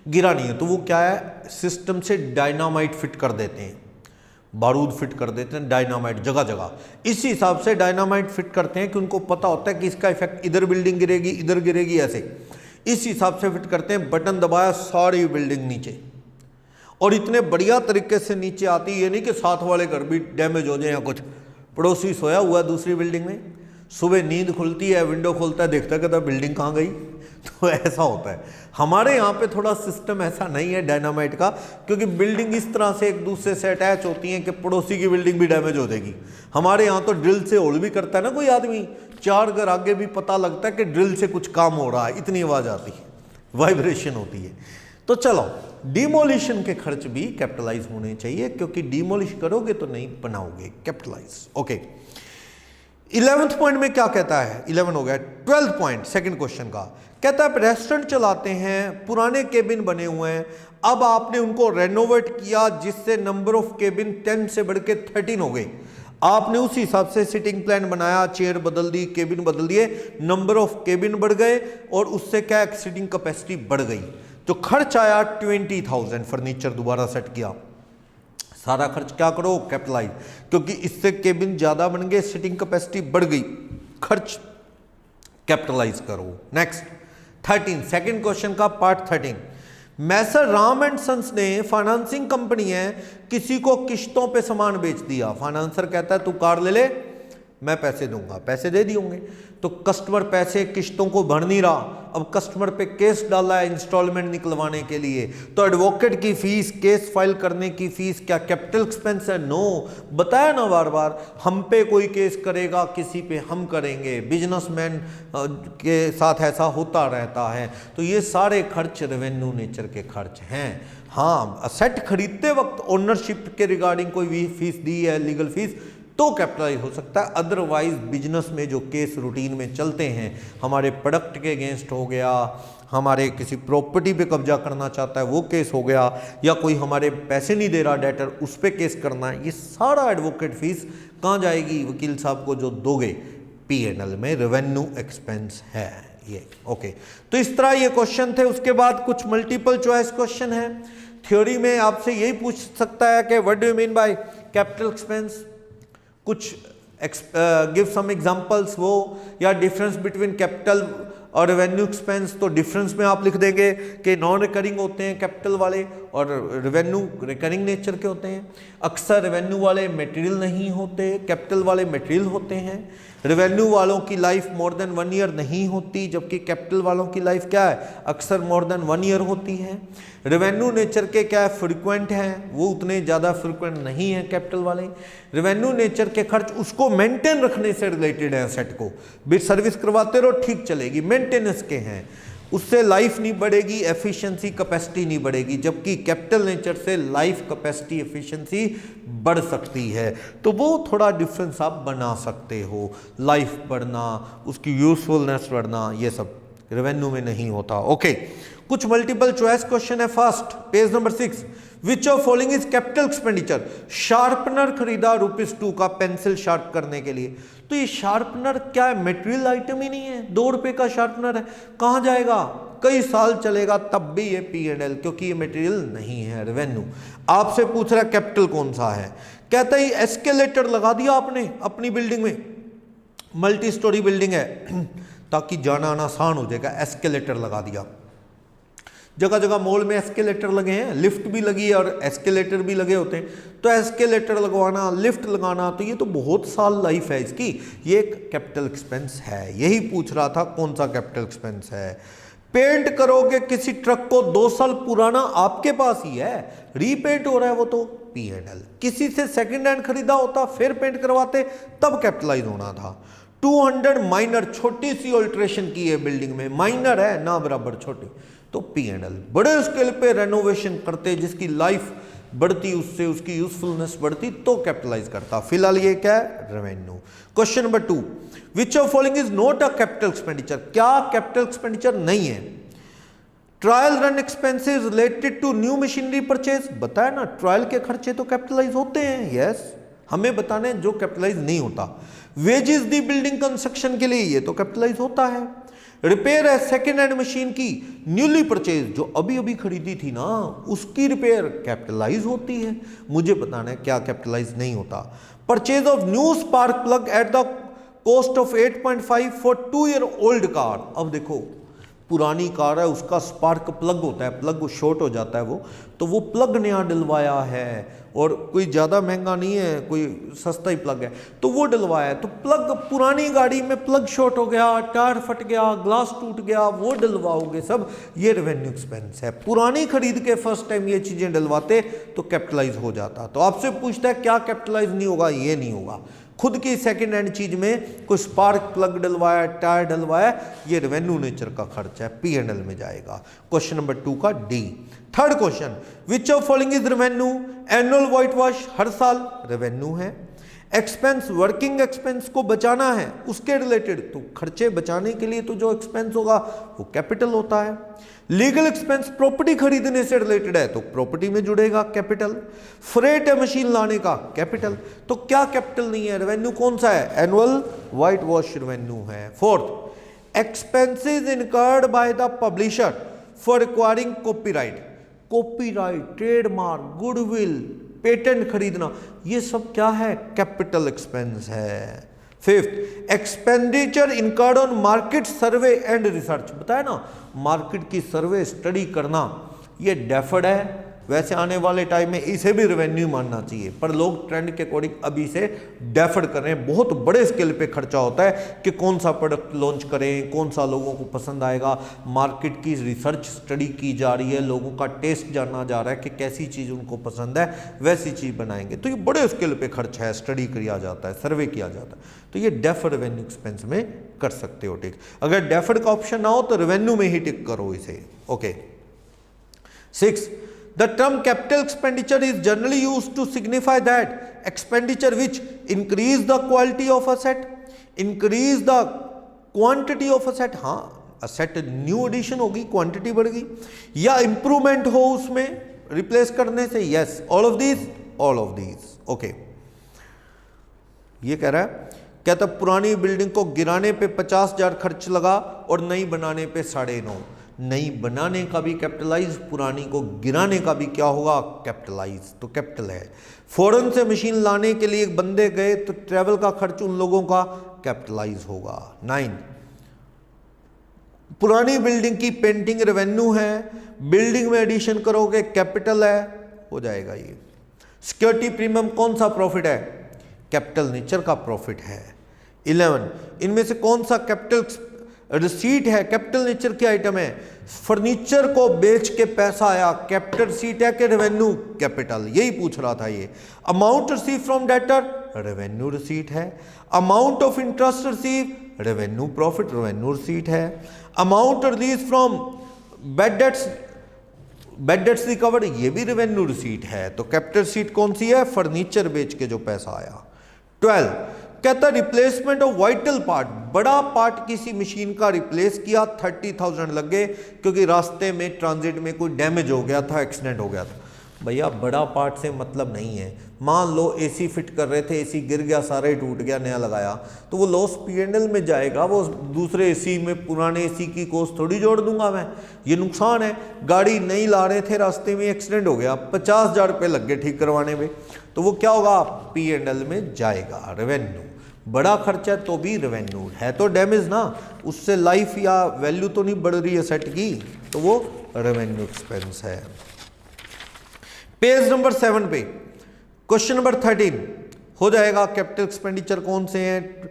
गिरानी है, तो वो क्या है? सिस्टम से डायनामाइट फिट कर देते हैं, बारूद फिट कर देते हैं, डायनामाइट जगह जगह। इसी हिसाब से डायनामाइट फिट करते हैं कि उनको पता होता है कि इसका इफेक्ट इधर बिल्डिंग गिरेगी, इधर गिरेगी, ऐसे इस हिसाब से फिट करते हैं। बटन दबाया, सारी बिल्डिंग नीचे, और इतने बढ़िया तरीके से नीचे आती है, ये नहीं कि साथ वाले घर भी डैमेज हो जाए या कुछ। पड़ोसी सोया हुआ दूसरी बिल्डिंग में, सुबह नींद खुलती है, विंडो खोलता है, देखता है कहता बिल्डिंग कहाँ गई। तो ऐसा होता है। हमारे यहाँ पे थोड़ा सिस्टम ऐसा नहीं है डायनामाइट का, क्योंकि बिल्डिंग इस तरह से एक दूसरे से अटैच होती हैं कि पड़ोसी की बिल्डिंग भी डैमेज हो जाएगी। हमारे यहाँ तो ड्रिल से होल भी करता है ना कोई आदमी, 4 घर आगे भी पता लगता है कि ड्रिल से कुछ काम हो रहा है, इतनी आवाज़ आती है, वाइब्रेशन होती है। तो चलो, डिमोलिशन के खर्च भी कैपिटलाइज होने चाहिए, क्योंकि डिमोलिश करोगे तो नहीं बनाओगे, कैपिटलाइज। ओके। 11th पॉइंट में क्या कहता है? 11 हो गया। 12th पॉइंट सेकंड क्वेश्चन का कहता है, रेस्टोरेंट चलाते हैं, पुराने केबिन बने हुए हैं, अब आपने उनको रेनोवेट किया जिससे नंबर ऑफ केबिन 10 से बढ़ के 13 हो गए। आपने उसी हिसाब से सिटिंग प्लान बनाया, चेयर बदल दी, केबिन बदल दिए, नंबर ऑफ केबिन बढ़ गए और उससे क्या सीटिंग कैपेसिटी बढ़ गई। तो खर्च आया 20,000, फर्नीचर दोबारा सेट किया, सारा खर्च क्या करो? कैपिटलाइज, क्योंकि इससे केबिन ज्यादा बन गए, सिटिंग कैपेसिटी बढ़ गई, खर्च कैपिटलाइज करो। नेक्स्ट 13, सेकंड क्वेश्चन का part 13। Messrs Ram and sons ने, फाइनेंसिंग कंपनी है, किसी को किश्तों पे सामान बेच दिया। फाइनेंसर कहता है तू कार ले ले, मैं पैसे दूंगा, पैसे दे दिए होंगे, तो कस्टमर पैसे किश्तों को भर नहीं रहा, अब कस्टमर पे केस डाला है इंस्टॉलमेंट निकलवाने के लिए। तो एडवोकेट की फीस, केस फाइल करने की फीस क्या कैपिटल एक्सपेंस है? नो, बताया ना बार बार, हम पे कोई केस करेगा, किसी पे हम करेंगे, बिजनेसमैन के साथ ऐसा होता रहता है। तो ये सारे खर्च रेवेन्यू नेचर के खर्च हैं। हाँ, असेट खरीदते वक्त ओनरशिप के रिगार्डिंग कोई भी फीस दी है, लीगल फीस, तो कैपिटलाइज हो सकता है। अदरवाइज बिजनेस में जो केस रूटीन में चलते हैं, हमारे प्रोडक्ट के अगेंस्ट हो गया, हमारे किसी प्रॉपर्टी पे कब्जा करना चाहता है वो केस हो गया, या कोई हमारे पैसे नहीं दे रहा डेटर, उस पर केस करना है, ये सारा एडवोकेट फीस कहाँ जाएगी? वकील साहब को जो दोगे, P&L में रेवेन्यू एक्सपेंस है ये। ओके, तो इस तरह ये क्वेश्चन थे। उसके बाद कुछ मल्टीपल चॉइस क्वेश्चन है। थ्योरी में आपसे यही पूछ सकता है कि what do you mean by capital expense, कुछ गिव सम एग्जांपल्स वो, या डिफरेंस बिटवीन कैपिटल और रेवेन्यू एक्सपेंस तो डिफरेंस में आप लिख देंगे कि नॉन रिकरिंग होते हैं कैपिटल वाले और रेवेन्यू रिकरिंग नेचर के होते हैं। अक्सर रेवेन्यू वाले मटेरियल नहीं होते, कैपिटल वाले मटेरियल होते हैं। रेवेन्यू वालों की लाइफ मोर देन 1 ईयर नहीं होती, जबकि कैपिटल वालों की लाइफ क्या है, अक्सर मोर देन 1 ईयर होती है। रेवेन्यू नेचर के क्या है, फ्रीक्वेंट हैं, वो उतने ज़्यादा फ्रीक्वेंट नहीं है कैपिटल वाले। रेवेन्यू नेचर के खर्च उसको मेंटेन रखने से रिलेटेड है, एसेट को भी सर्विस करवाते रहो ठीक चलेगी, मेंटेनेंस के हैं, उससे लाइफ नहीं बढ़ेगी, एफिशिएंसी कैपेसिटी नहीं बढ़ेगी, जबकि कैपिटल नेचर से लाइफ कैपेसिटी एफिशिएंसी बढ़ सकती है। तो वो थोड़ा डिफरेंस आप बना सकते हो, लाइफ बढ़ना, उसकी यूजफुलनेस बढ़ना, ये सब रेवेन्यू में नहीं होता। ओके, कुछ मल्टीपल चॉइस क्वेश्चन है। First page number 6, which of following is capital expenditure. Sharpener खरीदा ₹2 का पेंसिल शार्प करने के लिए, तो ये शार्पनर क्या है, मटेरियल आइटम ही नहीं है, ₹2 का शार्पनर है, कहां जाएगा, कई साल चलेगा, तब भी ये P&L, क्योंकि ये मटेरियल नहीं है, रेवेन्यू। आपसे पूछ रहा है कैपिटल कौन सा है, कहता है एस्केलेटर लगा दिया आपने अपनी बिल्डिंग में, मल्टी स्टोरी बिल्डिंग है ताकि जाना आना आसान हो जाएगा, एस्केलेटर लगा दिया। जगह जगह मॉल में एस्केलेटर लगे हैं, लिफ्ट भी लगी है और एस्केलेटर भी लगे होते हैं, तो एस्केलेटर लगवाना, लिफ्ट लगाना, तो ये तो बहुत साल लाइफ है इसकी, ये एक कैपिटल एक्सपेंस है। यही पूछ रहा था कौन सा कैपिटल एक्सपेंस है। पेंट करोगे किसी ट्रक को, 2 साल पुराना आपके पास ही है, रीपेंट हो रहा है, वो तो P&L। किसी से सेकंड हैंड खरीदा होता फिर पेंट करवाते, तब कैपिटलाइज होना था। 200 माइनर, छोटी सी ऑल्ट्रेशन की है बिल्डिंग में, माइनर है ना बराबर छोटी, तो P&L। बड़े स्केल पे रेनोवेशन करते, जिसकी लाइफ बढ़ती, उससे उसकी यूजफुलनेस बढ़ती, तो कैपिटलाइज करता। फिलहाल ये क्या है, revenue. Question number 2, which of following is not a capital expenditure. क्या कैपिटल एक्सपेंडिचर नहीं है। Trial run expenses related to new machinery purchase, बताया ना, ट्रायल के खर्चे तो कैपिटलाइज होते हैं, यस, हमें बताने जो कैपिटलाइज नहीं होता। वेजेस दी बिल्डिंग कंस्ट्रक्शन के लिए, ये तो कैपिटलाइज होता है। रिपेयर है सेकेंड हैंड मशीन की, न्यूली परचेज, जो अभी अभी खरीदी थी ना, उसकी रिपेयर कैपिटलाइज होती है, मुझे बताना है क्या कैपिटलाइज नहीं होता। Purchase of new spark plug at the cost of 8.5 for 2 year old car. अब देखो, पुरानी कार है, उसका स्पार्क प्लग होता है, प्लग शॉर्ट हो जाता है वो, तो वो प्लग नया डलवाया है, और कोई ज़्यादा महंगा नहीं है, कोई सस्ता ही प्लग है, तो वो डलवाया है। तो प्लग, पुरानी गाड़ी में प्लग शॉर्ट हो गया, टायर फट गया, ग्लास टूट गया, वो डलवाओगे सब, ये रेवेन्यू एक्सपेंस है। पुरानी खरीद के फर्स्ट टाइम ये चीज़ें डलवाते तो कैपिटलाइज हो जाता। तो आपसे पूछता है क्या कैपिटलाइज नहीं होगा, ये नहीं होगा। खुद की सेकेंड हैंड चीज में कोई स्पार्क प्लग डलवाया, टायर डलवाया, ये रेवेन्यू नेचर का खर्च है, P&L में जाएगा। क्वेश्चन नंबर 2 का D। Third question, which of following is revenue. Annual whitewash हर साल रेवेन्यू है। एक्सपेंस, वर्किंग एक्सपेंस को बचाना है, उसके रिलेटेड, तो खर्चे बचाने के लिए तो जो एक्सपेंस होगा वो कैपिटल होता है। लीगल एक्सपेंस, प्रॉपर्टी खरीदने से रिलेटेड है, तो प्रॉपर्टी में जुड़ेगा कैपिटल। फ्रेट है मशीन लाने का, कैपिटल। तो क्या कैपिटल नहीं है, रेवेन्यू कौन सा है, एनुअल व्हाइट वॉश रेवेन्यू है। Fourth, expenses incurred by the publisher for acquiring copyright. Copyright, trademark, goodwill, patent खरीदना, ये सब क्या है, कैपिटल एक्सपेंस है। Fifth, expenditure incurred on market survey and research, बताया ना, मार्केट की सर्वे स्टडी करना, ये डेफर्ड है। वैसे आने वाले टाइम में इसे भी रेवेन्यू मानना चाहिए, पर लोग ट्रेंड के अकॉर्डिंग अभी से डेफर्ड कर रहे हैं। बहुत बड़े स्केल पे खर्चा होता है कि कौन सा प्रोडक्ट लॉन्च करें, कौन सा लोगों को पसंद आएगा। मार्केट की रिसर्च स्टडी की जा रही है, लोगों का टेस्ट जाना जा रहा है कि कैसी चीज़ उनको पसंद है, वैसी चीज़ बनाएंगे। तो ये बड़े स्केल पे खर्च है, स्टडी किया जाता है, सर्वे किया जाता है, तो ये डेफर्ड रेवेन्यू एक्सपेंस में कर सकते हो टिक। अगर डेफर्ड का ऑप्शन ना हो तो रेवेन्यू में ही टिक करो इसे। Okay. 6, the term capital expenditure is generally used to signify that expenditure which increase the quality of asset, increase the quantity of asset, हाँ asset new addition होगी, quantity बढ़ गई, या improvement हो उसमें replace करने से, yes, all of these, okay। ये कह रहा है, कहता पुरानी बिल्डिंग को गिराने पे 50,000 खर्च लगा और नई बनाने पे 9.5। नई बनाने का भी कैपिटलाइज, पुरानी को गिराने का भी क्या होगा, कैपिटलाइज, तो कैपिटल है। फॉरेन से मशीन लाने के लिए बंदे गए तो ट्रैवल का खर्च उन लोगों का कैपिटलाइज होगा। 9, पुरानी बिल्डिंग की पेंटिंग रेवेन्यू है, बिल्डिंग में एडिशन करोगे कैपिटल है, हो जाएगा ये। सिक्योरिटी प्रीमियम कौन सा प्रॉफिट है? कैपिटल नेचर का प्रॉफिट है। 11 इनमें से कौन सा कैपिटल रिसीट है? कैपिटल नेचर की आइटम है। फर्नीचर को बेच के पैसा आया, कैपिटल रिसीट है कि रेवेन्यू? कैपिटल। यही पूछ रहा था ये। Amount receive from debtor, revenue receipt है। Amount of interest receive, revenue profit, revenue receipt है। Amount release from bad debts recovered, ये भी रेवेन्यू रिसीट है। तो कैपिटल रिसीट कौन सी है? फर्नीचर बेच के जो पैसा आया। 12 कहता रिप्लेसमेंट ऑफ वाइटल पार्ट, बड़ा पार्ट किसी मशीन का रिप्लेस किया, 30,000 लग गए क्योंकि रास्ते में ट्रांजिट में कोई डैमेज हो गया था, एक्सीडेंट हो गया था। भैया बड़ा पार्ट से मतलब नहीं है। मान लो एसी फिट कर रहे थे, एसी गिर गया, सारा ही टूट गया, नया लगाया, तो वो लॉस P&L में जाएगा। वो दूसरे एसी में पुराने एसी की कॉस्ट थोड़ी जोड़ दूंगा मैं, ये नुकसान है। गाड़ी नहीं ला रहे थे, रास्ते में एक्सीडेंट हो गया, 50,000 रुपये लग गए ठीक करवाने में, तो वो क्या होगा? P&L में जाएगा, रेवेन्यू। बड़ा खर्चा तो भी रेवेन्यू है, तो डैमेज ना, उससे लाइफ या वैल्यू तो नहीं बढ़ रही है सेट की, तो वो रेवेन्यू एक्सपेंस है। पेज नंबर 7 पे क्वेश्चन नंबर 13 हो जाएगा। कैपिटल एक्सपेंडिचर कौन से हैं?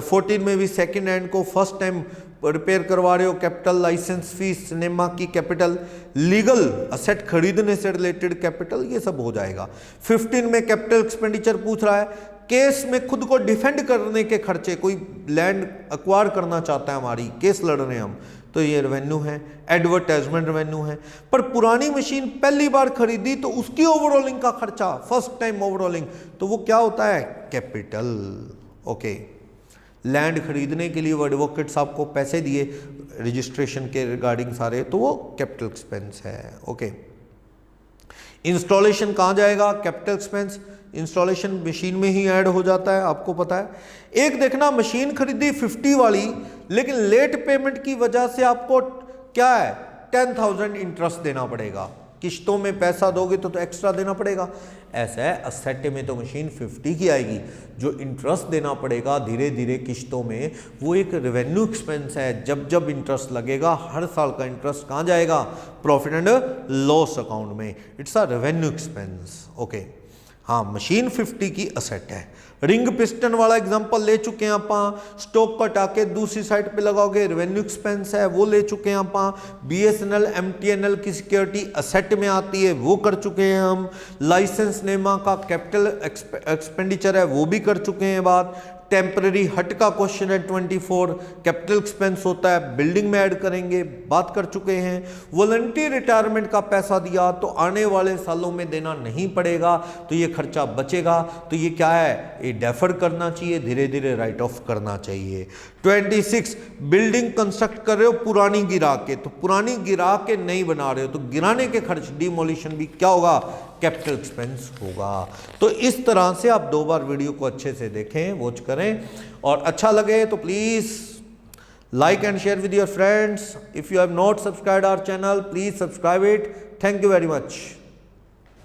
14 में भी सेकंड हैंड को फर्स्ट टाइम रिपेयर करवा रहे हो, कैपिटल। लाइसेंस फीस, सिनेमा की कैपिटल, लीगल असेट खरीदने से रिलेटेड कैपिटल, ये सब हो जाएगा। 15 में कैपिटल एक्सपेंडिचर पूछ रहा है, केस में खुद को डिफेंड करने के खर्चे, कोई लैंड एक्वायर करना चाहता है, हमारी केस लड़ रहे हैं हम, तो ये रेवेन्यू है। एडवर्टाइजमेंट रेवेन्यू है। पर पुरानी मशीन पहली बार खरीदी तो उसकी ओवरऑलिंग का खर्चा, फर्स्ट टाइम ओवरऑलिंग, तो वो क्या होता है? कैपिटल। ओके। लैंड खरीदने के लिए वो एडवोकेट साहब को पैसे दिए रजिस्ट्रेशन के रिगार्डिंग सारे, तो वो कैपिटल एक्सपेंस है। ओके। इंस्टॉलेशन कहाँ जाएगा? Capital expense. इंस्टॉलेशन मशीन में ही ऐड हो जाता है, आपको पता है। एक देखना, मशीन खरीदी 50 वाली, लेकिन लेट पेमेंट की वजह से आपको क्या है? 10,000 इंटरेस्ट देना पड़ेगा। किश्तों में पैसा दोगे तो एक्स्ट्रा देना पड़ेगा। ऐसा है, असेट में तो मशीन 50 की आएगी, जो इंटरेस्ट देना पड़ेगा धीरे धीरे किश्तों में, वो एक रेवेन्यू एक्सपेंस है। जब जब इंटरेस्ट लगेगा, हर साल का इंटरेस्ट कहाँ जाएगा? प्रॉफिट एंड लॉस अकाउंट में। It's a revenue expense. Okay. हाँ, मशीन 50 की असेट है। रिंग पिस्टन वाला एग्जांपल ले चुके हैं आप। स्टॉक को हटा के दूसरी साइड पे लगाओगे, रेवेन्यू एक्सपेंस है, वो ले चुके हैं आप। BSNL MTNL की सिक्योरिटी असेट में आती है, वो कर चुके हैं हम। लाइसेंस नेमा का कैपिटल एक्सपेंडिचर है, वो भी कर चुके हैं बात। टेम्पररी हट का क्वेश्चन है 24, कैपिटल एक्सपेंस होता है, बिल्डिंग में ऐड करेंगे, बात कर चुके हैं। वॉलंटरी रिटायरमेंट का पैसा दिया तो आने वाले सालों में देना नहीं पड़ेगा, तो ये खर्चा बचेगा, तो ये क्या है? ये डेफर करना चाहिए, धीरे धीरे राइट ऑफ करना चाहिए। 26 बिल्डिंग कंस्ट्रक्ट कर रहे हो पुरानी गिरा के, तो पुरानी गिरा के नहीं बना रहे हो, तो गिराने के खर्च, डिमोलिशन भी क्या होगा? कैपिटल एक्सपेंस होगा। तो इस तरह से आप 2 बार वीडियो को अच्छे से देखें, वॉच करें, और अच्छा लगे तो please like and share with your friends. If you have not subscribed our channel, please subscribe it. Thank you very much.